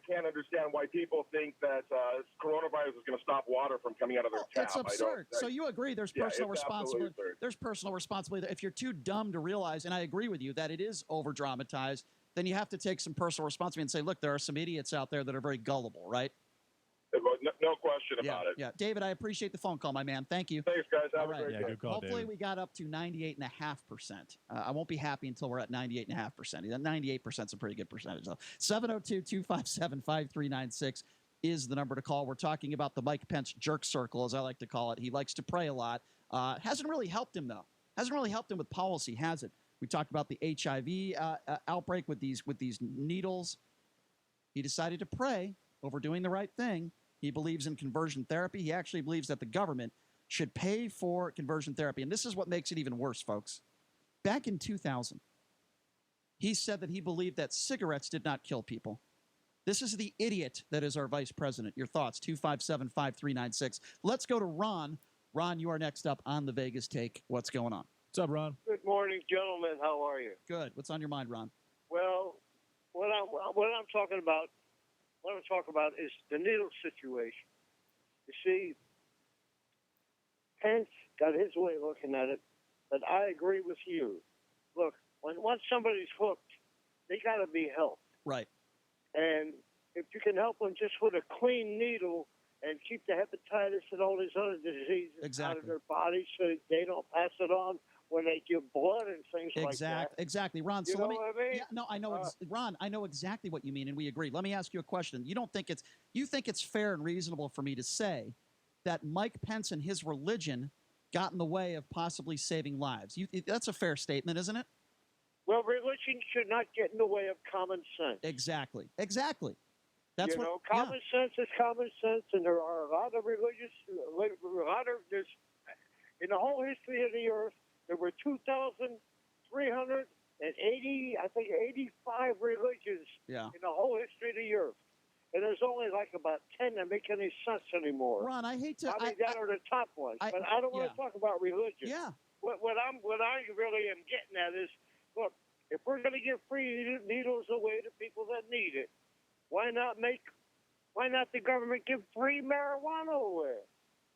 Speaker 16: can't understand why people think that coronavirus is going to stop water from coming out of their tap.
Speaker 3: It's absurd. So you agree there's personal responsibility. There's personal responsibility. If you're too dumb to realize, and I agree with you, that it is over-dramatized, then you have to take some personal responsibility and say, look, there are some idiots out there that are very gullible, right?
Speaker 16: No question about it.
Speaker 3: Yeah, David, I appreciate the phone call, my man. Thank you.
Speaker 16: Thanks, guys. Have a great day.
Speaker 21: Good call,
Speaker 3: Hopefully
Speaker 21: David.
Speaker 3: we got up to 98.5%. I won't be happy until we're at 98.5%. 98% is a pretty good percentage, though. 702-257-5396 is the number to call. We're talking about the Mike Pence jerk circle, as I like to call it. He likes to pray a lot. Hasn't really helped him, though. Hasn't really helped him with policy, has it? We talked about the HIV outbreak with these needles. He decided to pray over doing the right thing. He believes in conversion therapy. He actually believes that the government should pay for conversion therapy. And this is what makes it even worse, folks. Back in 2000, he said that he believed that cigarettes did not kill people. This is the idiot that is our vice president. Your thoughts, 257-5396. Let's go to Ron. Ron, you are next up on the Vegas Take. What's going on?
Speaker 21: What's up, Ron?
Speaker 1: Good morning, gentlemen. How are you?
Speaker 3: Good. What's on your mind, Ron?
Speaker 1: Well, what I'm talking about is the needle situation. You see, Pence got his way of looking at it, but I agree with you. Look, once somebody's hooked, they got to be helped.
Speaker 3: Right.
Speaker 1: And if you can help them just with a clean needle and keep the hepatitis and all these other diseases out of their bodies so they don't pass it on when they give blood and things like that.
Speaker 3: Exactly. Ron,
Speaker 1: You
Speaker 3: so
Speaker 1: know
Speaker 3: let me,
Speaker 1: what I mean?
Speaker 3: yeah, no, I know, Ron, I know exactly what you mean, and we agree. Let me ask you a question. You think it's fair and reasonable for me to say that Mike Pence and his religion got in the way of possibly saving lives? That's a fair statement, isn't it?
Speaker 1: Well, religion should not get in the way of common sense.
Speaker 3: Exactly. That's
Speaker 1: common sense is common sense, and there are a lot of there's in the whole history of the earth, there were 2,380, I think 85 religions in the whole history of the earth. And there's only like about 10 that make any sense anymore.
Speaker 3: Ron, I hate to...
Speaker 1: that are the top ones. But I don't want to talk about religion.
Speaker 3: Yeah.
Speaker 1: What I really am getting at is, look, if we're going to give free needles away to people that need it, why not the government give free marijuana away?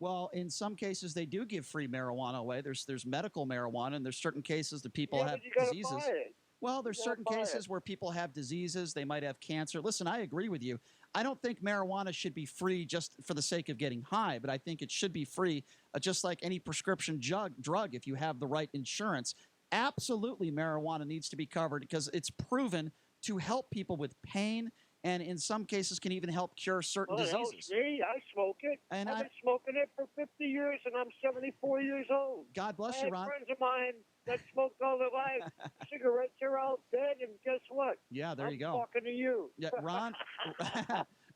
Speaker 3: Well, in some cases, they do give free marijuana away. There's medical marijuana, and there's certain cases that people have diseases.
Speaker 1: Buy it.
Speaker 3: Well, there's certain cases where people have diseases. They might have cancer. Listen, I agree with you. I don't think marijuana should be free just for the sake of getting high, but I think it should be free just like any prescription drug if you have the right insurance. Absolutely, marijuana needs to be covered because it's proven to help people with pain and in some cases can even help cure certain diseases.
Speaker 1: Helps me. I smoke it. I've been smoking it for 50 years, and I'm 74 years old.
Speaker 3: God bless you, Ron.
Speaker 1: Friends of mine that smoked all their life cigarettes are all dead, and guess what?
Speaker 3: Yeah, there you go.
Speaker 1: I'm talking to you.
Speaker 3: Yeah, Ron.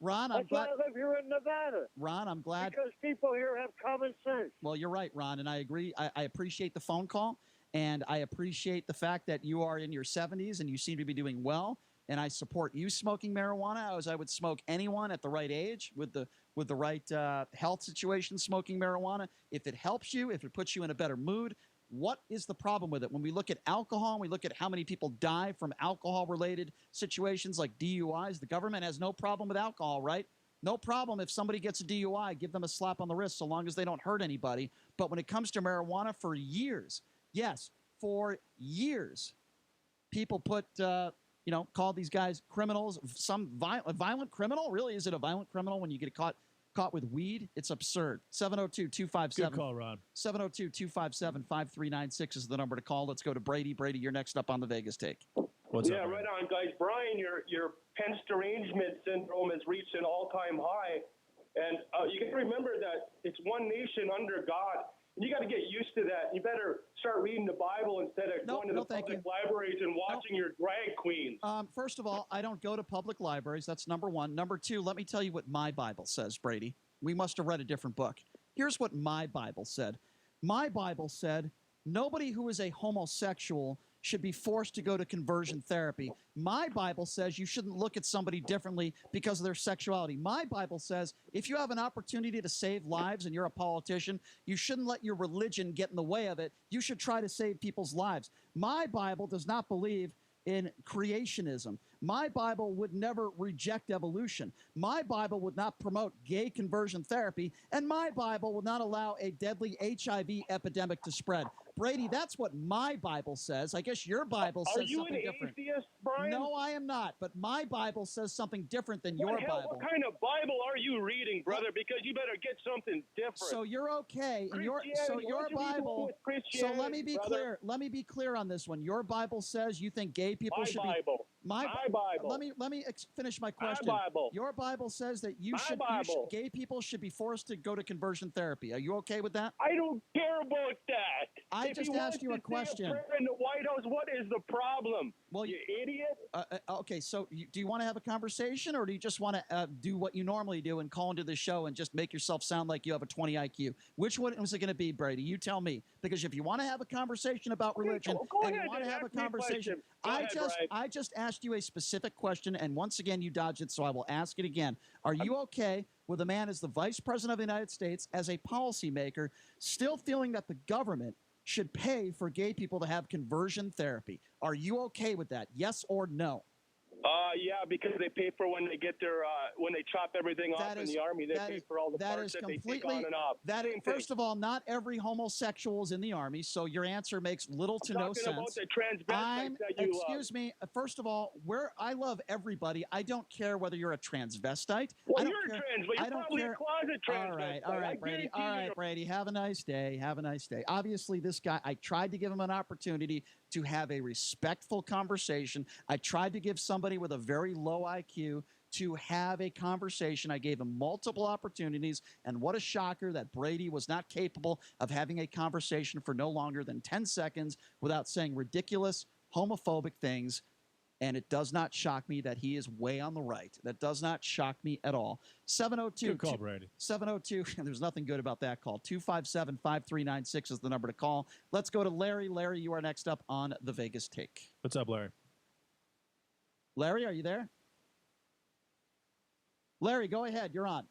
Speaker 3: Ron, I'm
Speaker 1: That's
Speaker 3: glad.
Speaker 1: why I live here in Nevada.
Speaker 3: Ron, I'm glad.
Speaker 1: Because people here have common sense.
Speaker 3: Well, you're right, Ron, and I agree. I appreciate the phone call, and I appreciate the fact that you are in your 70s and you seem to be doing well. And I support you smoking marijuana as I would smoke anyone at the right age with the right health situation smoking marijuana. If it helps you, if it puts you in a better mood, what is the problem with it? When we look at alcohol and we look at how many people die from alcohol-related situations like DUIs, the government has no problem with alcohol, right? No problem if somebody gets a DUI, give them a slap on the wrist so long as they don't hurt anybody. But when it comes to marijuana, for years, yes, for years, people put... call these guys criminals. Some violent criminal? Really? Is it a violent criminal when you get caught with weed? It's absurd. 702-257.
Speaker 21: Good call, Ron.
Speaker 3: 702-257-5396 is the number to call. Let's go to Brady. Brady, you're next up on the Vegas Take.
Speaker 21: What's up,
Speaker 2: right on, guys. Brian, your Pence derangement syndrome has reached an all-time high.
Speaker 9: And you got to remember that it's one nation under God. And you got to get used to that. You better start reading the Bible instead of going to the public libraries and watching your drag queens.
Speaker 3: First of all, I don't go to public libraries. That's number one. Number two, let me tell you what my Bible says, Brady. We must have read a different book. Here's what my Bible said. My Bible said nobody who is a homosexual should be forced to go to conversion therapy. My Bible says you shouldn't look at somebody differently because of their sexuality. My Bible says if you have an opportunity to save lives and you're a politician, you shouldn't let your religion get in the way of it. You should try to save people's lives. My Bible does not believe in creationism. My Bible would never reject evolution. My Bible would not promote gay conversion therapy, and my Bible would not allow a deadly HIV epidemic to spread. Brady, that's what my Bible says. I guess your Bible says something different.
Speaker 9: Are you an atheist, Brian?
Speaker 3: No, I am not, but my Bible says something different than your Bible.
Speaker 9: What kind of Bible are you reading, brother? Because you better get something different.
Speaker 3: So you're okay. And your Bible. So let me be clear. Let me be clear on this one. Your Bible says you think gay people should be. My Bible. Let me finish my question.
Speaker 9: My Bible.
Speaker 3: Your Bible says that gay people should be forced to go to conversion therapy. Are you okay with that?
Speaker 9: I don't care about that.
Speaker 3: I just asked you a question.
Speaker 9: In the White House, what is the problem?
Speaker 3: Well,
Speaker 9: you idiot.
Speaker 3: Okay, so do you want to have a conversation, or do you just want to do what you normally do and call into the show and just make yourself sound like you have a 20 IQ? Which one was it going to be, Brady? You tell me. Because if you want to have a conversation about religion and you want to have a conversation, I just asked you a specific question, and once again you dodged it, so I will ask it again. Are you okay with a man as the Vice President of the United States, as a policymaker, still feeling that the government should pay for gay people to have conversion therapy? Are you okay with that? Yes or no?
Speaker 9: Yeah, because they pay for when they get their when they chop everything off in the Army. They pay for all the parts that they take on and off.
Speaker 3: First of all, not every homosexual is in the Army, so your answer makes little to no sense.
Speaker 9: About the transvestites that you
Speaker 3: excuse me. First of all, I love everybody. I don't care whether you're a transvestite.
Speaker 9: Well, you're a transvestite. You're probably a closet transvestite.
Speaker 3: All right, Brady. All right, Brady. Have a nice day. Have a nice day. Obviously, this guy, I tried to give him an opportunity to have a respectful conversation. I tried to give somebody with a very low IQ to have a conversation. I gave him multiple opportunities, and what a shocker that Brady was not capable of having a conversation for no longer than 10 seconds without saying ridiculous, homophobic things. And it does not shock me that he is way on the right. That does not shock me at all. 702.
Speaker 21: Good call, Brady.
Speaker 3: 702. There's nothing good about that call. 257-5396 is the number to call. Let's go to Larry. Larry, you are next up on the Vegas Take.
Speaker 21: What's up, Larry?
Speaker 3: Larry, are you there? Larry, go ahead. You're on.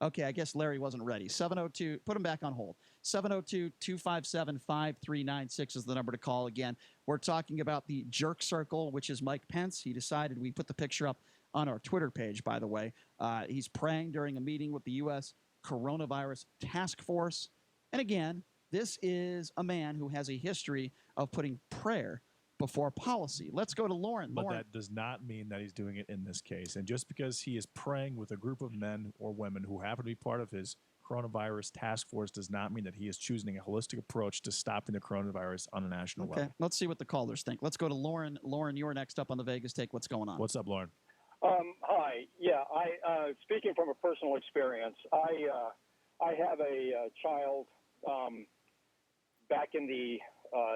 Speaker 3: Okay, I guess Larry wasn't ready. 702, put him back on hold. 702-257-5396 is the number to call again. We're talking about the jerk circle, which is Mike Pence. He decided, we put the picture up on our Twitter page, by the way. He's praying during a meeting with the U.S. Coronavirus Task Force. And again, this is a man who has a history of putting prayer before policy. Let's go to Lauren.
Speaker 21: But that does not mean that he's doing it in this case. And just because he is praying with a group of men or women who happen to be part of his coronavirus task force does not mean that he is choosing a holistic approach to stopping the coronavirus on a national level.
Speaker 3: Okay, let's see what the callers think. Let's go to Lauren. Lauren, you're next up on the Vegas Take. What's going on?
Speaker 21: What's up, Lauren?
Speaker 2: Hi. Yeah, speaking from a personal experience, I have a child back in the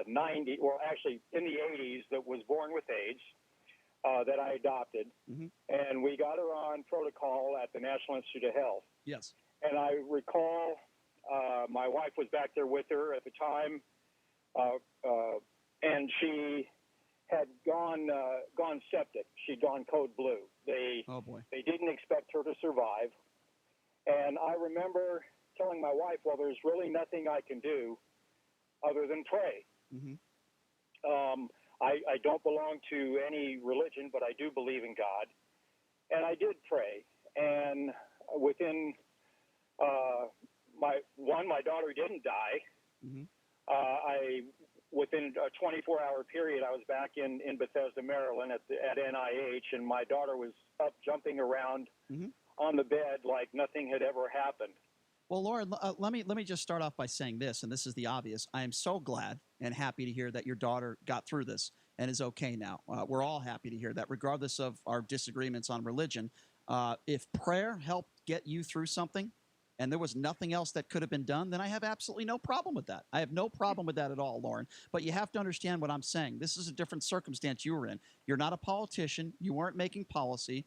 Speaker 2: 90s, or actually in the 80s, that was born with AIDS that I adopted.
Speaker 3: Mm-hmm.
Speaker 2: And we got her on protocol at the National Institute of Health.
Speaker 3: Yes.
Speaker 2: And I recall my wife was back there with her at the time, and she had gone septic. She'd gone code blue. They didn't expect her to survive. And I remember telling my wife, well, there's really nothing I can do other than pray.
Speaker 3: Mm-hmm.
Speaker 2: I don't belong to any religion, but I do believe in God. And I did pray. And within my daughter didn't die.
Speaker 3: Mm-hmm.
Speaker 2: Within a 24-hour period, I was back in Bethesda, Maryland at NIH, and my daughter was up jumping around on the bed like nothing had ever happened.
Speaker 3: Well, Lauren, let me just start off by saying this, and this is the obvious. I am so glad and happy to hear that your daughter got through this and is okay now. We're all happy to hear that, regardless of our disagreements on religion. If prayer helped get you through something and there was nothing else that could have been done, then I have absolutely no problem with that. I have no problem with that at all, Lauren. But you have to understand what I'm saying. This is a different circumstance you were in. You're not a politician. You weren't making policy.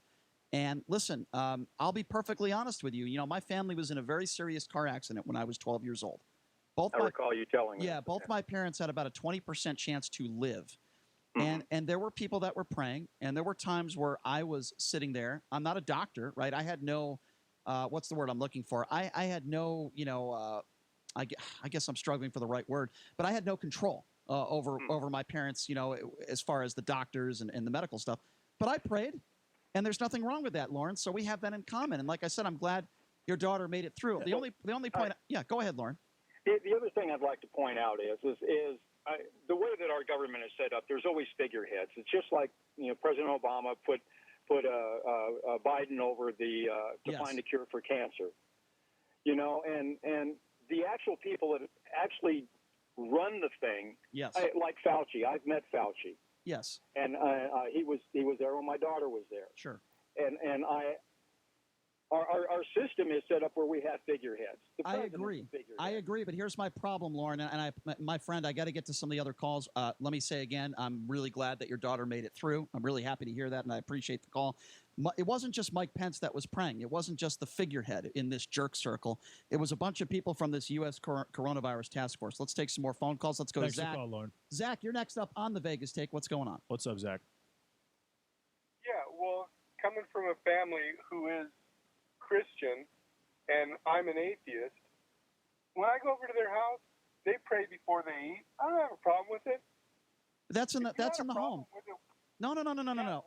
Speaker 3: And listen, I'll be perfectly honest with you. You know, my family was in a very serious car accident when I was 12 years old.
Speaker 2: I recall you telling me.
Speaker 3: Yeah, both my parents had about a 20% chance to live. And there were people that were praying, and there were times where I was sitting there. I'm not a doctor, right? I had no, what's the word I'm looking for? I had no, I guess I'm struggling for the right word, but I had no control over my parents, as far as the doctors and the medical stuff. But I prayed, and there's nothing wrong with that, Lauren. So we have that in common. And like I said, I'm glad your daughter made it through. The only point, yeah, go ahead, Lauren.
Speaker 2: The other thing I'd like to point out is the way that our government is set up. There's always figureheads. It's just like President Obama put Biden over to find a cure for cancer. And the actual people that actually run the thing, like Fauci. I've met Fauci.
Speaker 3: Yes.
Speaker 2: And he was there when my daughter was there.
Speaker 3: Sure.
Speaker 2: And our system is set up where we have figureheads.
Speaker 3: I agree, but here's my problem, Lauren, and my friend, I got to get to some of the other calls. Let me say again, I'm really glad that your daughter made it through. I'm really happy to hear that, and I appreciate the call. It wasn't just Mike Pence that was praying. It wasn't just the figurehead in this jerk circle. It was a bunch of people from this U.S. coronavirus task force. Let's take some more phone calls. Let's go to Zach.
Speaker 21: Thanks for the call, Lauren.
Speaker 3: Zach, you're next up on the Vegas Take. What's going on?
Speaker 21: What's up, Zach?
Speaker 5: Yeah, well, coming from a family who is Christian, and I'm an atheist, when I go over to their house, they pray before they eat. I don't have a problem with it.
Speaker 3: That's in the home. No.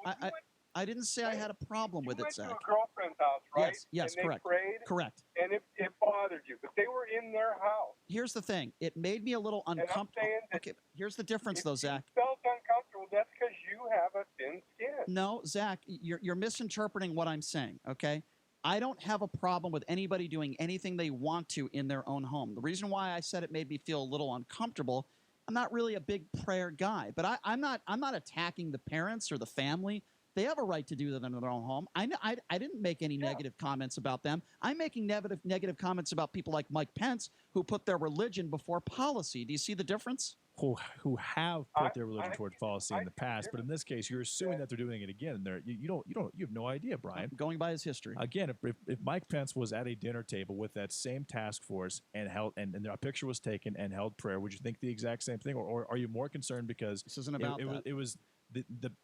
Speaker 3: I didn't say I had a problem with it, Zach.
Speaker 5: You went to a girlfriend's house, right?
Speaker 3: Yes,
Speaker 5: and
Speaker 3: correct.
Speaker 5: They prayed,
Speaker 3: correct.
Speaker 5: And it bothered you, but they were in their house.
Speaker 3: Here's the thing. It made me a little uncomfortable. Okay, here's the difference, though, Zach.
Speaker 5: If you felt uncomfortable, that's because you have a thin skin.
Speaker 3: No, Zach, you're misinterpreting what I'm saying, okay? I don't have a problem with anybody doing anything they want to in their own home. The reason why I said it made me feel a little uncomfortable, I'm not really a big prayer guy, but I'm not attacking the parents or the family. They have a right to do that in their own home. I didn't make any negative comments about them. I'm making negative comments about people like Mike Pence who put their religion before policy. Do you see the difference?
Speaker 21: Who have put their religion toward policy in the past, but in this case, you're assuming that they're doing it again. You have no idea, Brian.
Speaker 3: Going by his history.
Speaker 21: Again, if Mike Pence was at a dinner table with that same task force and held and a picture was taken and held prayer, would you think the exact same thing, or are you more concerned because
Speaker 3: this isn't about that?
Speaker 21: It was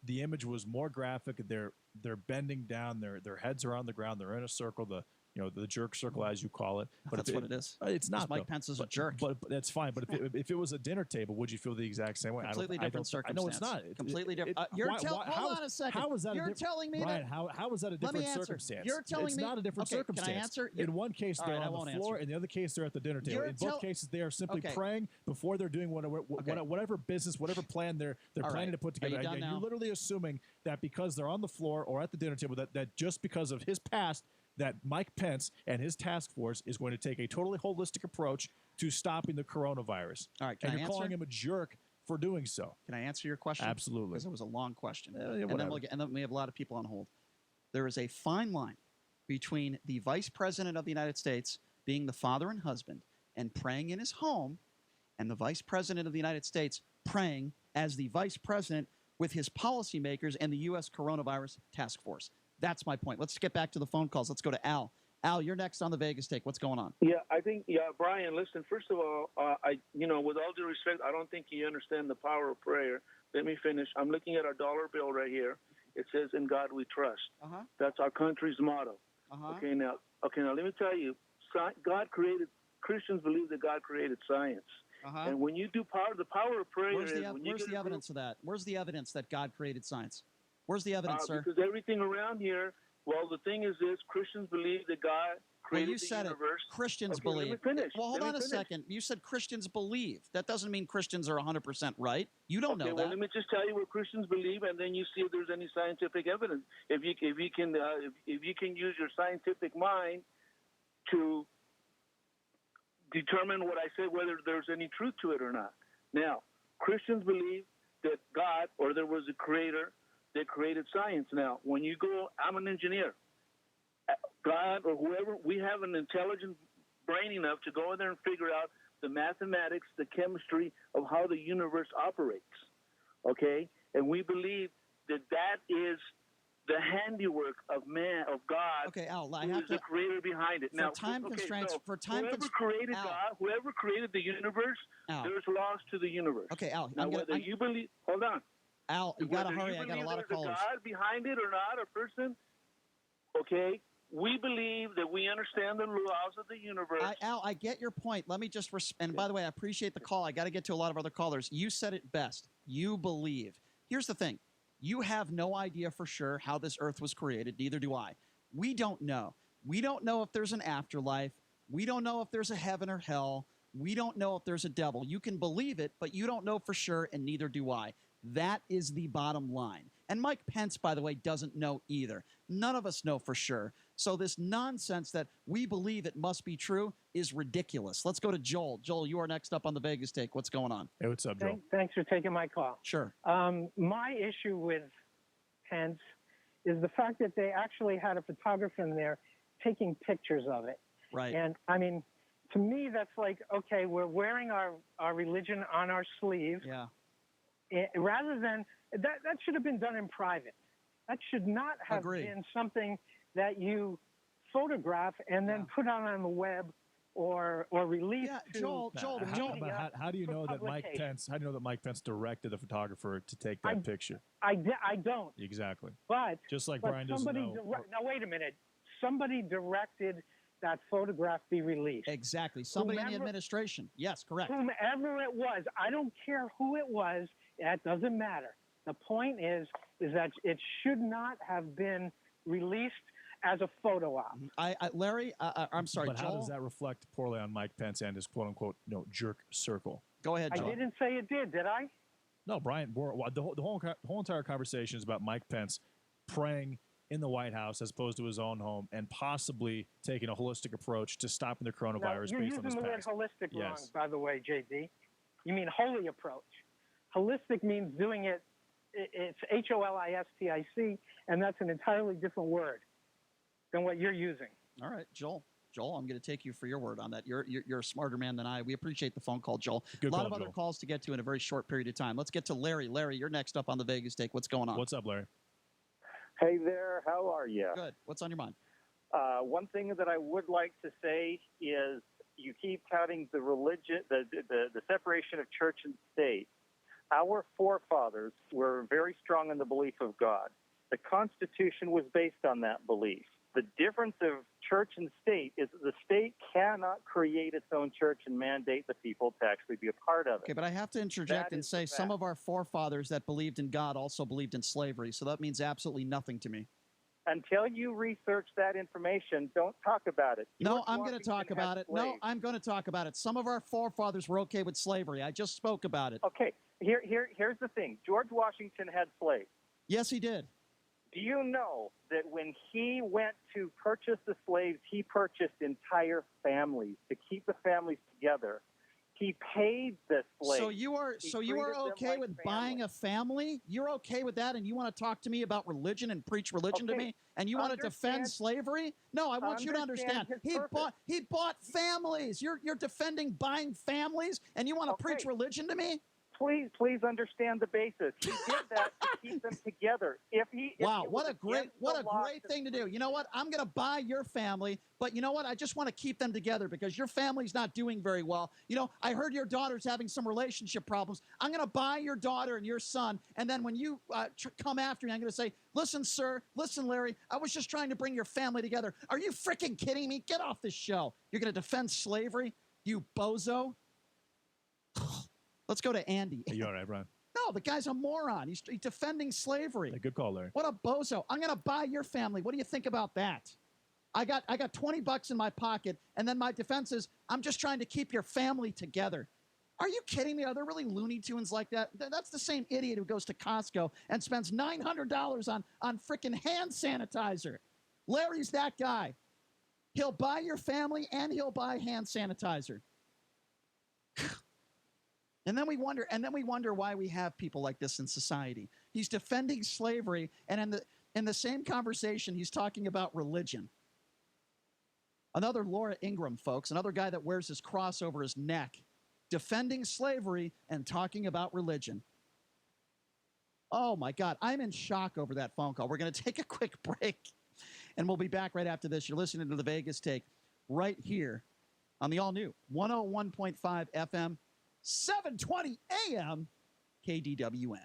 Speaker 21: the image was more graphic. They're bending down. Their heads are on the ground. They're in a circle. The jerk circle, as you call it. But
Speaker 3: that's what it is.
Speaker 21: It's not.
Speaker 3: Mike Pence is a jerk.
Speaker 21: But that's fine. But if it was a dinner table, would you feel the exact same way?
Speaker 3: Completely different circumstance.
Speaker 21: I know it's not.
Speaker 3: Completely different. Hold on a second.
Speaker 21: How is that?
Speaker 3: You're telling me
Speaker 21: Brian,
Speaker 3: that.
Speaker 21: How is that a different circumstance?
Speaker 3: You're telling me
Speaker 21: it's not a different circumstance.
Speaker 3: Can I answer?
Speaker 21: In one case, they're on the floor. In the other case, they're at the dinner table. In both cases, they are simply praying before they're doing whatever business, whatever plan they're planning to put together. And you're literally assuming that because they're on the floor or at the dinner table, that just because of his past, that Mike Pence and his task force is going to take a totally holistic approach to stopping the coronavirus.
Speaker 3: All right,
Speaker 21: and you're calling him a jerk for doing so.
Speaker 3: Can I answer your question?
Speaker 21: Absolutely.
Speaker 3: Because it was a long question.
Speaker 21: And
Speaker 3: then we have a lot of people on hold. There is a fine line between the vice president of the United States being the father and husband and praying in his home, and the vice president of the United States praying as the vice president with his policymakers and the U.S. coronavirus task force. That's my point. Let's get back to the phone calls. Let's go to Al. Al, you're next on the Vegas Take. What's going on?
Speaker 17: Yeah, I think, Brian, listen, first of all, with all due respect, I don't think you understand the power of prayer. Let me finish. I'm looking at our dollar bill right here. It says, "In God we trust." That's our country's motto. Okay, now, let me tell you, Christians believe that God created science. And when you do the power of prayer
Speaker 3: where's the evidence of that? Where's the evidence that God created science? Where's the evidence, sir?
Speaker 17: Because everything around here, the thing is this, Christians believe that God created the universe.
Speaker 3: Christians believe.
Speaker 17: Let me finish.
Speaker 3: Well, hold on a second. You said Christians believe. That doesn't mean Christians are 100% right. You don't know that.
Speaker 17: Well, let me just tell you what Christians believe, and then you see if there's any scientific evidence. If you can use your scientific mind to determine what I said, whether there's any truth to it or not. Now, Christians believe that God, or there was a creator that created science. Now, when you go, I'm an engineer. God or whoever, we have an intelligent brain enough to go in there and figure out the mathematics, the chemistry of how the universe operates, okay? And we believe that that is the handiwork of man, of God,
Speaker 3: okay, Al,
Speaker 17: who is the creator behind it. Now, whoever created the universe, there's laws to the universe.
Speaker 3: Okay, Al,
Speaker 17: now, you believe, hold on.
Speaker 3: Al, you got to hurry. I got a lot of callers.
Speaker 17: There's a God behind it or not, a person, okay? We believe that we understand the laws of the universe.
Speaker 3: Al, I get your point. Let me just and by the way, I appreciate the call. I got to get to a lot of other callers. You said it best. You believe. Here's the thing. You have no idea for sure how this earth was created. Neither do I. We don't know. We don't know if there's an afterlife. We don't know if there's a heaven or hell. We don't know if there's a devil. You can believe it, but you don't know for sure, and neither do I. That is the bottom line. And Mike Pence, by the way, doesn't know either. None of us know for sure. So this nonsense that we believe it must be true is ridiculous. Let's go to Joel. Joel, you are next up on the Vegas Take. What's going on?
Speaker 21: Hey, what's up, Joel?
Speaker 4: Thanks for taking my call.
Speaker 3: Sure.
Speaker 4: My issue with Pence is the fact that they actually had a photographer in there taking pictures of it.
Speaker 3: Right.
Speaker 4: And, I mean, to me, that's like, okay, we're wearing our religion on our sleeve.
Speaker 3: Yeah.
Speaker 4: Rather than, that should have been done in private. That should not have been something that you photograph and then put out on the web or release.
Speaker 3: Yeah, Joel.
Speaker 21: How do you know that Mike Pence? How do you know that Mike Pence directed the photographer to take that picture?
Speaker 4: I don't.
Speaker 21: Exactly.
Speaker 4: But
Speaker 21: just like Brian doesn't know.
Speaker 4: Now wait a minute. Somebody directed that photograph be released.
Speaker 3: Exactly. Somebody in the administration. Yes, correct.
Speaker 4: Whomever it was, I don't care who it was. That doesn't matter. The point is that it should not have been released as a photo op.
Speaker 3: Larry, I'm sorry,
Speaker 21: but
Speaker 3: Joel?
Speaker 21: How does that reflect poorly on Mike Pence and his quote-unquote jerk circle?
Speaker 3: Go ahead, Joel.
Speaker 4: I didn't say it did I?
Speaker 21: No, Brian, the whole entire conversation is about Mike Pence praying in the White House as opposed to his own home and possibly taking a holistic approach to stopping the coronavirus
Speaker 4: based on his past. You're using the word holistic wrong, by the way, JD. You mean holy approach. Holistic means doing it, it's HOLISTIC, and that's an entirely different word than what you're using.
Speaker 3: All right, Joel. Joel, I'm going to take you for your word on that. You're a smarter man than I. We appreciate the phone call, Joel.
Speaker 21: Good
Speaker 3: a lot
Speaker 21: call,
Speaker 3: of other
Speaker 21: Joel.
Speaker 3: calls to get to in a very short period of time. Let's get to Larry. Larry, you're next up on the Vegas Take. What's going on?
Speaker 21: What's up, Larry?
Speaker 2: Hey there. How are you?
Speaker 3: Good. What's on your mind?
Speaker 2: One thing that I would like to say is you keep touting the religion, the separation of church and state. Our forefathers were very strong in the belief of God. The Constitution was based on that belief. The difference of church and state is that the state cannot create its own church and mandate the people to actually be a part of it.
Speaker 3: Okay, but I have to interject and say some of our forefathers that believed in God also believed in slavery, so that means absolutely nothing to me.
Speaker 2: Until you research that information, don't talk about it.
Speaker 3: No, I'm going to talk about it. No, I'm going to talk about it. Some of our forefathers were okay with slavery. I just spoke about it.
Speaker 2: Okay, here's the thing. George Washington had slaves.
Speaker 3: Yes, he did.
Speaker 2: Do you know that when he went to purchase the slaves, he purchased entire families to keep the families together? He paid the slaves.
Speaker 3: So you are okay with buying a family? You're okay with that, and you want to talk to me about religion and preach religion to me, and you want to defend slavery? No, I want you to understand. He bought families. You're defending buying families, and you want to preach religion to me?
Speaker 2: Please understand the basis. He did that to keep them together.
Speaker 3: What a great thing to do. You know what? I'm going to buy your family, but you know what? I just want to keep them together because your family's not doing very well. You know, I heard your daughter's having some relationship problems. I'm going to buy your daughter and your son, and then when you come after me, I'm going to say, listen, sir, listen, Larry, I was just trying to bring your family together. Are you freaking kidding me? Get off this show. You're going to defend slavery, you bozo? Let's go to Andy.
Speaker 21: Are you all right, Brian?
Speaker 3: No, the guy's a moron. He's defending slavery.
Speaker 21: Good call, Larry.
Speaker 3: What a bozo. I'm going to buy your family. What do you think about that? I got $20 in my pocket, and then my defense is, I'm just trying to keep your family together. Are you kidding me? Are there really Looney Tunes like that? That's the same idiot who goes to Costco and spends $900 on freaking hand sanitizer. Larry's that guy. He'll buy your family, and he'll buy hand sanitizer. And then we wonder why we have people like this in society. He's defending slavery, and in the same conversation, he's talking about religion. Another Laura Ingraham, folks, another guy that wears his cross over his neck, defending slavery and talking about religion. Oh, my God. I'm in shock over that phone call. We're going to take a quick break, and we'll be back right after this. You're listening to the Vegas Take right here on the all-new 101.5 FM, 720 AM, KDWN.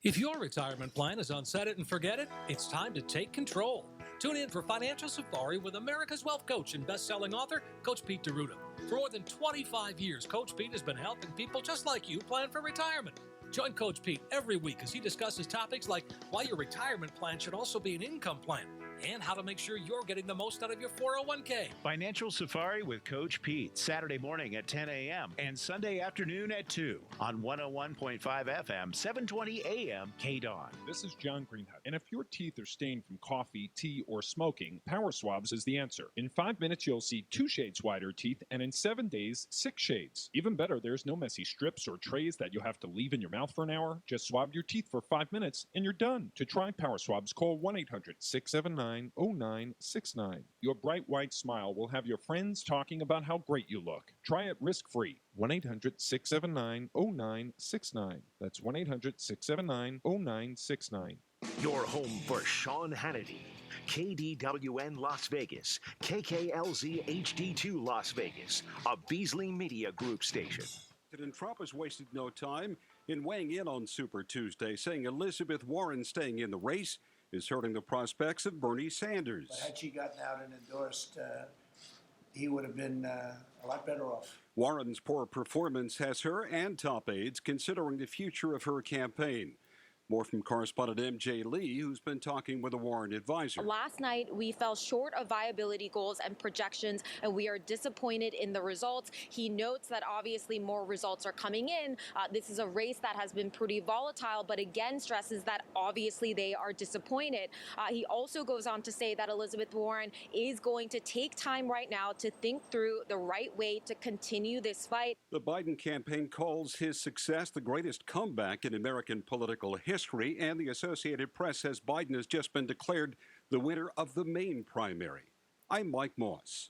Speaker 7: If your retirement plan is on set it and forget it, it's time to take control. Tune in for Financial Safari with America's Wealth Coach and best-selling author, Coach Pete D'Arruda. For more than 25 years, Coach Pete has been helping people just like you plan for retirement. Join Coach Pete every week as he discusses topics like why your retirement plan should also be an income plan and how to make sure you're getting the most out of your 401k.
Speaker 29: Financial Safari with Coach Pete, Saturday morning at 10 a.m. and Sunday afternoon at 2 on 101.5 FM, 720 a.m. KDAWN.
Speaker 8: This is John Greenhut, and if your teeth are stained from coffee, tea, or smoking, Power Swabs is the answer. In 5 minutes, you'll see 2 shades whiter teeth, and in 7 days, 6 shades. Even better, there's no messy strips or trays that you'll have to leave in your mouth for an hour. Just swab your teeth for 5 minutes, and you're done. To try Power Swabs, call 1-800-679-0969. Your bright white smile will have your friends talking about how great you look. Try it risk-free. 1-800-679-0969. That's 1-800-679-0969.
Speaker 18: Your home for Sean Hannity. KDWN Las Vegas, KKLZ HD2 Las Vegas, a Beasley Media Group station.
Speaker 6: And Trump has wasted no time in weighing in on Super Tuesday, saying Elizabeth Warren staying in the race is hurting the prospects of Bernie Sanders.
Speaker 19: But had she gotten out and endorsed, he would have been a lot better off.
Speaker 6: Warren's poor performance has her and top aides considering the future of her campaign. More from correspondent MJ Lee, who's been talking with a Warren advisor.
Speaker 12: Last night, we fell short of viability goals and projections, and we are disappointed in the results. He notes that obviously more results are coming in. This is a race that has been pretty volatile, but again stresses that obviously they are disappointed. He also goes on to say that Elizabeth Warren is going to take time right now to think through the right way to continue this fight.
Speaker 6: The Biden campaign calls his success the greatest comeback in American political history, and the Associated Press says Biden has just been declared the winner of the Maine primary. I'm Mike Moss.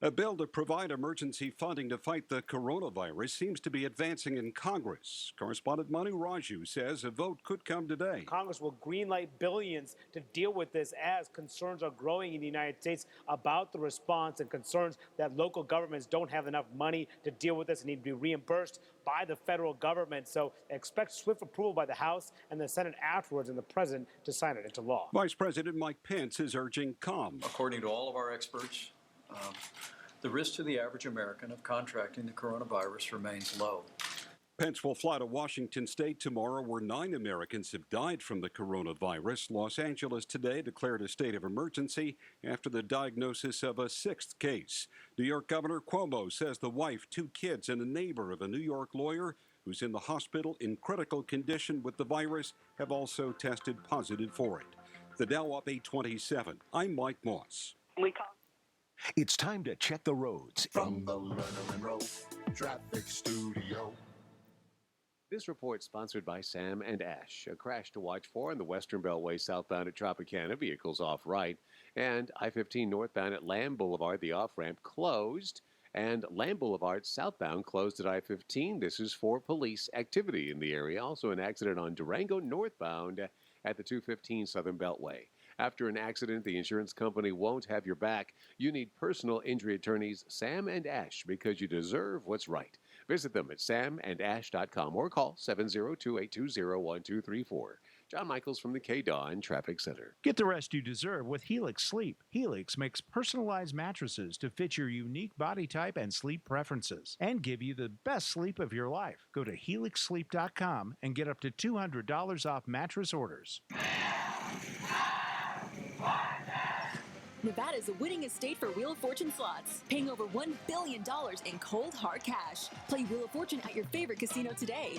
Speaker 6: A bill to provide emergency funding to fight the coronavirus seems to be advancing in Congress. Correspondent Manu Raju says a vote could come today.
Speaker 20: Congress will greenlight billions to deal with this as concerns are growing in the United States about the response and concerns that local governments don't have enough money to deal with this and need to be reimbursed by the federal government. So expect swift approval by the House and the Senate afterwards and the president to sign it into law.
Speaker 6: Vice President Mike Pence is urging calm.
Speaker 23: According to all of our experts, the risk to the average American of contracting the coronavirus remains low.
Speaker 6: Pence will fly to Washington State tomorrow, where 9 Americans have died from the coronavirus. Los Angeles today declared a state of emergency after the diagnosis of a 6th case. New York Governor Cuomo says the wife, 2 kids, and a neighbor of a New York lawyer who's in the hospital in critical condition with the virus have also tested positive for it. The Dow up 827. I'm Mike Moss.
Speaker 18: It's time to check the roads.
Speaker 22: From the Lerner and Rowe Traffic Studio.
Speaker 28: This report sponsored by Sam and Ash. A crash to watch for on the Western Beltway southbound at Tropicana. Vehicles off right. And I-15 northbound at Lamb Boulevard. The off-ramp closed. And Lamb Boulevard southbound closed at I-15. This is for police activity in the area. Also an accident on Durango northbound at the 215 Southern Beltway. After an accident, the insurance company won't have your back. You need personal injury attorneys Sam and Ash because you deserve what's right. Visit them at samandash.com or call 702-820-1234. John Michaels from the KDAWN Traffic Center.
Speaker 29: Get the rest you deserve with Helix Sleep. Helix makes personalized mattresses to fit your unique body type and sleep preferences and give you the best sleep of your life. Go to helixsleep.com and get up to $200 off mattress orders.
Speaker 10: Nevada is the winningest state for Wheel of Fortune slots, paying over $1 billion in cold, hard cash. Play Wheel of Fortune at your favorite casino today.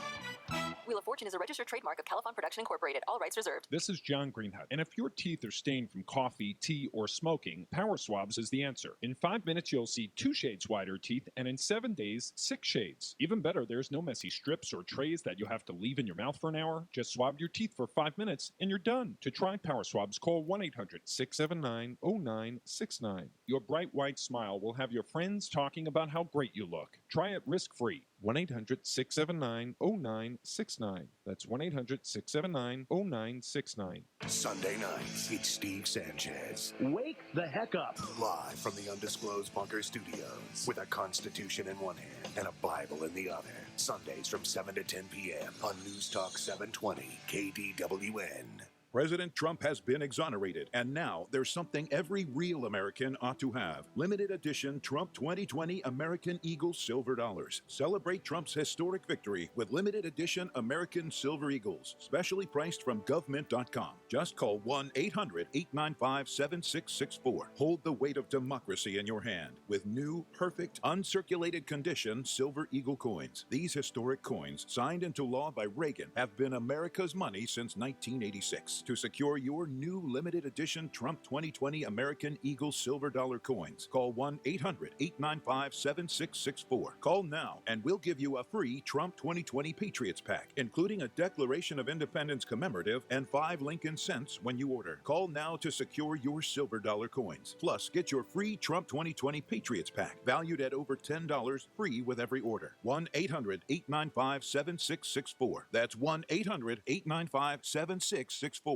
Speaker 10: Wheel of Fortune is a registered trademark of Califon Production Incorporated. All rights reserved.
Speaker 8: This is John Greenhut, and if your teeth are stained from coffee, tea, or smoking, Power Swabs is the answer. In 5 minutes, you'll see 2 shades whiter teeth, and in 7 days, 6 shades. Even better, there's no messy strips or trays that you'll have to leave in your mouth for an hour. Just swab your teeth for 5 minutes, and you're done. To try Power Swabs, call 1-800-679-0969. Your bright white smile will have your friends talking about how great you look. Try it risk-free. 1-800-679-0969. That's 1-800-679-0969.
Speaker 22: Sunday nights, it's Steve Sanchez.
Speaker 11: Wake the heck up.
Speaker 22: Live from the undisclosed bunker studios with a Constitution in one hand and a Bible in the other. Sundays from 7 to 10 p.m. on News Talk 720 KDWN.
Speaker 13: President Trump has been exonerated, and now there's something every real American ought to have. Limited edition Trump 2020 American Eagle Silver Dollars. Celebrate Trump's historic victory with limited edition American Silver Eagles, specially priced from government.com. Just call 1-800-895-7664. Hold the weight of democracy in your hand with new, perfect, uncirculated condition Silver Eagle coins. These historic coins, signed into law by Reagan, have been America's money since 1986. To secure your new limited edition Trump 2020 American Eagle Silver Dollar coins, call 1-800-895-7664. Call now and we'll give you a free Trump 2020 Patriots Pack, including a Declaration of Independence commemorative and 5 Lincoln cents when you order. Call now to secure your silver dollar coins. Plus, get your free Trump 2020 Patriots Pack, valued at over $10, free with every order. 1-800-895-7664. That's 1-800-895-7664.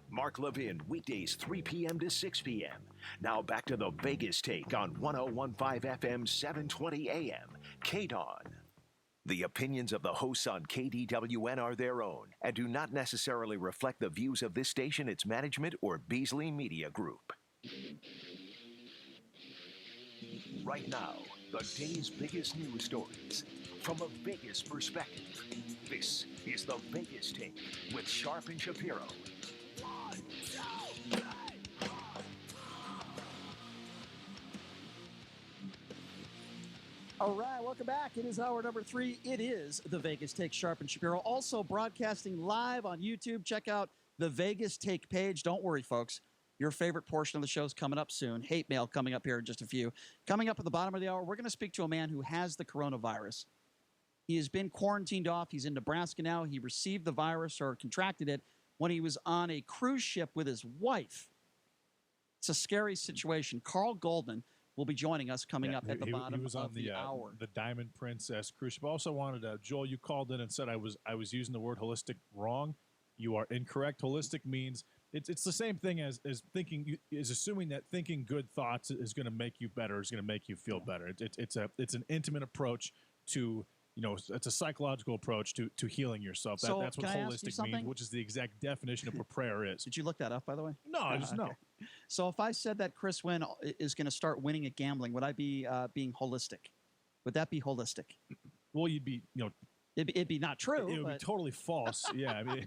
Speaker 18: Mark Levin, weekdays 3 p.m. to 6 p.m. Now back to the Vegas Take on 101.5 FM, 720 AM, KDON. The opinions of the hosts on KDWN are their own and do not necessarily reflect the views of this station, its management, or Beasley Media Group. Right now, the day's biggest news stories from a Vegas perspective. This is the Vegas Take with Sharp and Shapiro. 1, 2, 3.
Speaker 3: All right, welcome back. It is hour number 3. It is the Vegas Take, Sharp and Shapiro. Also broadcasting live on YouTube. Check out the Vegas Take page. Don't worry, folks. Your favorite portion of the show is coming up soon. Hate mail coming up here in just a few. Coming up at the bottom of the hour, we're going to speak to a man who has the coronavirus. He has been quarantined off. He's in Nebraska now. He received the virus or contracted it when he was on a cruise ship with his wife. It's a scary situation. Carl Goldman will be joining us coming up at the bottom of the hour.
Speaker 21: The Diamond Princess cruise ship. I also wanted Joel, you called in and said I was using the word holistic wrong. You are incorrect. Holistic means it's the same thing as thinking, is assuming that thinking good thoughts is going to make you better, is going to make you feel better. It's an intimate approach to, it's a psychological approach to healing yourself.
Speaker 3: So
Speaker 21: that's what holistic means, which is the exact definition of what prayer is.
Speaker 3: Did you look that up, by the way?
Speaker 21: No, I just know.
Speaker 3: So if I said that Chris Wynn is going to start winning at gambling, would I be being holistic? Would that be holistic?
Speaker 21: Well, you'd be,
Speaker 3: It'd be not true.
Speaker 21: It would be totally false. Yeah, I mean,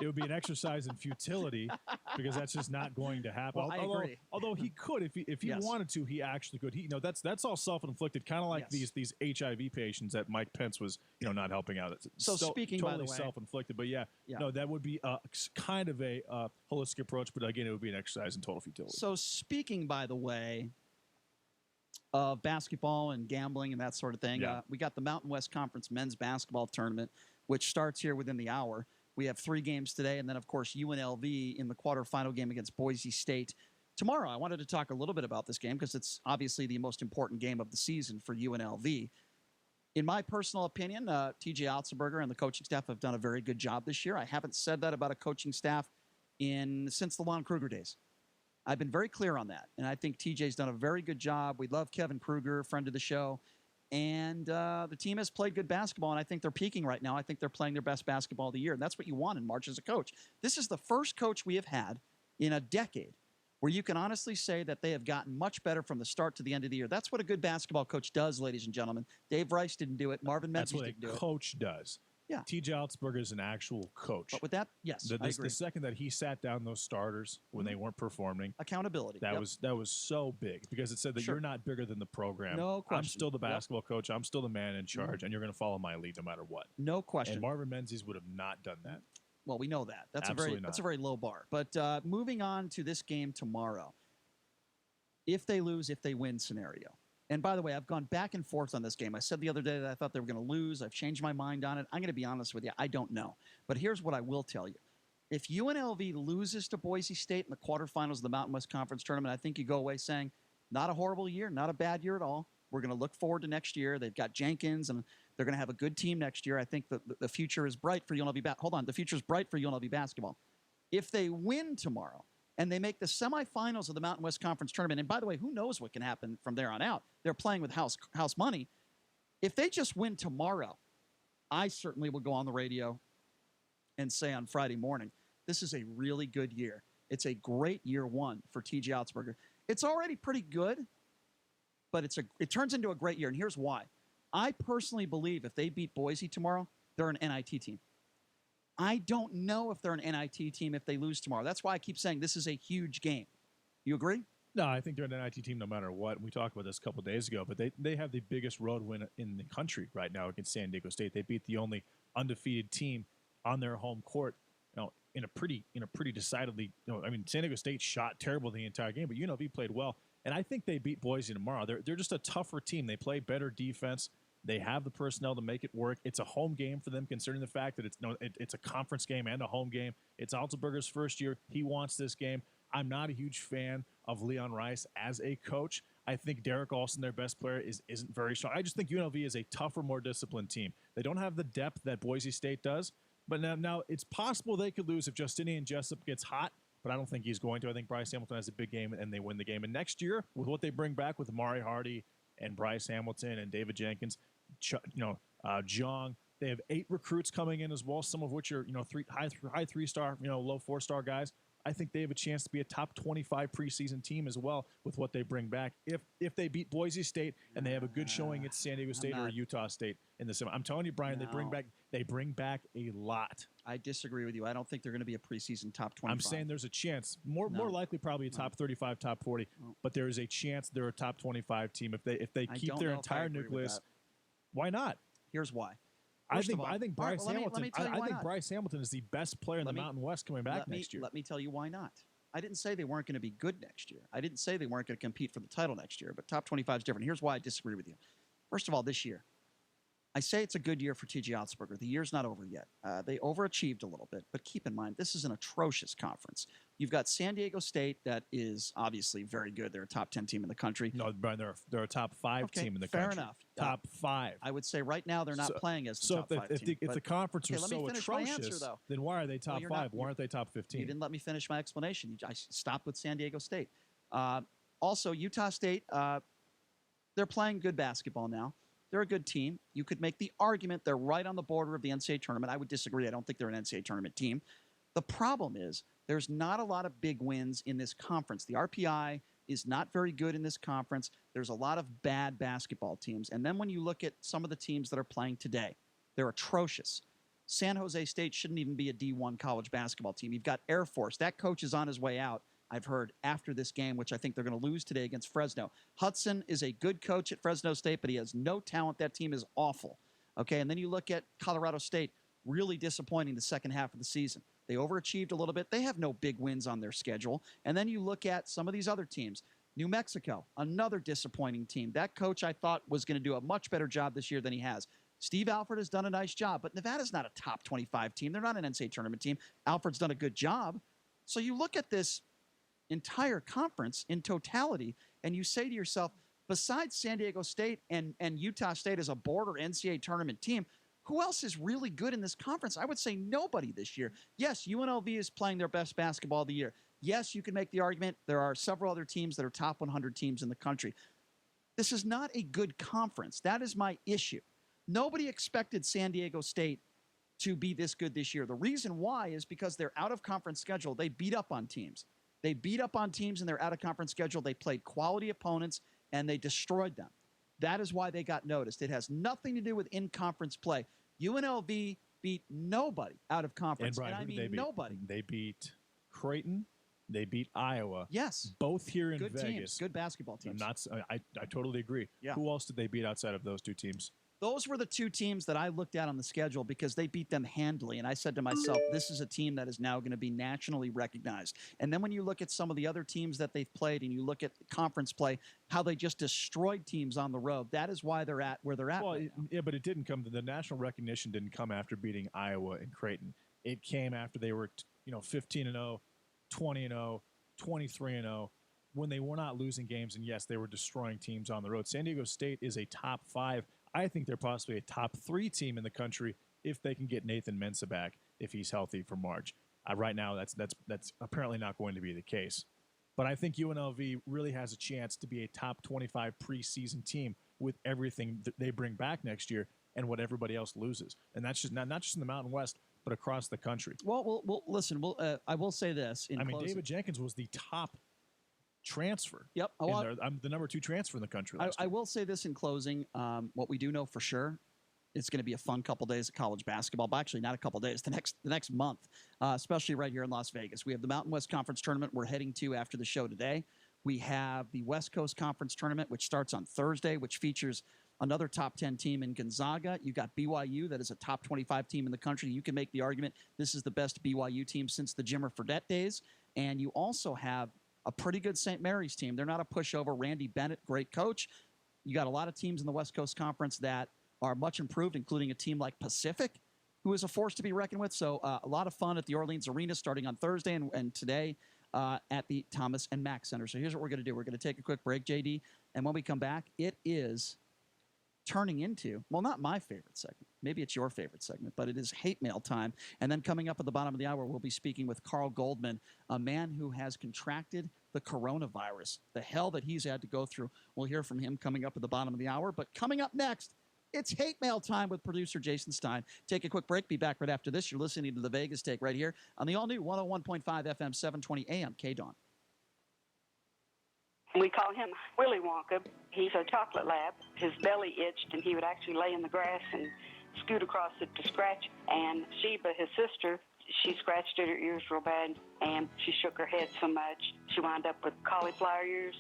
Speaker 21: it would be an exercise in futility because that's just not going to happen.
Speaker 3: Well, I agree.
Speaker 21: Although he could, if he wanted to, he actually could. That's all self-inflicted, kind of like these HIV patients that Mike Pence was, not helping out.
Speaker 3: So speaking,
Speaker 21: totally
Speaker 3: by the way,
Speaker 21: self-inflicted, but no, that would be kind of a holistic approach. But again, it would be an exercise in total futility.
Speaker 3: So speaking, by the way, of basketball and gambling and that sort of thing. We got the Mountain West Conference men's basketball tournament, which starts here within the hour. We have 3 games today, and then, of course, UNLV in the quarterfinal game against Boise State tomorrow. I wanted to talk a little bit about this game because it's obviously the most important game of the season for UNLV. In my personal opinion, TJ Otzelberger and the coaching staff have done a very good job this year. I haven't said that about a coaching staff since the Lon Kruger days. I've been very clear on that, and I think TJ's done a very good job. We love Kevin Kruger, friend of the show, and the team has played good basketball, and I think they're peaking right now. I think they're playing their best basketball of the year, and that's what you want in March as a coach. This is the first coach we have had in a decade where you can honestly say that they have gotten much better from the start to the end of the year. That's what a good basketball coach does, ladies and gentlemen. Dave Rice didn't do it. Marvin Menzies didn't do it.
Speaker 21: That's what a coach does.
Speaker 3: Yeah.
Speaker 21: T.J. Altsberger is an actual coach.
Speaker 3: But with that, yes, I agree.
Speaker 21: The second that he sat down those starters when they weren't performing,
Speaker 3: accountability.
Speaker 21: That was so big because it said that you're not bigger than the program.
Speaker 3: No question.
Speaker 21: I'm still the basketball coach. I'm still the man in charge, and you're going to follow my lead no matter what.
Speaker 3: No question.
Speaker 21: And Marvin Menzies would have not done that.
Speaker 3: Well, we know that. That's
Speaker 21: Absolutely
Speaker 3: a very low bar. But moving on to this game tomorrow, if they lose, if they win scenario. And by the way, I've gone back and forth on this game. I said the other day that I thought they were going to lose. I've changed my mind on it. I'm going to be honest with you. I don't know. But here's what I will tell you. If UNLV loses to Boise State in the quarterfinals of the Mountain West Conference Tournament, I think you go away saying, not a horrible year, not a bad year at all. We're going to look forward to next year. They've got Jenkins, and they're going to have a good team next year. I think the future is bright for UNLV. Hold on. The future is bright for UNLV basketball. If they win tomorrow, and they make the semifinals of the Mountain West Conference Tournament. And by the way, who knows what can happen from there on out? They're playing with house money. If they just win tomorrow, I certainly will go on the radio and say on Friday morning, this is a really good year. It's a great year one for T.J. Altsberger. It's already pretty good, but it turns into a great year. And here's why. I personally believe if they beat Boise tomorrow, they're an NIT team. I don't know if they're an NIT team if they lose tomorrow. That's why I keep saying this is a huge game. You agree?
Speaker 21: No, I think they're an NIT team no matter what. We talked about this a couple of days ago, but they have the biggest road win in the country right now against San Diego State. They beat the only undefeated team on their home court, in a pretty decidedly. San Diego State shot terrible the entire game, but UNLV played well, and I think they beat Boise tomorrow. They're just a tougher team. They play better defense. They have the personnel to make it work. It's a home game for them, considering the fact that it's a conference game and a home game. It's Altsberger's first year. He wants this game. I'm not a huge fan of Leon Rice as a coach. I think Derek Olsen, their best player, isn't very strong. I just think UNLV is a tougher, more disciplined team. They don't have the depth that Boise State does. But now it's possible they could lose if Justinian Jessup gets hot, but I don't think he's going to. I think Bryce Hamilton has a big game, and they win the game. And next year, with what they bring back with Amari Hardy and Bryce Hamilton and David Jenkins, Jong. They have 8 recruits coming in as well, some of which are high 3-star, low 4-star guys. I think they have a chance to be a top 25 preseason team as well with what they bring back. If they beat Boise State and they have a good showing at San Diego State or Utah State in the semi, I'm telling you, Brian, they bring back a lot.
Speaker 3: I disagree with you. I don't think they're going to be a preseason top 25.
Speaker 21: I'm saying there's a chance, more likely probably a top 35, top 40, but there is a chance they're a top 25 team if they keep their entire nucleus. Why not?
Speaker 3: Here's why.
Speaker 21: I think Bryce Hamilton is the best player in the Mountain West coming back next year.
Speaker 3: Let me tell you why not. I didn't say they weren't going to be good next year. I didn't say they weren't going to compete for the title next year, but top 25 is different. Here's why I disagree with you. First of all, this year, I say it's a good year for T.J. Altsberger. The year's not over yet. They overachieved a little bit, but keep in mind, this is an atrocious conference. You've got San Diego State that is obviously very good. They're a top 10 team in the country.
Speaker 21: No, Brian, they're a top 5 team in the country.
Speaker 3: Fair enough.
Speaker 21: Top 5.
Speaker 3: I would say right now they're not playing as the top 5 team.
Speaker 21: If the conference was so atrocious, then why are they top 5? Why aren't they top 15?
Speaker 3: You didn't let me finish my explanation. I stopped with San Diego State. Also, Utah State, they're playing good basketball now. They're a good team. You could make the argument they're right on the border of the NCAA tournament. I would disagree. I don't think they're an NCAA tournament team. The problem is there's not a lot of big wins in this conference. The RPI is not very good in this conference. There's a lot of bad basketball teams. And then when you look at some of the teams that are playing today, they're atrocious. San Jose State shouldn't even be a D1 college basketball team. You've got Air Force. That coach is on his way out, I've heard, after this game, which I think they're going to lose today against Fresno. Hudson is a good coach at Fresno State, but he has no talent. That team is awful. Okay, and then you look at Colorado State, really disappointing the second half of the season. They overachieved a little bit. They have no big wins on their schedule. And then you look at some of these other teams. New Mexico, another disappointing team. That coach I thought was going to do a much better job this year than he has. Steve Alford has done a nice job, but Nevada's not a top 25 team. They're not an NCAA tournament team. Alford's done a good job. So you look at this entire conference in totality, and you say to yourself, besides San Diego State and Utah State as a border NCAA tournament team, who else is really good in this conference? I would say nobody this year. Yes, UNLV is playing their best basketball of the year. Yes, you can make the argument there are several other teams that are top 100 teams in the country. This is not a good conference. That is my issue. Nobody expected San Diego State to be this good this year. The reason why is because their out-of-conference schedule, they beat up on teams. They beat up on teams in their out-of-conference schedule. They played quality opponents, and they destroyed them. That is why they got noticed. It has nothing to do with in-conference play. UNLV beat nobody out of conference.
Speaker 21: And, Brian,
Speaker 3: I mean nobody.
Speaker 21: They beat Creighton. They beat Iowa.
Speaker 3: Yes.
Speaker 21: Both here in
Speaker 3: Good
Speaker 21: Vegas.
Speaker 3: Teams. Good basketball teams.
Speaker 21: I totally agree.
Speaker 3: Yeah.
Speaker 21: Who else did they beat outside of those two teams?
Speaker 3: Those were the two teams that I looked at on the schedule because they beat them handily. And I said to myself, this is a team that is now going to be nationally recognized. And then when you look at some of the other teams that they've played and you look at conference play, how they just destroyed teams on the road, that is why they're at where they're at.
Speaker 21: Well,
Speaker 3: right now.
Speaker 21: yeah, but it didn't come. The national recognition didn't come after beating Iowa and Creighton. It came after they were, 15-0, 20-0, 23-0, when they were not losing games. And yes, they were destroying teams on the road. San Diego State is a top 5. I think they're possibly a top 3 team in the country if they can get Nathan Mensah back if he's healthy for March. Right now, that's apparently not going to be the case. But I think UNLV really has a chance to be a top 25 preseason team with everything that they bring back next year and what everybody else loses. And that's just not just in the Mountain West, but across the country.
Speaker 3: Well, listen. I will say this.
Speaker 21: David Jenkins was the top transfer.
Speaker 3: Yep.
Speaker 21: I'm the number 2 transfer in the country.
Speaker 3: I will say this in closing. What we do know for sure, it's going to be a fun couple days of college basketball. But actually, not a couple days. The next month, especially right here in Las Vegas. We have the Mountain West Conference Tournament we're heading to after the show today. We have the West Coast Conference Tournament, which starts on Thursday, which features another top 10 team in Gonzaga. You got BYU, that is a top 25 team in the country. You can make the argument this is the best BYU team since the Jimmer Fredette days. And you also have a pretty good St. Mary's team. They're not a pushover. Randy Bennett, great coach. You got a lot of teams in the West Coast Conference that are much improved, including a team like Pacific, who is a force to be reckoned with. So a lot of fun at the Orleans Arena starting on Thursday and today at the Thomas and Mack Center. So here's what we're going to do. We're going to take a quick break, JD, and when we come back, it is turning into, well, not my favorite segment. Maybe it's your favorite segment, but it is hate mail time. And then coming up at the bottom of the hour, we'll be speaking with Carl Goldman, a man who has contracted the coronavirus, the hell that he's had to go through. We'll hear from him coming up at the bottom of the hour. But coming up next, it's hate mail time with producer Jason Stein. Take a quick break. Be back right after this. You're listening to The Vegas Take right here on the all-new 101.5 FM 720 AM KDAWN.
Speaker 1: We call him Willy Wonka. He's a chocolate lab. His belly itched, and he would actually lay in the grass and scoot across it to scratch. And Sheba, his sister, she scratched at her ears real bad, and she shook her head so much, she wound up with cauliflower ears.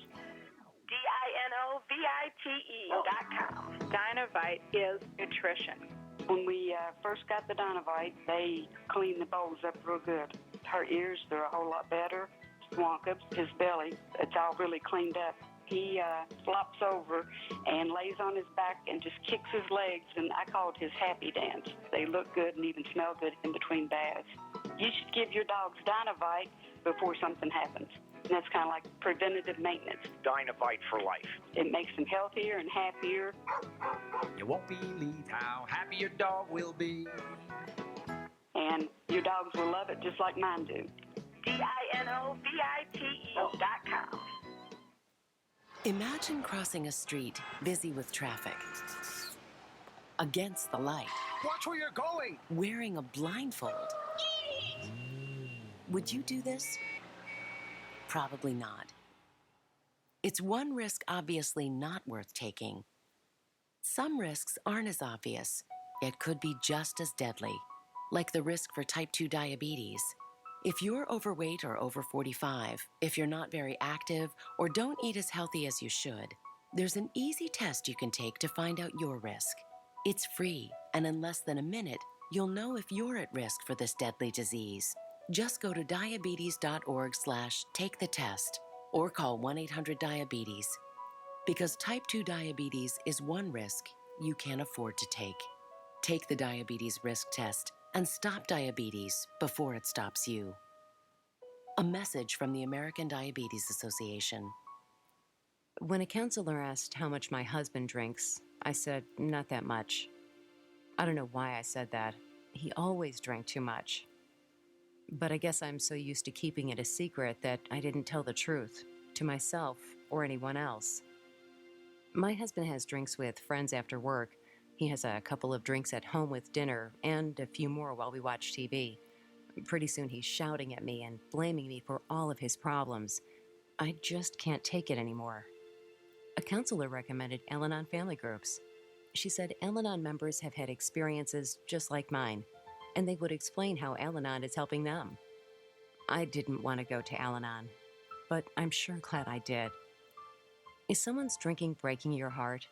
Speaker 1: DINOVITE.com. Dinovite is nutrition. When we first got the Dinovite, they cleaned the bowls up real good. Her ears, they're a whole lot better. Wonka, his belly, it's all really cleaned up. He flops over and lays on his back and just kicks his legs, and I call it his happy dance. They look good and even smell good in between baths. You should give your dogs Dinovite before something happens. And that's kind of like preventative maintenance.
Speaker 11: Dinovite for life.
Speaker 1: It makes them healthier and happier.
Speaker 11: You won't believe how happy your dog will be.
Speaker 1: And your dogs will love it just like mine do. DINOVITE.com.
Speaker 14: Imagine crossing a street busy with traffic. Against the light.
Speaker 11: Watch where you're going.
Speaker 14: Wearing a blindfold. Would you do this? Probably not. It's one risk obviously not worth taking. Some risks aren't as obvious, yet could be just as deadly, like the risk for type 2 diabetes. If you're overweight or over 45, if you're not very active, or don't eat as healthy as you should, there's an easy test you can take to find out your risk. It's free, and in less than a minute, you'll know if you're at risk for this deadly disease. Just go to diabetes.org/take-the-test or call 1-800-DIABETES. Because type 2 diabetes is one risk you can't afford to take. Take the diabetes risk test and stop diabetes before it stops you. A message from the American Diabetes Association.
Speaker 15: When a counselor asked how much my husband drinks, I said, not that much. I don't know why I said that. He always drank too much. But I guess I'm so used to keeping it a secret that I didn't tell the truth to myself or anyone else. My husband has drinks with friends after work. He has a couple of drinks at home with dinner and a few more while we watch TV. Pretty soon he's shouting at me and blaming me for all of his problems. I just can't take it anymore. A counselor recommended Al-Anon family groups. She said Al-Anon members have had experiences just like mine. and they would explain how Al-Anon is helping them. I didn't want to go to Al-Anon, but I'm sure glad I did. Is someone's drinking breaking your heart?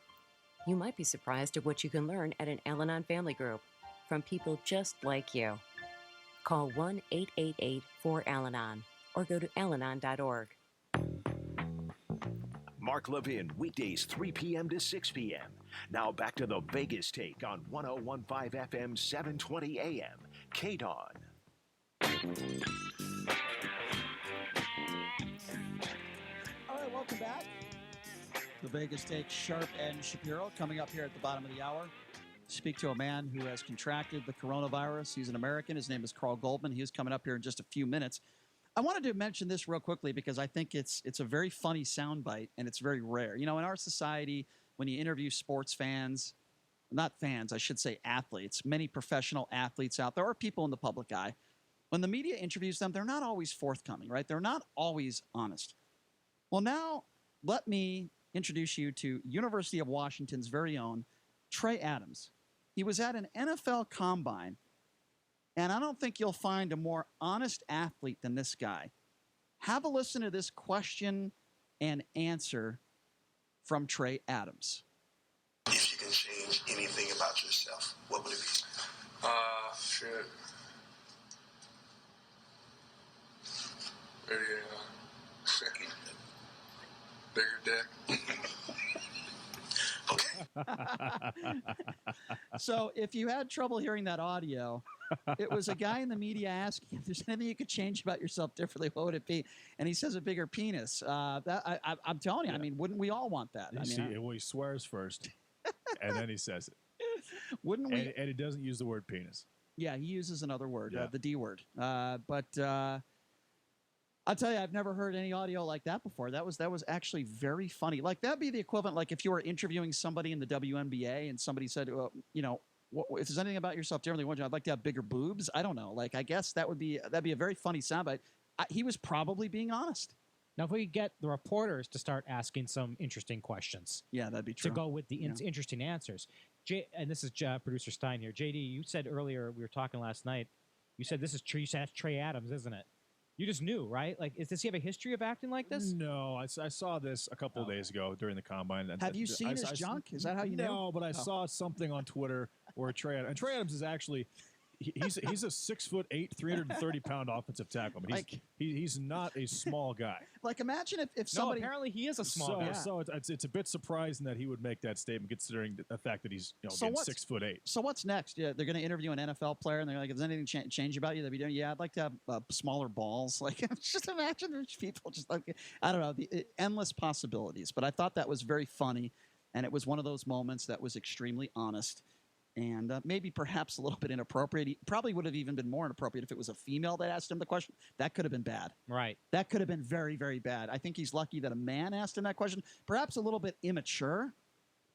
Speaker 15: You might be surprised at what you can learn at an Al-Anon family group from people just like you. Call 1-888-4-AL-ANON or go to alanon.org.
Speaker 18: Mark Levin, weekdays 3 p.m. to 6 p.m. Now back to the Vegas Take on 101.5 FM, 720 a.m. KDON.
Speaker 3: All right, welcome back. The Vegas Take, Sharp and Shapiro, coming up here at the bottom of the hour. Speak to a man who has contracted the coronavirus. He's an American. His name is Carl Goldman. He is coming up here in just a few minutes. I wanted to mention this real quickly because I think it's a very funny soundbite, and it's very rare. You know, in our society, when you interview sports fans, not fans, I should say athletes, many professional athletes out there, or people in the public eye, when the media interviews them, they're not always forthcoming, right? They're not always honest. Well, now let me introduce you to University of Washington's very own Trey Adams. He was at an NFL Combine, and I don't think you'll find a more honest athlete than this guy. Have a listen to this question and answer from Trey Adams.
Speaker 4: If you can change anything about yourself, what would it be? Shit. Maybe bigger dick.
Speaker 3: So if you had trouble hearing that audio, it was a guy in the media asking if there's anything you could change about yourself differently, what would it be? And he says a bigger penis. I'm telling you, I mean, wouldn't we all want that?
Speaker 21: Well, he swears first, and then he says it.
Speaker 3: Wouldn't we?
Speaker 21: And he doesn't use the word penis.
Speaker 3: Yeah, he uses another word,
Speaker 21: Yeah.
Speaker 3: the D word. But I'll tell you, I've never heard any audio like that before. That was actually very funny. Like, that'd be the equivalent, like if you were interviewing somebody in the WNBA and somebody said, you know, if there's anything about yourself differently, I'd like to have bigger boobs. I don't know. Like, I guess that'd be a very funny soundbite. He was probably being honest.
Speaker 5: Now, if we could get the reporters to start asking some interesting questions.
Speaker 3: Yeah, that'd be true.
Speaker 5: To go with the interesting answers. And this is producer Stein here. JD, you said earlier, we were talking last night, you said this is Trey Adams, isn't it? You just knew, right? Like, does he have a history of acting like this?
Speaker 21: No, I saw this a couple of days ago during the Combine.
Speaker 3: Have you seen his junk? Is that how you know?
Speaker 21: No, but I saw something on Twitter where Trey Adams is actually he's a 6'8", 330-pound offensive tackle. But he's not a small guy.
Speaker 3: Like, imagine if somebody.
Speaker 5: No, apparently he is a small guy.
Speaker 21: So it's a bit surprising that he would make that statement, considering the fact that he's 6'8".
Speaker 3: So what's next? Yeah, they're going to interview an NFL player, and they're like, "Is anything change about you?" They'll be doing, "Yeah, I'd like to have smaller balls." Like, just imagine there's people just like, I don't know, endless possibilities. But I thought that was very funny, and it was one of those moments that was extremely honest. And maybe perhaps a little bit inappropriate. He probably would have even been more inappropriate if it was a female that asked him the question. That could have been bad.
Speaker 5: Right.
Speaker 3: That could have been very, very bad. I think he's lucky that a man asked him that question. Perhaps a little bit immature,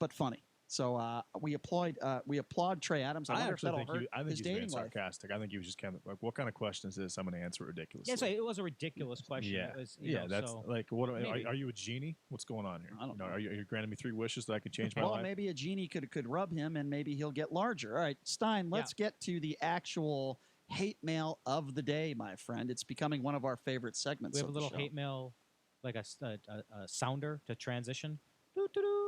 Speaker 3: but funny. So we applaud Trey Adams. I wonder if that'll hurt his dating life.
Speaker 21: Sarcastic. I think he was just kind of like, "What kind of question is this? I'm going to answer it ridiculously."
Speaker 5: Yeah, so it was a ridiculous question.
Speaker 21: Yeah,
Speaker 5: It was,
Speaker 21: that's
Speaker 5: so
Speaker 21: like, what? Are you a genie? What's going on here?
Speaker 3: I don't know.
Speaker 21: Are you granting me 3 wishes that I can change my life?
Speaker 3: Well, maybe a genie could rub him, and maybe he'll get larger. All right, Stein, let's get to the actual hate mail of the day, my friend. It's becoming one of our favorite segments.
Speaker 5: We have a little hate mail, like a sounder to transition. Doo-doo-doo.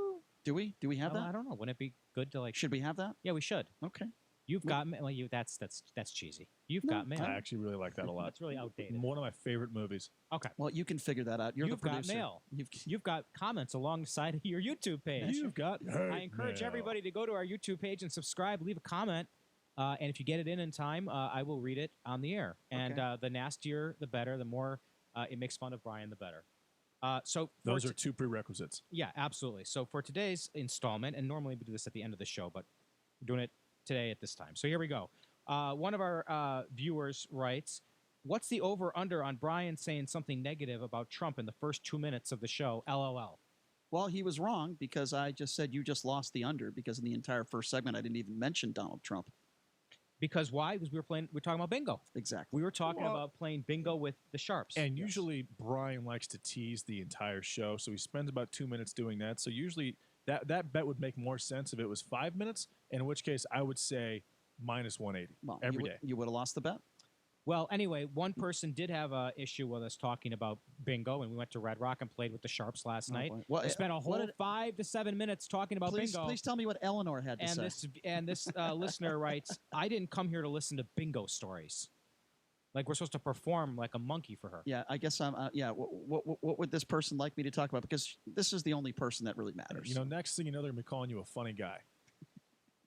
Speaker 3: Do we have that?
Speaker 5: I don't know. Wouldn't it be good to like?
Speaker 3: Should we have that?
Speaker 5: Yeah, we should.
Speaker 3: Okay.
Speaker 5: You've got mail. Well, that's cheesy. You've got mail.
Speaker 21: I actually really like that a lot.
Speaker 5: That's really outdated.
Speaker 21: One of my favorite movies.
Speaker 5: Okay.
Speaker 3: Well, you can figure that out. You're the producer.
Speaker 5: Got mail. You've got comments alongside of your YouTube page.
Speaker 21: You've got.
Speaker 5: I encourage everybody to go to our YouTube page and subscribe. Leave a comment. And if you get it in time, I will read it on the air. And the nastier, the better. The more it makes fun of Brian, the better. So
Speaker 21: those are 2 prerequisites.
Speaker 5: Yeah, absolutely. So for today's installment, and normally we do this at the end of the show, but we're doing it today at this time. So here we go. One of our viewers writes, "What's the over/under on Brian saying something negative about Trump in the first 2 minutes of the show? LOL."
Speaker 3: Well, he was wrong because I just said you just lost the under because in the entire first segment I didn't even mention Donald Trump.
Speaker 5: Because why? Because we were talking about bingo.
Speaker 3: Exactly.
Speaker 5: We were talking about playing bingo with the Sharps.
Speaker 21: And usually Brian likes to tease the entire show, so he spends about 2 minutes doing that. So usually that bet would make more sense if it was 5 minutes, in which case I would say minus 180
Speaker 3: Well,
Speaker 21: every day.
Speaker 3: You would have lost the bet.
Speaker 5: Well, anyway, one person did have an issue with us talking about bingo, and we went to Red Rock and played with the Sharps last night.
Speaker 3: boy. Well,
Speaker 5: we spent a
Speaker 3: what
Speaker 5: whole
Speaker 3: did-
Speaker 5: 5 to 7 minutes talking about bingo.
Speaker 3: Please tell me what Eleanor had to say.
Speaker 5: This listener writes, I didn't come here to listen to bingo stories. Like we're supposed to perform like a monkey for her.
Speaker 3: Yeah, I guess I'm. What would this person like me to talk about? Because this is the only person that really matters.
Speaker 21: You know, next thing you know, they're going to be calling you a funny guy.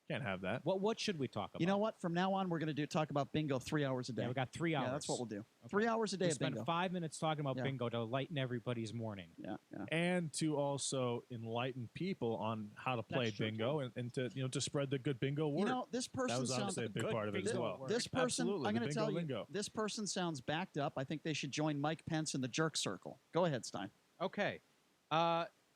Speaker 21: Can't have that.
Speaker 5: What should we talk about?
Speaker 3: You know what? From now on, we're going to talk about bingo 3 hours a day.
Speaker 5: Yeah, we got 3 hours.
Speaker 3: Yeah, that's what we'll do.
Speaker 5: Okay.
Speaker 3: 3 hours a day
Speaker 5: We
Speaker 3: of
Speaker 5: spend
Speaker 3: bingo.
Speaker 5: 5 minutes talking about
Speaker 3: Yeah.
Speaker 5: bingo to lighten everybody's morning.
Speaker 3: Yeah.
Speaker 21: And to also enlighten people on how to play
Speaker 5: That's true,
Speaker 21: bingo and to to spread the good bingo word.
Speaker 3: You know, this person
Speaker 21: that was
Speaker 3: sounds
Speaker 21: obviously a big
Speaker 5: good
Speaker 21: part of it as
Speaker 5: bingo
Speaker 21: well.
Speaker 5: word.
Speaker 3: This person,
Speaker 21: Absolutely,
Speaker 3: I'm
Speaker 21: the
Speaker 3: going to tell
Speaker 21: bingo
Speaker 3: you,
Speaker 21: lingo.
Speaker 3: this person sounds backed up. I think they should join Mike Pence in the jerk circle. Go ahead, Stein.
Speaker 5: Okay.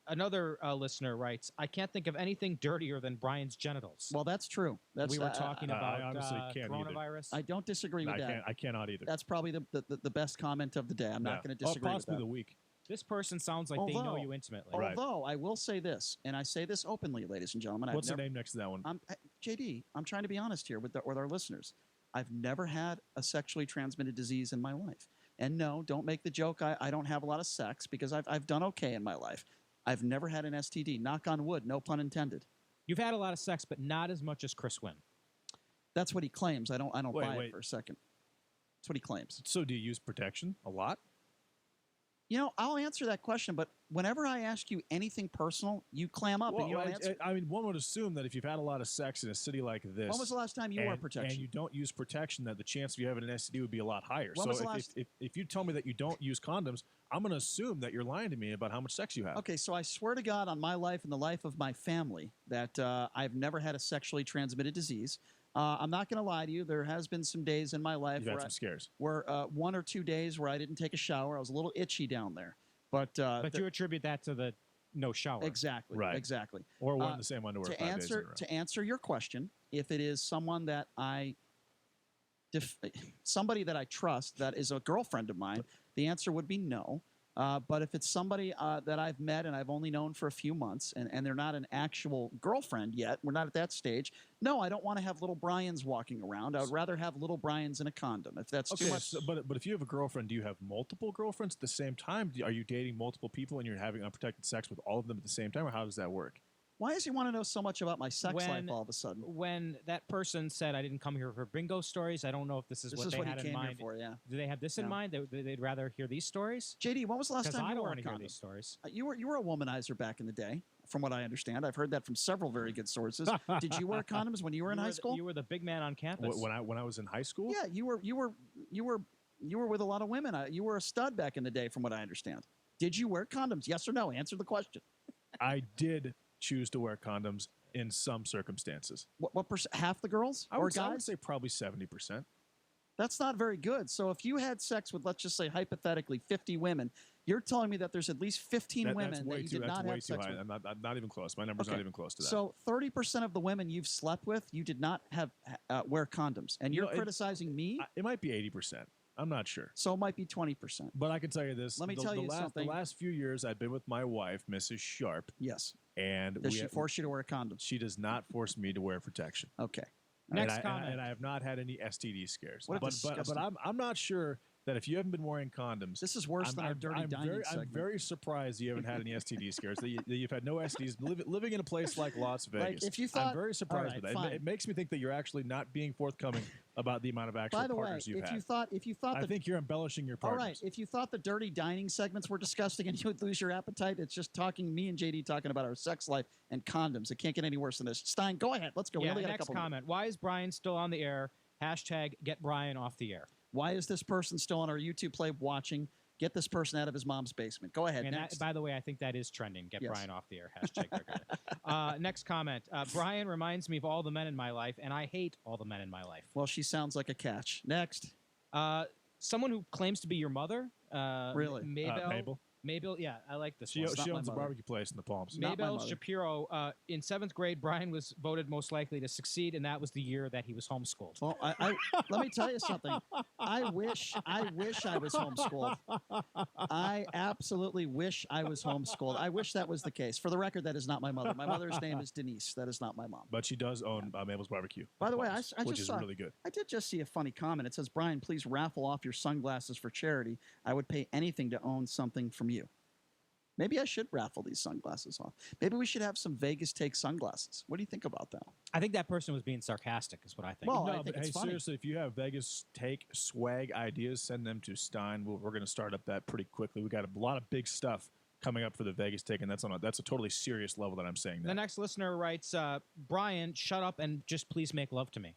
Speaker 5: Another listener writes, I can't think of anything dirtier than Brian's genitals.
Speaker 3: Well, that's true. That's
Speaker 5: we were talking about
Speaker 21: I honestly can't either.
Speaker 5: coronavirus.
Speaker 3: I don't disagree with that.
Speaker 21: I cannot either.
Speaker 3: That's probably the best comment of the day. I'm not going to disagree with
Speaker 21: possibly
Speaker 3: that.
Speaker 21: the week.
Speaker 5: This person sounds like they know you intimately.
Speaker 3: Although I will say this, and I say this openly, ladies and gentlemen.
Speaker 21: What's the name next to that one?
Speaker 3: JD, I'm trying to be honest here with our listeners. I've never had a sexually transmitted disease in my life. And no, don't make the joke I don't have a lot of sex, because I've done okay in my life. I've never had an STD. Knock on wood, no pun intended.
Speaker 5: You've had a lot of sex, but not as much as Chris Wynn.
Speaker 3: That's what he claims. I don't buy
Speaker 21: wait.
Speaker 3: it for a second. That's what he claims.
Speaker 21: So do you use protection a lot?
Speaker 3: You know, I'll answer that question, but whenever I ask you anything personal, you clam up and you don't answer.
Speaker 21: I mean, one would assume that if you've had a lot of sex in a city like this,
Speaker 3: When was the last time you wore protection?
Speaker 21: And you don't use protection, that the chance of you having an STD would be a lot higher.
Speaker 3: When was the
Speaker 21: So
Speaker 3: last-
Speaker 21: if you tell me that you don't use condoms, I'm going to assume that you're lying to me about how much sex you have.
Speaker 3: Okay, so I swear to God on my life and the life of my family that I've never had a sexually transmitted disease. I'm not going to lie to you. There has been some days in my life
Speaker 21: You've had some scares.
Speaker 3: where 1 or 2 days where I didn't take a shower. I was a little itchy down there. But
Speaker 5: you attribute that to the no shower.
Speaker 3: Exactly.
Speaker 21: Right.
Speaker 3: Exactly.
Speaker 21: Or wearing the same underwear
Speaker 3: to
Speaker 21: 5 days in a
Speaker 3: answer
Speaker 21: row.
Speaker 3: to answer your question, if it is someone that somebody that I trust, that is a girlfriend of mine, the answer would be no. But if it's somebody that I've met and I've only known for a few months, and they're not an actual girlfriend yet, we're not at that stage. No, I don't want to have little Brians walking around. I would rather have little Brians in a condom. If that's too much.
Speaker 21: So, but if you have a girlfriend, do you have multiple girlfriends at the same time? Are you dating multiple people and you're having unprotected sex with all of them at the same time, or how does that work?
Speaker 3: Why does he want to know so much about my sex life all of a sudden?
Speaker 5: When that person said, I didn't come here for bingo stories, I don't know if this is what they had in mind.
Speaker 3: For, yeah.
Speaker 5: Do they have this in mind? They'd rather hear these stories?
Speaker 3: JD, when was the last time
Speaker 5: I
Speaker 3: you
Speaker 5: don't
Speaker 3: wore a
Speaker 5: want to hear
Speaker 3: condom?
Speaker 5: these stories.
Speaker 3: You were a womanizer back in the day, from what I understand. I've heard that from several very good sources. Did you wear condoms when you were in high school?
Speaker 5: You were the big man on campus.
Speaker 21: When I was in high school?
Speaker 3: Yeah, you were with a lot of women. You were a stud back in the day, from what I understand. Did you wear condoms? Yes or no? Answer the question.
Speaker 21: I did choose to wear condoms in some circumstances.
Speaker 3: What percent? Half the girls
Speaker 21: I
Speaker 3: or
Speaker 21: would
Speaker 3: guys?
Speaker 21: say probably 70%.
Speaker 3: That's not very good. So if you had sex with, let's just say hypothetically, 50 women, you're telling me that there's at least 15 women that you did not have sex with.
Speaker 21: I'm not even close. My number's not even close to that.
Speaker 3: So 30% of the women you've slept with, you did not have wear condoms, and you're criticizing me?
Speaker 21: It might be 80%. I'm not sure.
Speaker 3: So it might be 20%.
Speaker 21: But I can tell you this.
Speaker 3: Let me tell you something.
Speaker 21: The last few years, I've been with my wife, Mrs. Sharp.
Speaker 3: Yes.
Speaker 21: And
Speaker 3: does she force you to wear a condom?
Speaker 21: She does not force me to wear protection.
Speaker 3: Okay.
Speaker 5: Next comment.
Speaker 21: And I have not had any STD scares.
Speaker 3: What
Speaker 21: But I'm not sure that if you haven't been wearing condoms,
Speaker 3: this is worse than our dirty dining segment.
Speaker 21: I'm very surprised you haven't had any STD scares. that you've had no STDs. Living in a place like Las Vegas,
Speaker 3: if you thought,
Speaker 21: I'm very surprised with that.
Speaker 3: Fine.
Speaker 21: It makes me think that you're actually not being forthcoming about the amount of actual
Speaker 3: By the way,
Speaker 21: partners you've
Speaker 3: if
Speaker 21: had.
Speaker 3: you thought,
Speaker 21: I think you're embellishing your
Speaker 3: all
Speaker 21: partners.
Speaker 3: right. If you thought the dirty dining segments were disgusting and you would lose your appetite, it's just me and JD talking about our sex life and condoms. It can't get any worse than this. Stein, go ahead. Let's go.
Speaker 5: Yeah,
Speaker 3: we only got a
Speaker 5: next
Speaker 3: couple
Speaker 5: comment. Why is Brian still on the air? Hashtag get Brian off the air.
Speaker 3: Why is this person still on our YouTube play watching? Get this person out of his mom's basement. Go ahead. Next.
Speaker 5: By the way, I think that is trending. Get
Speaker 3: Yes.
Speaker 5: Brian off the air. Hashtag they're good. Next comment. Brian reminds me of all the men in my life, and I hate all the men in my life.
Speaker 3: Well, she sounds like a catch. Next.
Speaker 5: Someone who claims to be your mother.
Speaker 3: Really?
Speaker 5: Mabel. Mabel, yeah, I like this
Speaker 21: She
Speaker 5: one.
Speaker 21: owns a barbecue place in the Palms.
Speaker 5: Mabel Shapiro, in 7th grade, Brian was voted most likely to succeed, and that was the year that he was homeschooled.
Speaker 3: Well, let me tell you something. I wish I was homeschooled. I absolutely wish I was homeschooled. I wish that was the case. For the record, that is not my mother. My mother's name is Denise. That is not my mom.
Speaker 21: But she does own Mabel's Barbecue.
Speaker 3: By the way, I
Speaker 21: which
Speaker 3: just
Speaker 21: is
Speaker 3: saw,
Speaker 21: really good.
Speaker 3: I did just see a funny comment. It says, Brian, please raffle off your sunglasses for charity. I would pay anything to own something from you. Maybe I should raffle these sunglasses off. Maybe we should have some Vegas Take sunglasses. What do you think about that?
Speaker 5: I think that person was being sarcastic, is what I think.
Speaker 3: Well,
Speaker 21: no,
Speaker 3: I think
Speaker 21: but
Speaker 3: it's
Speaker 21: hey,
Speaker 3: funny.
Speaker 21: seriously, if you have Vegas Take swag ideas, send them to Stein. We're going to start up that pretty quickly. We got a lot of big stuff coming up for the Vegas Take, and that's a totally serious level that I'm saying that.
Speaker 5: The next listener writes, Brian, shut up and just please make love to me.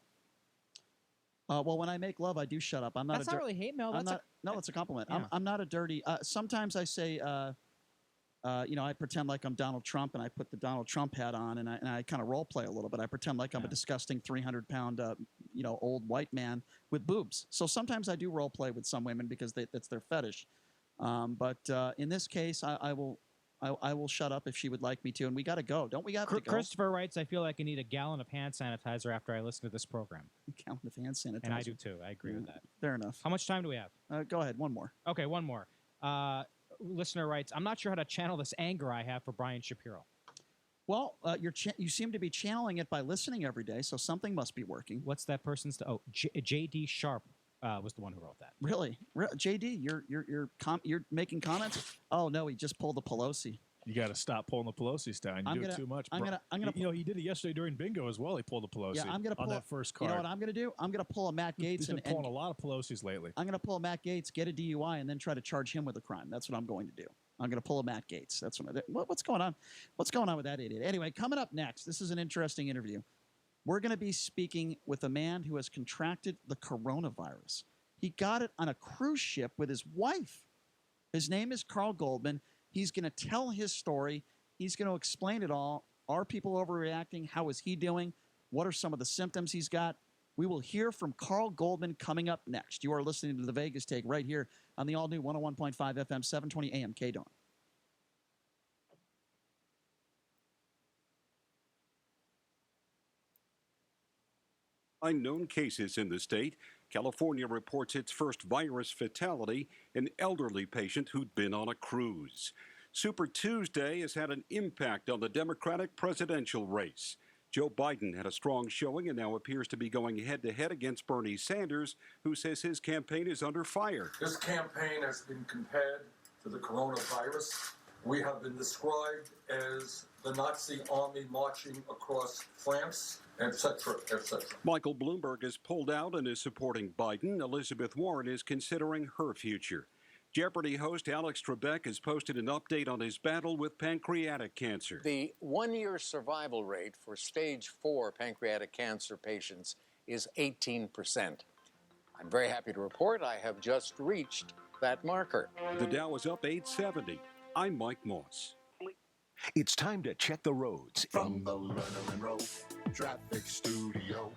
Speaker 3: Well, when I make love, I do shut up. I'm not.
Speaker 5: That's not really hate mail.
Speaker 3: That's a compliment.
Speaker 5: Yeah.
Speaker 3: I'm not a dirty. Sometimes I say, I pretend like I'm Donald Trump, and I put the Donald Trump hat on, and I kind of role play a little bit. I pretend like I'm a disgusting 300-pound, old white man with boobs. So sometimes I do role play with some women because that's their fetish. But in this case, I will shut up if she would like me to, and we got to go. Don't we have to go?
Speaker 5: Christopher writes, I feel like I need a gallon of hand sanitizer after I listen to this program.
Speaker 3: A gallon of hand sanitizer.
Speaker 5: And I do too. I agree with that.
Speaker 3: Fair enough.
Speaker 5: How much time do we have?
Speaker 3: Go ahead. One more.
Speaker 5: Okay, one more. Listener writes, I'm not sure how to channel this anger I have for Brian Shapiro.
Speaker 3: Well, you seem to be channeling it by listening every day, so something must be working.
Speaker 5: What's that person's? J.D. Sharp was the one who wrote that.
Speaker 3: Really? J.D., you're making comments? Oh no, he just pulled the Pelosi.
Speaker 21: You got to stop pulling the Pelosi, Stein. You do it too much.
Speaker 3: I'm gonna.
Speaker 21: He did it yesterday during bingo as well. He pulled the Pelosi.
Speaker 3: Yeah, I'm gonna pull
Speaker 21: on that first card.
Speaker 3: You know what I'm gonna do? I'm gonna pull a Matt Gaetz.
Speaker 21: He's been pulling a lot of Pelosi's lately.
Speaker 3: I'm gonna pull a Matt Gaetz, get a DUI, and then try to charge him with a crime. That's what I'm going to do. I'm going to pull a Matt Gaetz. That's what I do. What's going on? What's going on with that idiot? Anyway, coming up next, this is an interesting interview. We're going to be speaking with a man who has contracted the coronavirus. He got it on a cruise ship with his wife. His name is Carl Goldman. He's going to tell his story. He's going to explain it all. Are people overreacting? How is he doing? What are some of the symptoms he's got? We will hear from Carl Goldman coming up next. You are listening to the Vegas Take right here on the all-new 101.5 FM, 720 AM, KDAWN.
Speaker 6: Unknown cases in the state. California reports its first virus fatality, an elderly patient who'd been on a cruise. Super Tuesday has had an impact on the Democratic presidential race. Joe Biden had a strong showing and now appears to be going head-to-head against Bernie Sanders, who says his campaign is under fire.
Speaker 2: This campaign has been compared to the coronavirus. We have been described as the Nazi army marching across France, etc., etc.
Speaker 6: Michael Bloomberg has pulled out and is supporting Biden. Elizabeth Warren is considering her future. Jeopardy host Alex Trebek has posted an update on his battle with pancreatic cancer.
Speaker 7: The one-year survival rate for stage 4 pancreatic cancer patients is 18%. I'm very happy to report I have just reached that marker.
Speaker 6: The Dow is up 870. I'm Mike Moss.
Speaker 18: It's time to check the roads.
Speaker 22: From the Leonard Road Traffic Studio.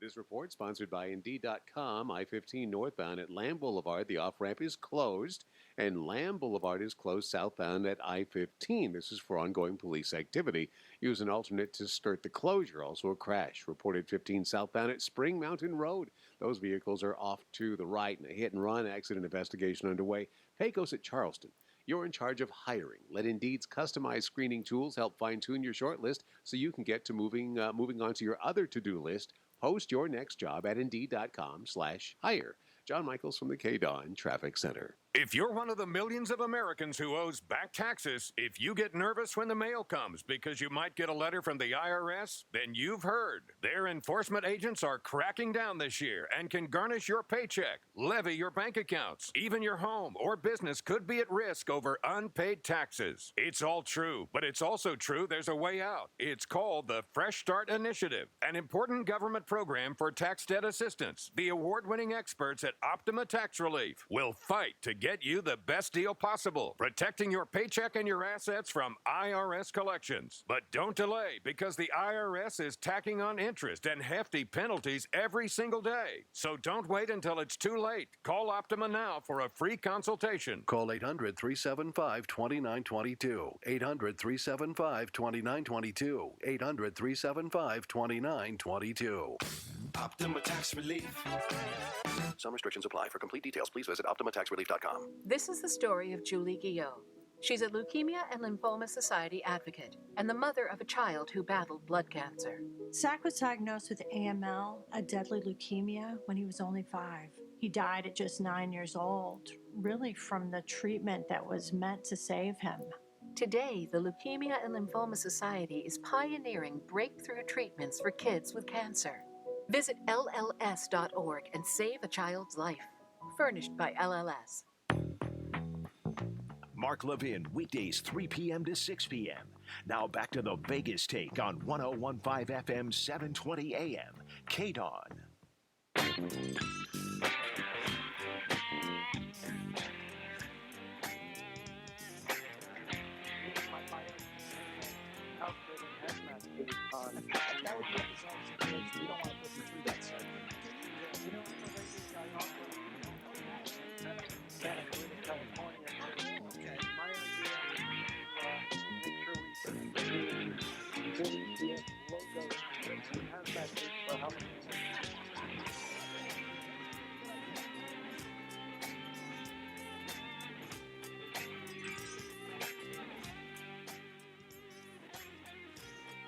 Speaker 28: This report sponsored by Indeed.com. I-15 northbound at Lamb Boulevard. The off-ramp is closed, and Lamb Boulevard is closed southbound at I-15. This is for ongoing police activity. Use an alternate to skirt the closure. Also a crash reported 15 southbound at Spring Mountain Road. Those vehicles are off to the right, and a hit-and-run accident investigation underway. Pecos at Charleston. You're in charge of hiring. Let Indeed's customized screening tools help fine-tune your shortlist so you can get to moving on to your other to-do list. Post your next job at Indeed.com/hire. John Michaels from the KDAWN Traffic Center.
Speaker 9: If you're one of the millions of Americans who owes back taxes, if you get nervous when the mail comes because you might get a letter from the IRS, then you've heard. Their enforcement agents are cracking down this year and can garnish your paycheck, levy your bank accounts. Even your home or business could be at risk over unpaid taxes. It's all true, but it's also true there's a way out. It's called the Fresh Start Initiative, an important government program for tax debt assistance. The award-winning experts at Optima Tax Relief will fight to get you the best deal possible, protecting your paycheck and your assets from IRS collections. But don't delay, because the IRS is tacking on interest and hefty penalties every single day. So don't wait until it's too late. Call Optima now for a free consultation.
Speaker 22: Call 800-375-2922. 800-375-2922. 800-375-2922.
Speaker 12: Optima Tax Relief.
Speaker 22: Some restrictions apply. For complete details, please visit OptimaTaxRelief.com.
Speaker 16: This is the story of Julie Guillot. She's a Leukemia and Lymphoma Society advocate and the mother of a child who battled blood cancer.
Speaker 17: Zach was diagnosed with AML, a deadly leukemia, when he was only 5. He died at just 9 years old, really from the treatment that was meant to save him.
Speaker 16: Today, the Leukemia and Lymphoma Society is pioneering breakthrough treatments for kids with cancer. Visit LLS.org and save a child's life. Furnished by LLS.
Speaker 18: Mark Levin, weekdays 3 p.m. to 6 p.m. Now back to the Vegas Take on 1015 FM, 720 AM. KDON.
Speaker 3: That would be a bizarre situation. We don't want to put you through that, sir. You know, I'm a radio guy also. Santa Cruz, California. Okay. My idea is to make sure we do the logo and have that for Halloween.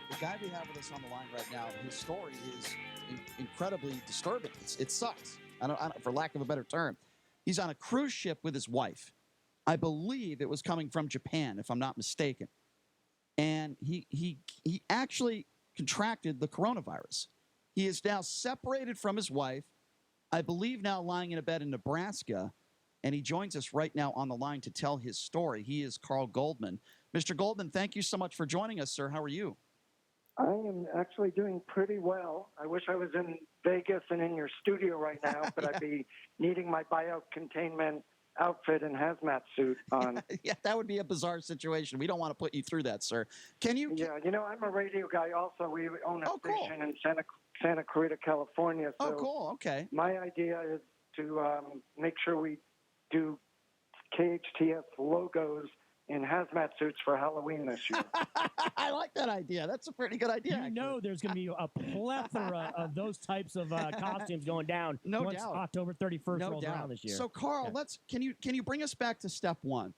Speaker 3: The guy we have with us on the line right now, his story is incredibly disturbing. It sucks. I don't, for lack of a better term. He's on a cruise ship with his wife. I believe it was coming from Japan, if I'm not mistaken. And he actually contracted the coronavirus. He is now separated from his wife, I believe now lying in a bed in Nebraska, and he joins us right now on the line to tell his story. He is Carl Goldman. Mr. Goldman, thank you so much for joining us, sir. How are you?
Speaker 19: I am actually doing pretty well. I wish I was in Vegas and in your studio right now, but I'd be needing my biocontainment outfit and hazmat suit on.
Speaker 3: Yeah, that would be a bizarre situation. We don't want to put you through that, sir. Can you?
Speaker 19: Yeah, you know, I'm a radio guy also. We own a station in Santa Clarita, California. So
Speaker 3: cool. Okay.
Speaker 19: My idea is to make sure we do KHTS logos in hazmat suits for Halloween this year.
Speaker 3: I like that idea. That's a pretty good idea.
Speaker 20: You know there's going to be a plethora of those types of costumes going down once
Speaker 3: doubt.
Speaker 20: October 31st rolls around this year.
Speaker 3: So, Carl, can you bring us back to step one?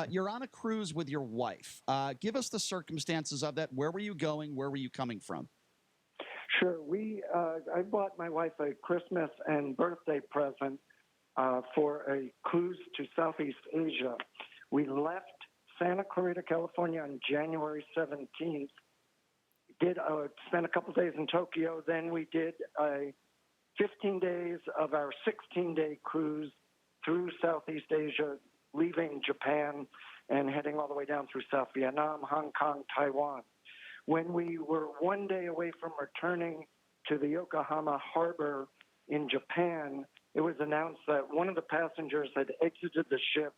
Speaker 3: You're on a cruise with your wife. Give us the circumstances of that. Where were you going? Where were you coming from?
Speaker 19: Sure. I bought my wife a Christmas and birthday present for a cruise to Southeast Asia. We left Santa Clarita, California on January 17th. Spent a couple days in Tokyo. Then we did 15 days of our 16-day cruise through Southeast Asia, leaving Japan and heading all the way down through South Vietnam, Hong Kong, Taiwan. When we were one day away from returning to the Yokohama harbor in Japan, it was announced that one of the passengers had exited the ship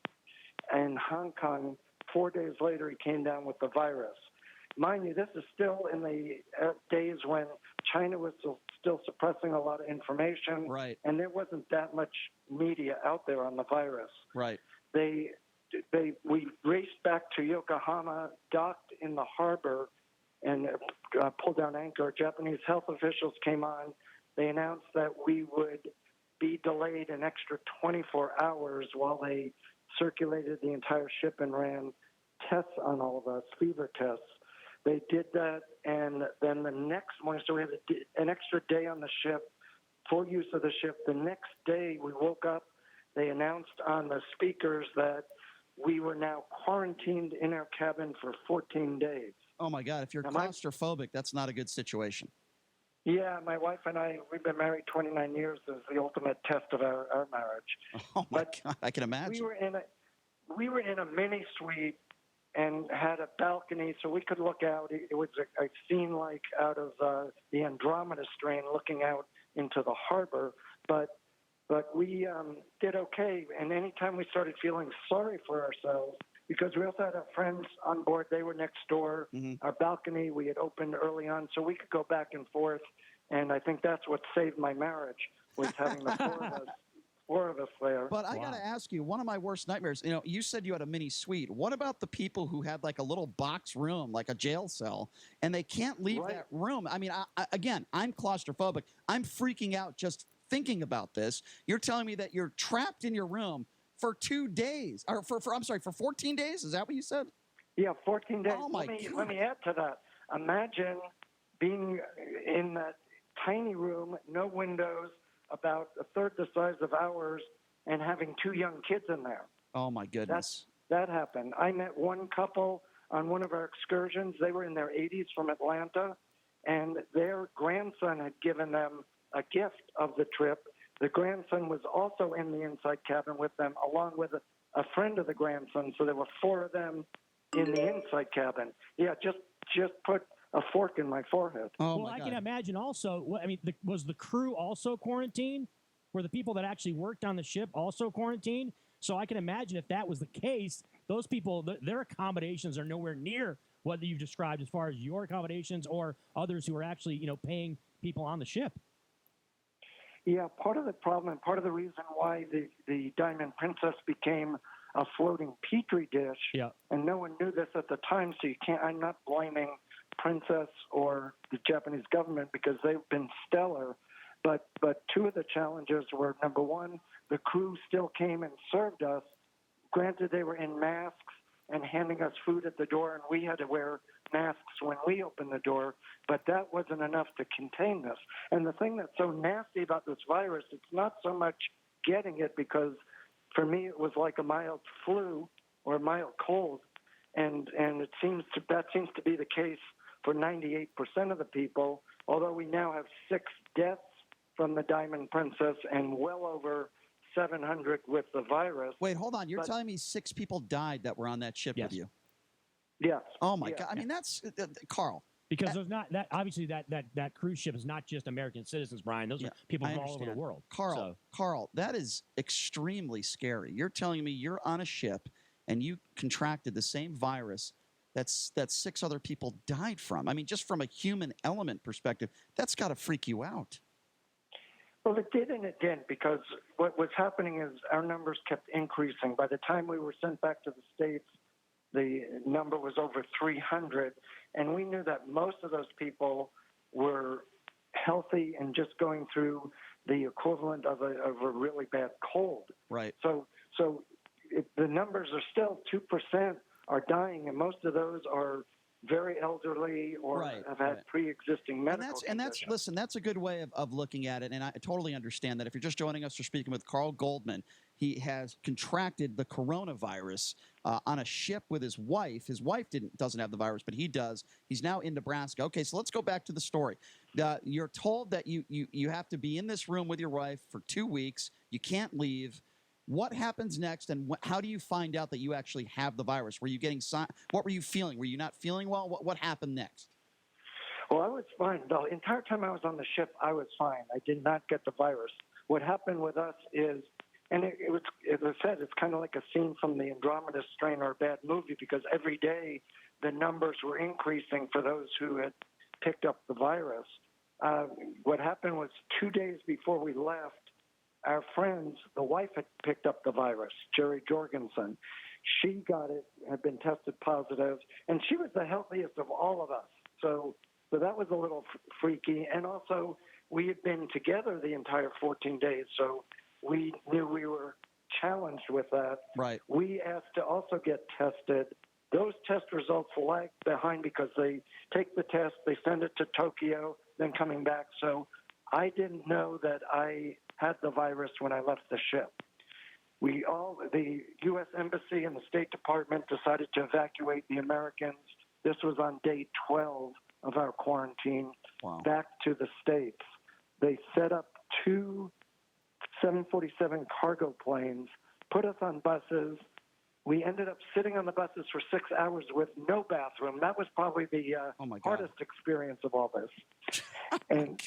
Speaker 19: in Hong Kong. 4 days later, he came down with the virus. Mind you, this is still in the days when China was still suppressing a lot of information,
Speaker 3: right?
Speaker 19: And there wasn't that much media out there on the virus.
Speaker 3: Right.
Speaker 19: We raced back to Yokohama, docked in the harbor, and pulled down anchor. Japanese health officials came on. They announced that we would be delayed an extra 24 hours while they circulated the entire ship and ran tests on all of us, fever tests. They did that, and then the next morning, so we had an extra day on the ship, full use of the ship. The next day, we woke up. They announced on the speakers that we were now quarantined in our cabin for 14 days.
Speaker 3: Oh, my God. If you're claustrophobic, that's not a good situation.
Speaker 19: Yeah, my wife and I, we've been married 29 years. It was the ultimate test of our marriage.
Speaker 3: Oh, my God. I can imagine.
Speaker 19: We were in a mini suite and had a balcony so we could look out. It was a scene like out of the Andromeda Strain looking out into the harbor. But But we did okay. And anytime we started feeling sorry for ourselves, because we also had our friends on board, they were next door. Our balcony we had opened early on, so we could go back and forth. And I think that's what saved my marriage, was having the four of us there.
Speaker 3: But I got to ask you, one of my worst nightmares, you said you had a mini suite. What about the people who had like a little box room, like a jail cell, and they can't leave that room? I mean, again, I'm claustrophobic. I'm freaking out just thinking about this. You're telling me that you're trapped in your room for 2 days, or for 14 days? Is that what you said?
Speaker 19: Yeah, 14 days.
Speaker 3: Oh my
Speaker 19: Let me add to that. Imagine being in that tiny room, no windows, about a third the size of ours, and having 2 young kids in there.
Speaker 3: Oh my goodness.
Speaker 19: That happened. I met one couple on one of our excursions. They were in their 80s from Atlanta, and their grandson had given them a gift of the trip. The grandson was also in the inside cabin with them, along with a friend of the grandson. So there were 4 of them in the inside cabin. Yeah, just put a fork in my forehead.
Speaker 20: Well, I can imagine also, was the crew also quarantined? Were the people that actually worked on the ship also quarantined? So I can imagine if that was the case, those people, their accommodations are nowhere near what you've described as far as your accommodations or others who are actually, paying people on the ship.
Speaker 19: Yeah, part of the problem and part of the reason why the Diamond Princess became a floating petri dish, and no one knew this at the time, so I'm not blaming Princess or the Japanese government because they've been stellar, but 2 of the challenges were, number one, the crew still came and served us. Granted, they were in masks and handing us food at the door, and we had to wear masks when we opened the door, but that wasn't enough to contain this. And the thing that's so nasty about this virus, it's not so much getting it, because for me it was like a mild flu or a mild cold, and that seems to be the case for 98% of the people, although we now have 6 deaths from the Diamond Princess and well over 700 with the virus.
Speaker 3: Wait, hold on. You're telling me 6 people died that were on that ship with you?
Speaker 19: Yes.
Speaker 3: Oh my God. I mean, that's Carl.
Speaker 20: Because there's not that obviously that cruise ship is not just American citizens, Brian. Those are people from all over the world.
Speaker 3: Carl, that is extremely scary. You're telling me you're on a ship and you contracted the same virus that 6 other people died from. I mean, just from a human element perspective, that's got to freak you out.
Speaker 19: Well, it did and it didn't, because what was happening is our numbers kept increasing. By the time we were sent back to the States, the number was over 300, and we knew that most of those people were healthy and just going through the equivalent of a really bad cold.
Speaker 3: Right.
Speaker 19: So the numbers are still 2% are dying, and most of those are very elderly or have had pre-existing medical conditions.
Speaker 3: Listen, that's a good way of looking at it, and I totally understand that. If you're just joining us, we're speaking with Carl Goldman. He has contracted the coronavirus on a ship with his wife. His wife doesn't have the virus, but he does. He's now in Nebraska. Okay, so let's go back to the story. You're told that you have to be in this room with your wife for 2 weeks. You can't leave. What happens next, and how do you find out that you actually have the virus? Were you getting what were you feeling? Were you not feeling well? What happened next?
Speaker 19: Well, I was fine. The entire time I was on the ship, I was fine. I did not get the virus. What happened with us is, and it was, as I said, it's kind of like a scene from the Andromeda Strain or a bad movie, because every day the numbers were increasing for those who had picked up the virus. What happened was 2 days before we left, our friends, the wife had picked up the virus, Jerry Jorgensen. She got it, had been tested positive, and she was the healthiest of all of us. So that was a little freaky. And also, we had been together the entire 14 days, so we knew we were challenged with that.
Speaker 3: Right.
Speaker 19: We asked to also get tested. Those test results lag behind because they take the test, they send it to Tokyo, then coming back. So I didn't know that I had the virus when I left the ship. The U.S. Embassy and the State Department decided to evacuate the Americans. This was on day 12 of our quarantine, back to the States. They set up 2 747 cargo planes, put us on buses. We ended up sitting on the buses for 6 hours with no bathroom. That was probably the hardest experience of all this. And,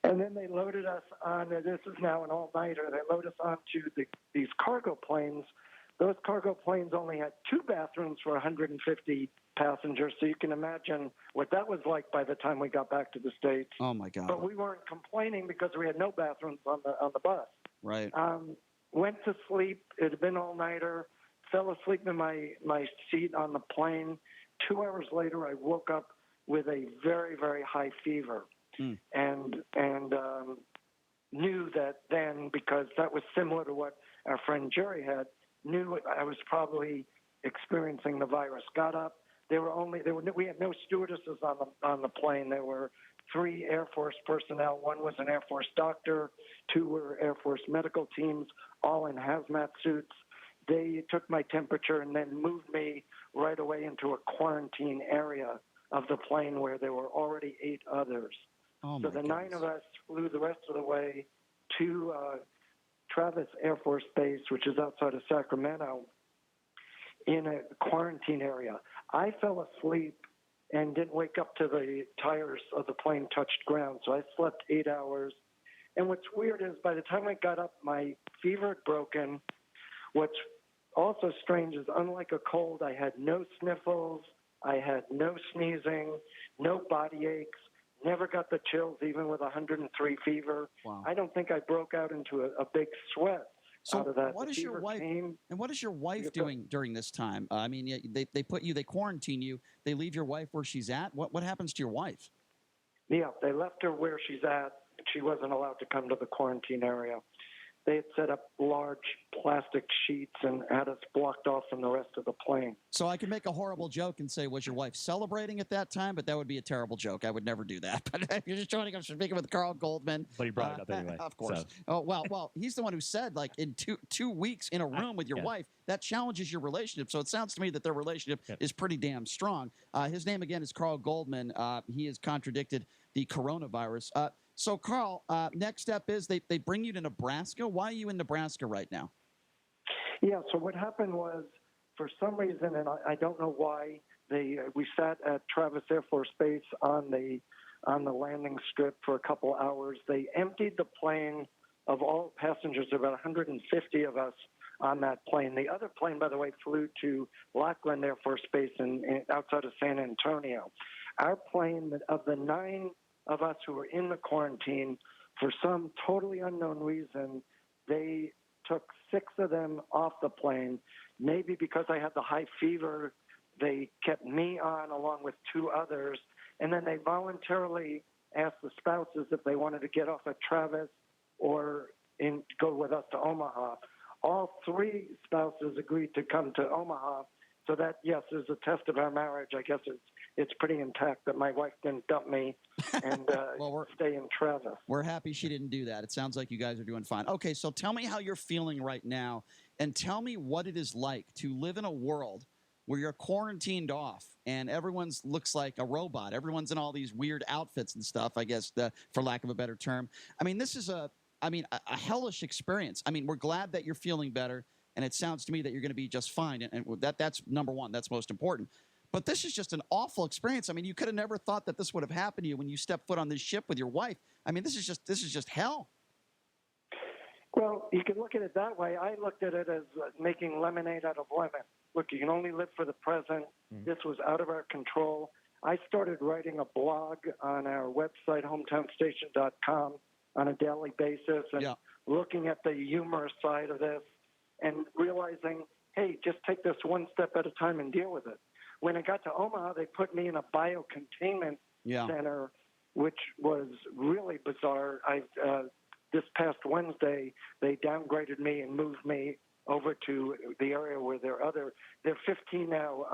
Speaker 19: And then they loaded us on, this is now an all-nighter, they load us onto these cargo planes. Those cargo planes only had 2 bathrooms for 150 passengers, so you can imagine what that was like by the time we got back to the States.
Speaker 3: Oh, my God.
Speaker 19: But we weren't complaining because we had no bathrooms on the bus.
Speaker 3: Right.
Speaker 19: Went to sleep. It had been all-nighter. Fell asleep in my seat on the plane. 2 hours later, I woke up with a very, very high fever. And knew that then, because that was similar to what our friend Jerry had, knew I was probably experiencing the virus. Got up. We had no stewardesses on the plane. There were 3 Air Force personnel. 1 was an Air Force doctor. 2 were Air Force medical teams, all in hazmat suits. They took my temperature and then moved me right away into a quarantine area of the plane where there were already 8 others.
Speaker 3: Oh,
Speaker 19: so the
Speaker 3: goodness.
Speaker 19: 9 of us flew the rest of the way to Travis Air Force Base, which is outside of Sacramento, in a quarantine area. I fell asleep and didn't wake up till the tires of the plane touched ground, so I slept 8 hours. And what's weird is by the time I got up, my fever had broken. What's also strange is, unlike a cold, I had no sniffles, I had no sneezing, no body aches, never got the chills even with 103 fever.
Speaker 3: Wow.
Speaker 19: I don't think I broke out into a big sweat out of that.
Speaker 3: What
Speaker 19: The
Speaker 3: is your
Speaker 19: fever
Speaker 3: wife
Speaker 19: came.
Speaker 3: and what is your wife doing during this time? I mean, they quarantine you. They leave your wife where she's at. What happens to your wife?
Speaker 19: Yeah, they left her where she's at. She wasn't allowed to come to the quarantine area. They had set up large plastic sheets and had us blocked off from the rest of the plane.
Speaker 3: So I can make a horrible joke and say, was your wife celebrating at that time? But that would be a terrible joke. I would never do that. But you're just joining us, speaking with Carl Goldman.
Speaker 8: But he brought it up anyway.
Speaker 3: Of course.
Speaker 8: So.
Speaker 3: Oh, well, he's the one who said, like, in two weeks in a room with your wife, that challenges your relationship. So it sounds to me that their relationship is pretty damn strong. His name, again, is Carl Goldman. He has contradicted the coronavirus. So, Carl, next step is they bring you to Nebraska. Why are you in Nebraska right now?
Speaker 19: Yeah, so what happened was, for some reason, and I don't know why, we sat at Travis Air Force Base on the landing strip for a couple hours. They emptied the plane of all passengers, about 150 of us on that plane. The other plane, by the way, flew to Lackland Air Force Base outside of San Antonio. Our plane, of the 9 of us who were in the quarantine, for some totally unknown reason, they took 6 of them off the plane. Maybe because I had the high fever, they kept me on along with 2 others, and then they voluntarily asked the spouses if they wanted to get off at Travis or go with us to Omaha. All 3 spouses agreed to come to Omaha, so that, yes, is a test of our marriage. I guess it's pretty intact that my wife didn't dump me and stay in Travis.
Speaker 3: We're happy she didn't do that. It sounds like you guys are doing fine. Okay, so tell me how you're feeling right now, and tell me what it is like to live in a world where you're quarantined off and everyone's looks like a robot. Everyone's in all these weird outfits and stuff, I guess, for lack of a better term. I mean, this is a hellish experience. I mean, we're glad that you're feeling better, and it sounds to me that you're going to be just fine, and that's number one. That's most important. But this is just an awful experience. I mean, you could have never thought that this would have happened to you when you stepped foot on this ship with your wife. I mean, this is just hell.
Speaker 19: Well, you can look at it that way. I looked at it as making lemonade out of lemon. Look, you can only live for the present. This was out of our control. I started writing a blog on our website, hometownstation.com, on a daily basis, and looking at the humorous side of this and realizing, hey, just take this one step at a time and deal with it. When I got to Omaha, they put me in a biocontainment center, which was really bizarre. This past Wednesday, they downgraded me and moved me over to the area where there are 15 now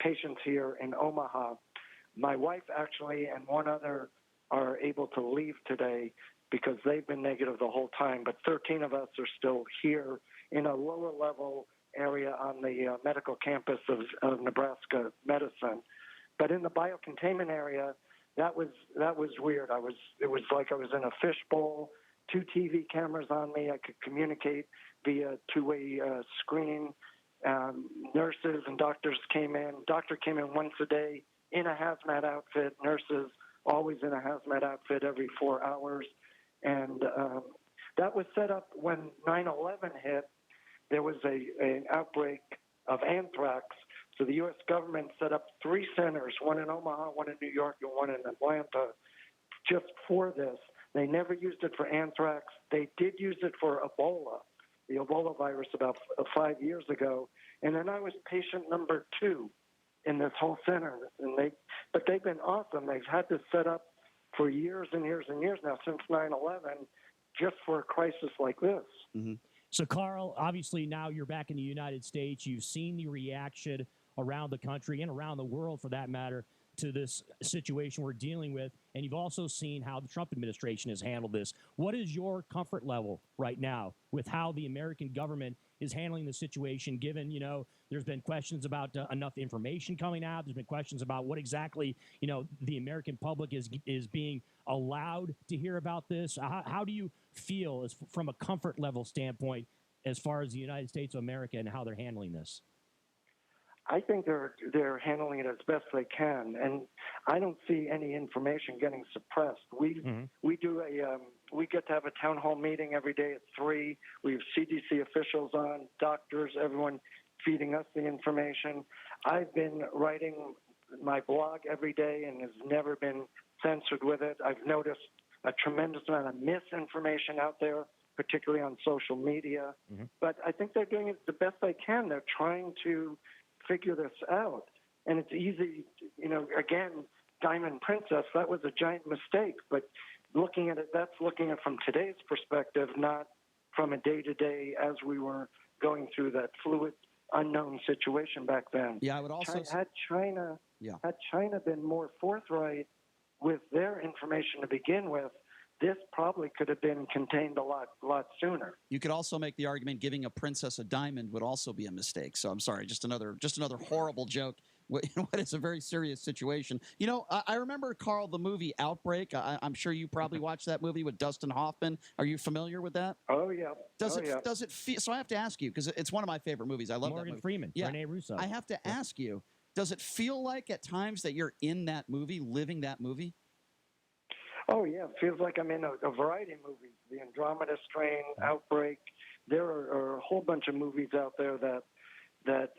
Speaker 19: patients here in Omaha. My wife actually and 1 other are able to leave today because they've been negative the whole time, but 13 of us are still here in a lower level area on the medical campus of Nebraska Medicine. But in the biocontainment area, that was weird. It was like I was in a fishbowl, 2 TV cameras on me. I could communicate via 2-way screen. Nurses and doctors came in. Doctor came in once a day in a hazmat outfit. Nurses always in a hazmat outfit every 4 hours. And that was set up when 9/11 hit. There was an outbreak of anthrax. So the U.S. government set up 3 centers, one in Omaha, one in New York, and one in Atlanta, just for this. They never used it for anthrax. They did use it for Ebola, the Ebola virus, about 5 years ago. And then I was patient number 2 in this whole center. But they've been awesome. They've had this set up for years and years and years now, since 9/11, just for a crisis like this.
Speaker 20: Mm-hmm. So, Carl, obviously now you're back in the United States. You've seen the reaction around the country and around the world, for that matter, to this situation we're dealing with. And you've also seen how the Trump administration has handled this. What is your comfort level right now with how the American government is handling the situation, given, there's been questions about enough information coming out. There's been questions about what exactly, the American public is being allowed to hear about this. How do you feel from a comfort level standpoint as far as the United States of America and how they're handling this?
Speaker 19: I think they're handling it as best they can, and I don't see any information getting suppressed. We do we get to have a town hall meeting every day at 3. We have CDC officials on, doctors, everyone feeding us the information. I've been writing my blog every day and has never been censored with it. I've noticed a tremendous amount of misinformation out there, particularly on social media. But I think they're doing it the best they can. They're trying to figure this out. And it's easy, again, Diamond Princess, that was a giant mistake. But looking at it from today's perspective, not from a day-to-day as we were going through that fluid, unknown situation back then.
Speaker 3: Yeah, I would also...
Speaker 19: Had China been more forthright with their information to begin with, this probably could have been contained a lot sooner.
Speaker 3: You could also make the argument giving a princess a diamond would also be a mistake. So I'm sorry, just another horrible joke. What is a very serious situation. I remember, Carl, the movie Outbreak. I'm sure you probably watched that movie with Dustin Hoffman. Are you familiar with that?
Speaker 19: Oh yeah.
Speaker 3: Does it feel? So I have to ask you, because it's one of my favorite movies. I love
Speaker 20: Morgan
Speaker 3: that movie.
Speaker 20: Freeman,
Speaker 3: yeah.
Speaker 20: Rene Russo.
Speaker 3: I have to ask you, does it feel like at times that you're in that movie, living that movie?
Speaker 19: Oh, yeah. It feels like I'm in a variety of movies. The Andromeda Strain, Outbreak. There are a whole bunch of movies out there that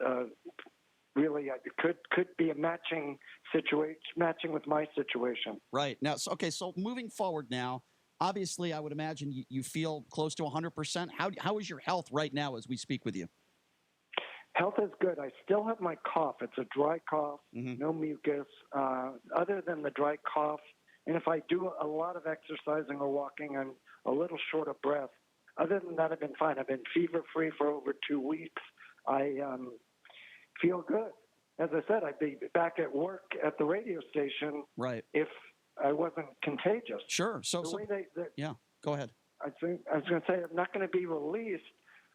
Speaker 19: really could be a matching with my situation.
Speaker 3: Right. Now, so moving forward now, obviously I would imagine you feel close to 100%. How is your health right now as we speak with you?
Speaker 19: Health is good. I still have my cough. It's a dry cough, no mucus. Other than the dry cough, and if I do a lot of exercising or walking, I'm a little short of breath. Other than that, I've been fine. I've been fever-free for over 2 weeks. I feel good. As I said, I'd be back at work at the radio station if I wasn't contagious.
Speaker 3: Sure. Yeah, go ahead.
Speaker 19: I was going to say I'm not going to be released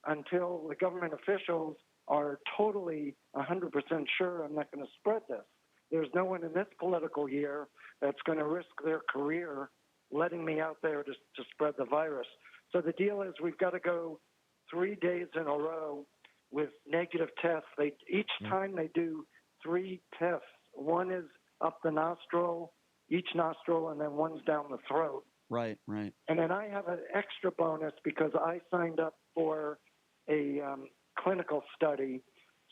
Speaker 19: until the government officials are totally 100% sure I'm not going to spread this. There's no one in this political year that's going to risk their career letting me out there to spread the virus. So the deal is we've got to go 3 days in a row with negative tests. Each time they do 3 tests. One is up the nostril, each nostril, and then one's down the throat.
Speaker 3: Right.
Speaker 19: And then I have an extra bonus because I signed up for a clinical study.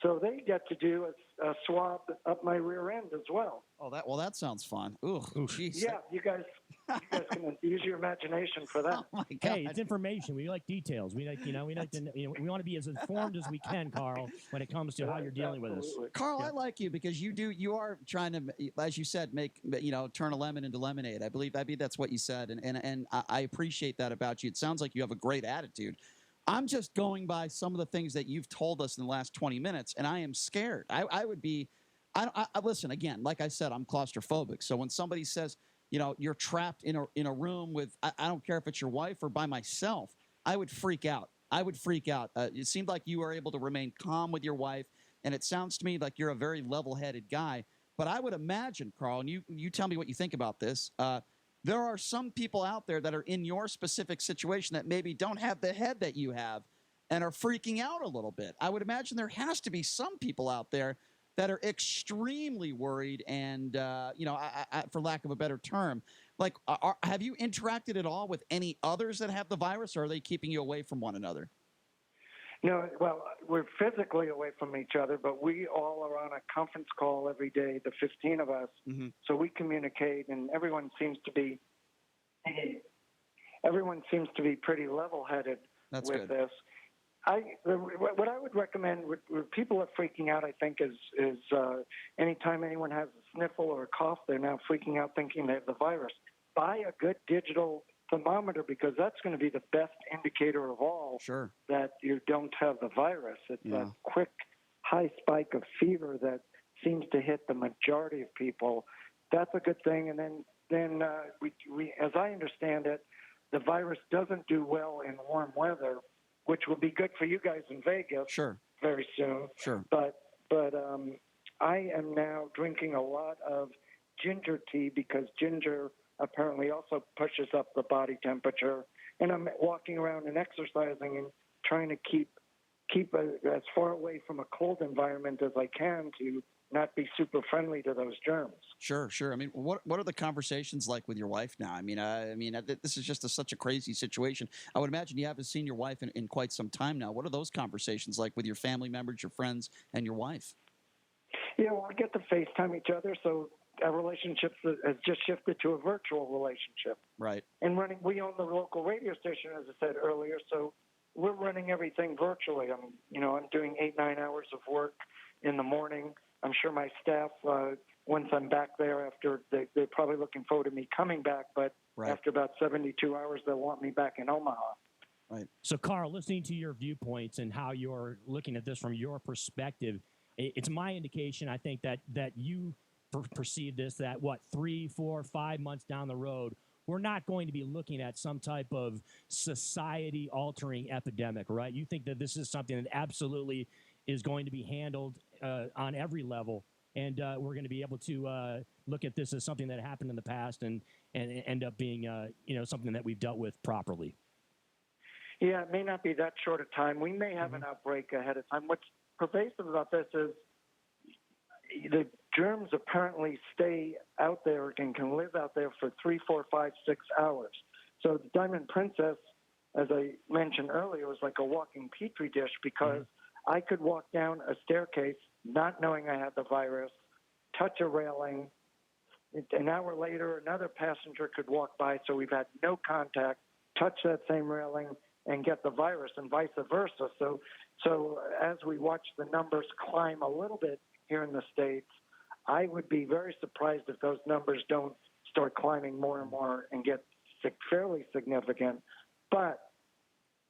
Speaker 19: So they get to do a swab up my rear end as well.
Speaker 3: Oh, that sounds fun. Ooh, jeez.
Speaker 19: Yeah, you guys can use your imagination for that.
Speaker 3: Oh my God.
Speaker 20: Hey, it's information. We like details. We like, we want to be as informed as we can, Carl, when it comes to how you're dealing with this.
Speaker 3: Carl, I like you because you are trying to, as you said, turn a lemon into lemonade. I believe that's what you said, and I appreciate that about you. It sounds like you have a great attitude. I'm just going by some of the things that you've told us in the last 20 minutes, and I am scared. I would be. Listen, again, like I said, I'm claustrophobic. So when somebody says, you're trapped in a room with, I don't care if it's your wife or by myself, I would freak out. It seemed like you were able to remain calm with your wife, and it sounds to me like you're a very level-headed guy. But I would imagine, Carl, and you tell me what you think about this, there are some people out there that are in your specific situation that maybe don't have the head that you have and are freaking out a little bit. I would imagine there has to be some people out there that are extremely worried and, for lack of a better term, like, have you interacted at all with any others that have the virus, or are they keeping you away from one another?
Speaker 19: No, well, we're physically away from each other, but we all are on a conference call every day, the 15 of us.
Speaker 3: Mm-hmm.
Speaker 19: So we communicate, and everyone seems to be pretty level-headed
Speaker 3: That's
Speaker 19: with
Speaker 3: good.
Speaker 19: this. What I would recommend, where people are freaking out, I think, is anytime anyone has a sniffle or a cough, they're now freaking out thinking they have the virus. Buy a good digital thermometer, because that's going to be the best indicator of all that you don't have the virus. It's a quick, high spike of fever that seems to hit the majority of people. That's a good thing. And then we, as I understand it, the virus doesn't do well in warm weather, which will be good for you guys in Vegas very soon. But I am now drinking a lot of ginger tea, because ginger apparently also pushes up the body temperature. And I'm walking around and exercising and trying to keep as far away from a cold environment as I can to not be super friendly to those germs.
Speaker 3: Sure. I mean, what are the conversations like with your wife now? I mean, this is just such a crazy situation. I would imagine you haven't seen your wife in quite some time now. What are those conversations like with your family members, your friends, and your wife?
Speaker 19: Yeah, well, we get to FaceTime each other, so our relationship has just shifted to a virtual relationship.
Speaker 3: Right.
Speaker 19: And we own the local radio station, as I said earlier, so we're running everything virtually. I'm doing 8-9 hours of work in the morning. I'm sure my staff, once I'm back there, after they're probably looking forward to me coming back, but after about 72 hours, they'll want me back in Omaha.
Speaker 3: Right.
Speaker 20: So, Carl, listening to your viewpoints and how you're looking at this from your perspective, it's my indication, I think, that you perceive this, that 3, 4, 5 months down the road, we're not going to be looking at some type of society-altering epidemic, right? You think that this is something that absolutely is going to be handled on every level, and we're going to be able to look at this as something that happened in the past and end up being something that we've dealt with properly.
Speaker 19: Yeah, it may not be that short a time. We may have an outbreak ahead of time. What's pervasive about this is the germs apparently stay out there and can live out there for 3, 4, 5, 6 hours. So the Diamond Princess, as I mentioned earlier, was like a walking petri dish, because I could walk down a staircase not knowing I had the virus, touch a railing. An hour later, another passenger could walk by, so we've had no contact, touch that same railing, and get the virus, and vice versa. So as we watch the numbers climb a little bit here in the States, I would be very surprised if those numbers don't start climbing more and more and get fairly significant. But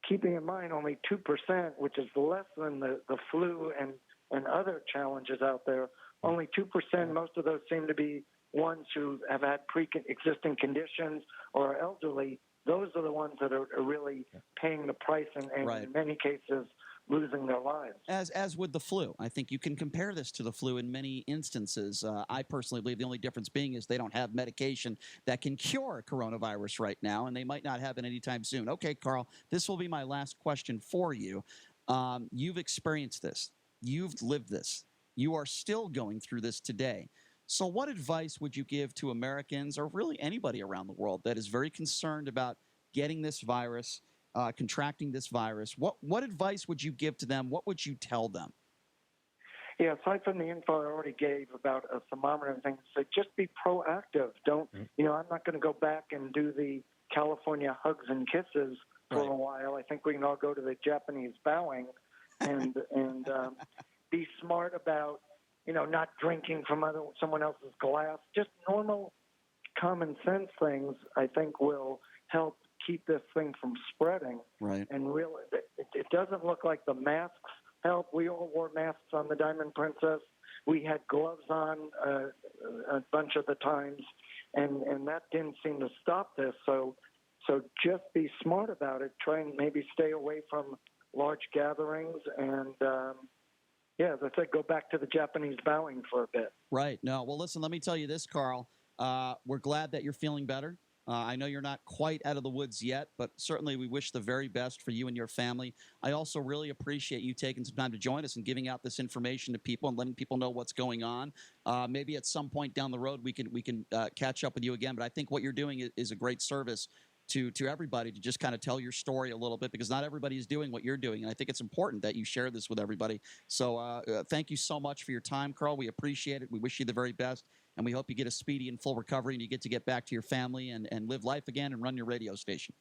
Speaker 19: keeping in mind only 2%, which is less than the flu and other challenges out there, only 2%, most of those seem to be ones who have had pre-existing conditions or are elderly. Those are the ones that are really paying the price and in many cases losing their lives.
Speaker 3: As with the flu, I think you can compare this to the flu in many instances. I personally believe the only difference being is they don't have medication that can cure coronavirus right now, and they might not have it anytime soon. Okay, Carl, this will be my last question for you. You've experienced this. You've lived this. You are still going through this today. So what advice would you give to Americans, or really anybody around the world, that is very concerned about getting this virus, contracting this virus? What advice would you give to them? What would you tell them?
Speaker 19: Yeah, aside from the info I already gave about a thermometer and things, so just be proactive. Don't, I'm not going to go back and do the California hugs and kisses for a while. I think we can all go to the Japanese bowing and be smart about, not drinking from someone else's glass. Just normal common sense things, I think, will help keep this thing from spreading.
Speaker 3: Right.
Speaker 19: And really, it doesn't look like the masks help. We all wore masks on the Diamond Princess. We had gloves on a bunch of the times, and that didn't seem to stop this. So just be smart about it. Try and maybe stay away from large gatherings, and as I said, go back to the Japanese bowing for a bit.
Speaker 3: Right. No. Well, listen, let me tell you this, Carl. We're glad that you're feeling better. I know you're not quite out of the woods yet, but certainly we wish the very best for you and your family. I also really appreciate you taking some time to join us and giving out this information to people and letting people know what's going on. Maybe at some point down the road we can catch up with you again. But I think what you're doing is a great service to everybody, to just kind of tell your story a little bit, because not everybody is doing what you're doing. And I think it's important that you share this with everybody. So thank you so much for your time, Carl. We appreciate it. We wish you the very best. And we hope you get a speedy and full recovery and you get back to your family and live life again and run your radio station.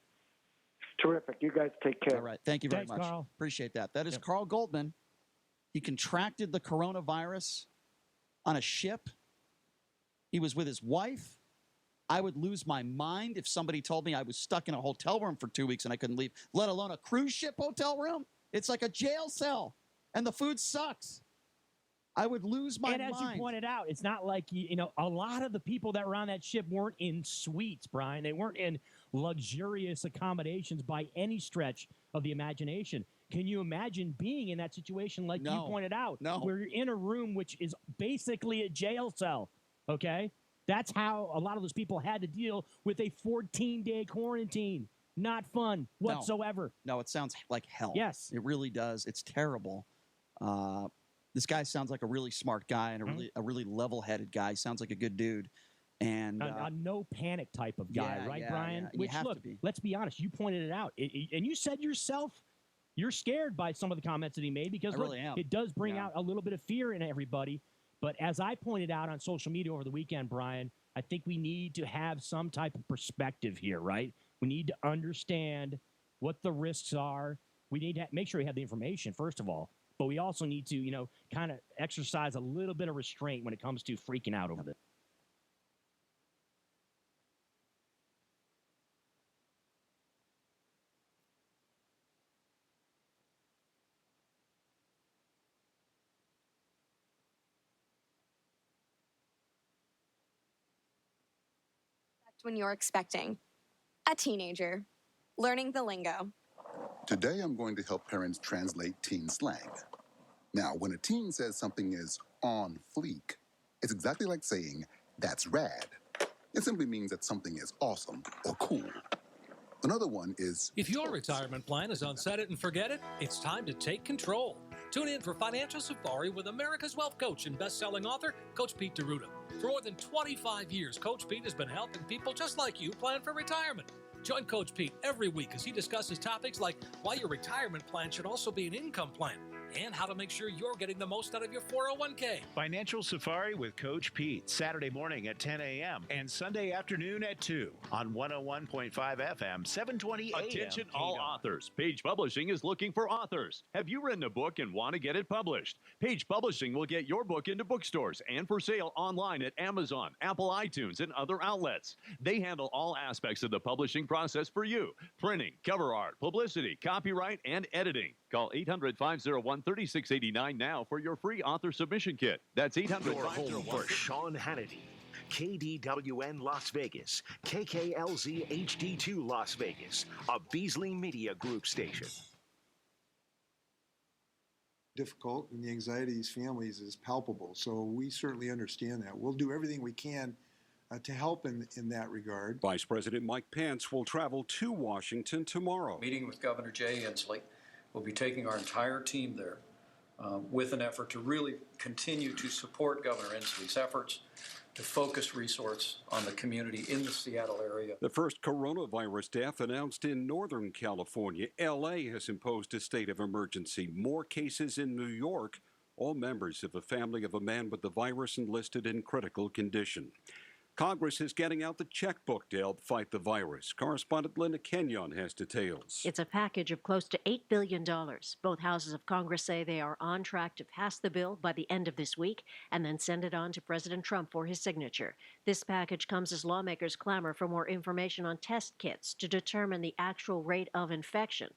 Speaker 19: Terrific. You guys take care.
Speaker 3: All right. Thank you very much.
Speaker 20: Carl.
Speaker 3: Appreciate that. That is Carl Goldman. He contracted the coronavirus on a ship. He was with his wife. I would lose my mind if somebody told me I was stuck in a hotel room for 2 weeks and I couldn't leave, let alone a cruise ship hotel room. It's like a jail cell, and the food sucks. I would lose my mind.
Speaker 20: And as you pointed out, it's not like, a lot of the people that were on that ship weren't in suites, Brian. They weren't in luxurious accommodations by any stretch of the imagination. Can you imagine being in that situation like you pointed out?
Speaker 3: No.
Speaker 20: Where you're in a room which is basically a jail cell, okay? That's how a lot of those people had to deal with a 14-day quarantine. Not fun whatsoever.
Speaker 3: No, it sounds like hell.
Speaker 20: Yes.
Speaker 3: It really does. It's terrible. This guy sounds like a really smart guy and a really level-headed guy. Sounds like a good dude. And
Speaker 20: a no panic type of guy, right, Brian?
Speaker 3: Yeah.
Speaker 20: Which, look, let's be honest, you pointed it out. And you said yourself you're scared by some of the comments that he made because it does bring out a little bit of fear in everybody. But as I pointed out on social media over the weekend, Brian, I think we need to have some type of perspective here, right? We need to understand what the risks are. We need to make sure we have the information, first of all. But we also need to, kind of exercise a little bit of restraint when it comes to freaking out over this.
Speaker 8: When you're expecting a teenager, learning the lingo.
Speaker 10: Today, I'm going to help parents translate teen slang. Now, when a teen says something is on fleek, it's exactly like saying, that's rad. It simply means that something is awesome or cool. Another one is...
Speaker 13: If your retirement plan is on set it and forget it, it's time to take control. Tune in for Financial Safari with America's Wealth Coach and best-selling author, Coach Pete D'Arruda. For more than 25 years, Coach Pete has been helping people just like you plan for retirement. Join Coach Pete every week as he discusses topics like why your retirement plan should also be an income plan and how to make sure you're getting the most out of your 401k.
Speaker 18: Financial Safari with Coach Pete, Saturday morning at 10 a.m. and Sunday afternoon at 2 on 101.5 FM, 720 a.m.
Speaker 23: Attention all authors. Page Publishing is looking for authors. Have you written a book and want to get it published? Page Publishing will get your book into bookstores and for sale online at Amazon, Apple iTunes, and other outlets. They handle all aspects of the publishing process for you. Printing, cover art, publicity, copyright, and editing. Call 800-501-3689 now for your free author submission kit. That's 800-501-3689.
Speaker 18: For Sean Hannity, KDWN Las Vegas, KKLZ HD2 Las Vegas, a Beasley Media Group station.
Speaker 24: Difficult, and the anxiety of these families is palpable. So we certainly understand that. We'll do everything we can to help in that regard.
Speaker 6: Vice President Mike Pence will travel to Washington tomorrow.
Speaker 25: Meeting with Governor Jay Inslee. We'll be taking our entire team there with an effort to really continue to support Governor Inslee's efforts to focus resources on the community in the Seattle area.
Speaker 6: The first coronavirus death announced in Northern California. LA has imposed a state of emergency. More cases in New York. All members of a family of a man with the virus enlisted in critical condition. Congress is getting out the checkbook to help fight the virus. Correspondent Linda Kenyon has details.
Speaker 26: It's a package of close to $8 billion. Both houses of Congress say they are on track to pass the bill by the end of this week and then send it on to President Trump for his signature. This package comes as lawmakers clamor for more information on test kits to determine the actual rate of infection.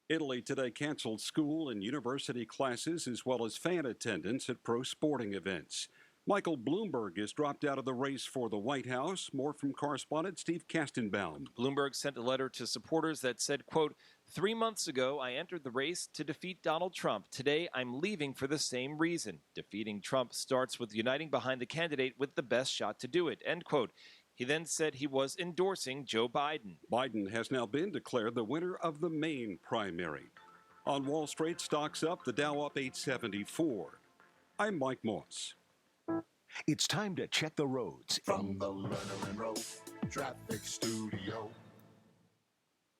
Speaker 6: Italy today canceled school and university classes as well as fan attendance at pro sporting events. Michael Bloomberg has dropped out of the race for the White House. More from correspondent Steve Kastenbaum.
Speaker 27: Bloomberg sent a letter to supporters that said, quote, 3 months ago, I entered the race to defeat Donald Trump. Today, I'm leaving for the same reason. Defeating Trump starts with uniting behind the candidate with the best shot to do it, end quote. He then said he was endorsing Joe Biden.
Speaker 6: Biden has now been declared the winner of the Maine primary. On Wall Street, stocks up, the Dow up 874. I'm Mike Moss.
Speaker 18: It's time to check the roads.
Speaker 22: From the Lerner and Rowe Traffic Studio.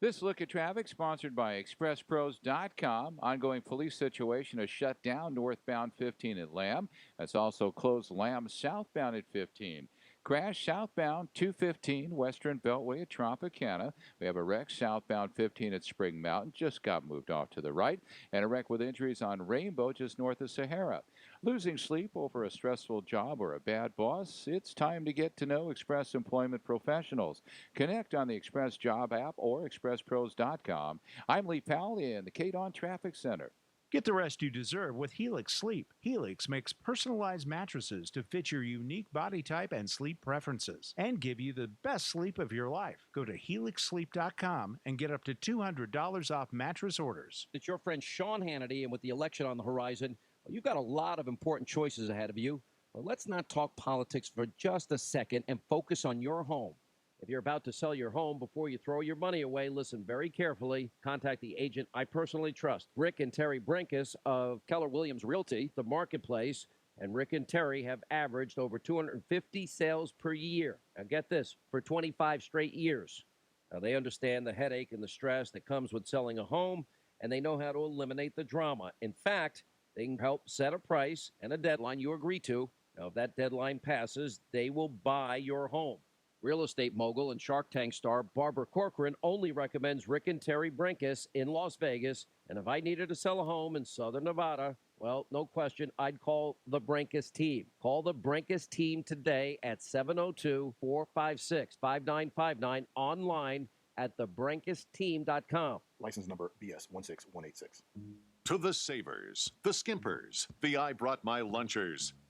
Speaker 1: This look at traffic sponsored by ExpressPros.com. Ongoing police situation has shut down northbound 15 at Lamb. That's also closed Lamb southbound at 15. Crash southbound 215 Western Beltway at Tropicana. We have a wreck southbound 15 at Spring Mountain, just got moved off to the right. And a wreck with injuries on Rainbow just north of Sahara. Losing sleep over a stressful job or a bad boss? It's time to get to know Express Employment Professionals. Connect on the Express Job app or ExpressPros.com. I'm Lee Powell in the KDON Traffic Center.
Speaker 2: Get the rest you deserve with Helix Sleep. Helix makes personalized mattresses to fit your unique body type and sleep preferences and give you the best sleep of your life. Go to helixsleep.com and get up to $200 off mattress orders.
Speaker 4: It's your friend Sean Hannity, and with the election on the horizon, you've got a lot of important choices ahead of you. Well, let's not talk politics for just a second and focus on your home. If you're about to sell your home before you throw your money away, listen very carefully. Contact the agent I personally trust, Rick and Terry Brinkus of Keller Williams Realty, the marketplace. And Rick and Terry have averaged over 250 sales per year. Now get this, for 25 straight years. Now they understand the headache and the stress that comes with selling a home, and they know how to eliminate the drama. In fact, they can help set a price and a deadline you agree to. Now, if that deadline passes, they will buy your home. Real estate mogul and Shark Tank star Barbara Corcoran only recommends Rick and Terry Brinkus in Las Vegas. And if I needed to sell a home in Southern Nevada, well, no question, I'd call the Brinkus team. Call the Brinkus team today at 702-456-5959, online at thebrinkesteam.com.
Speaker 5: License number BS 16186.
Speaker 11: To the savers, the skimpers, the I brought my lunchers,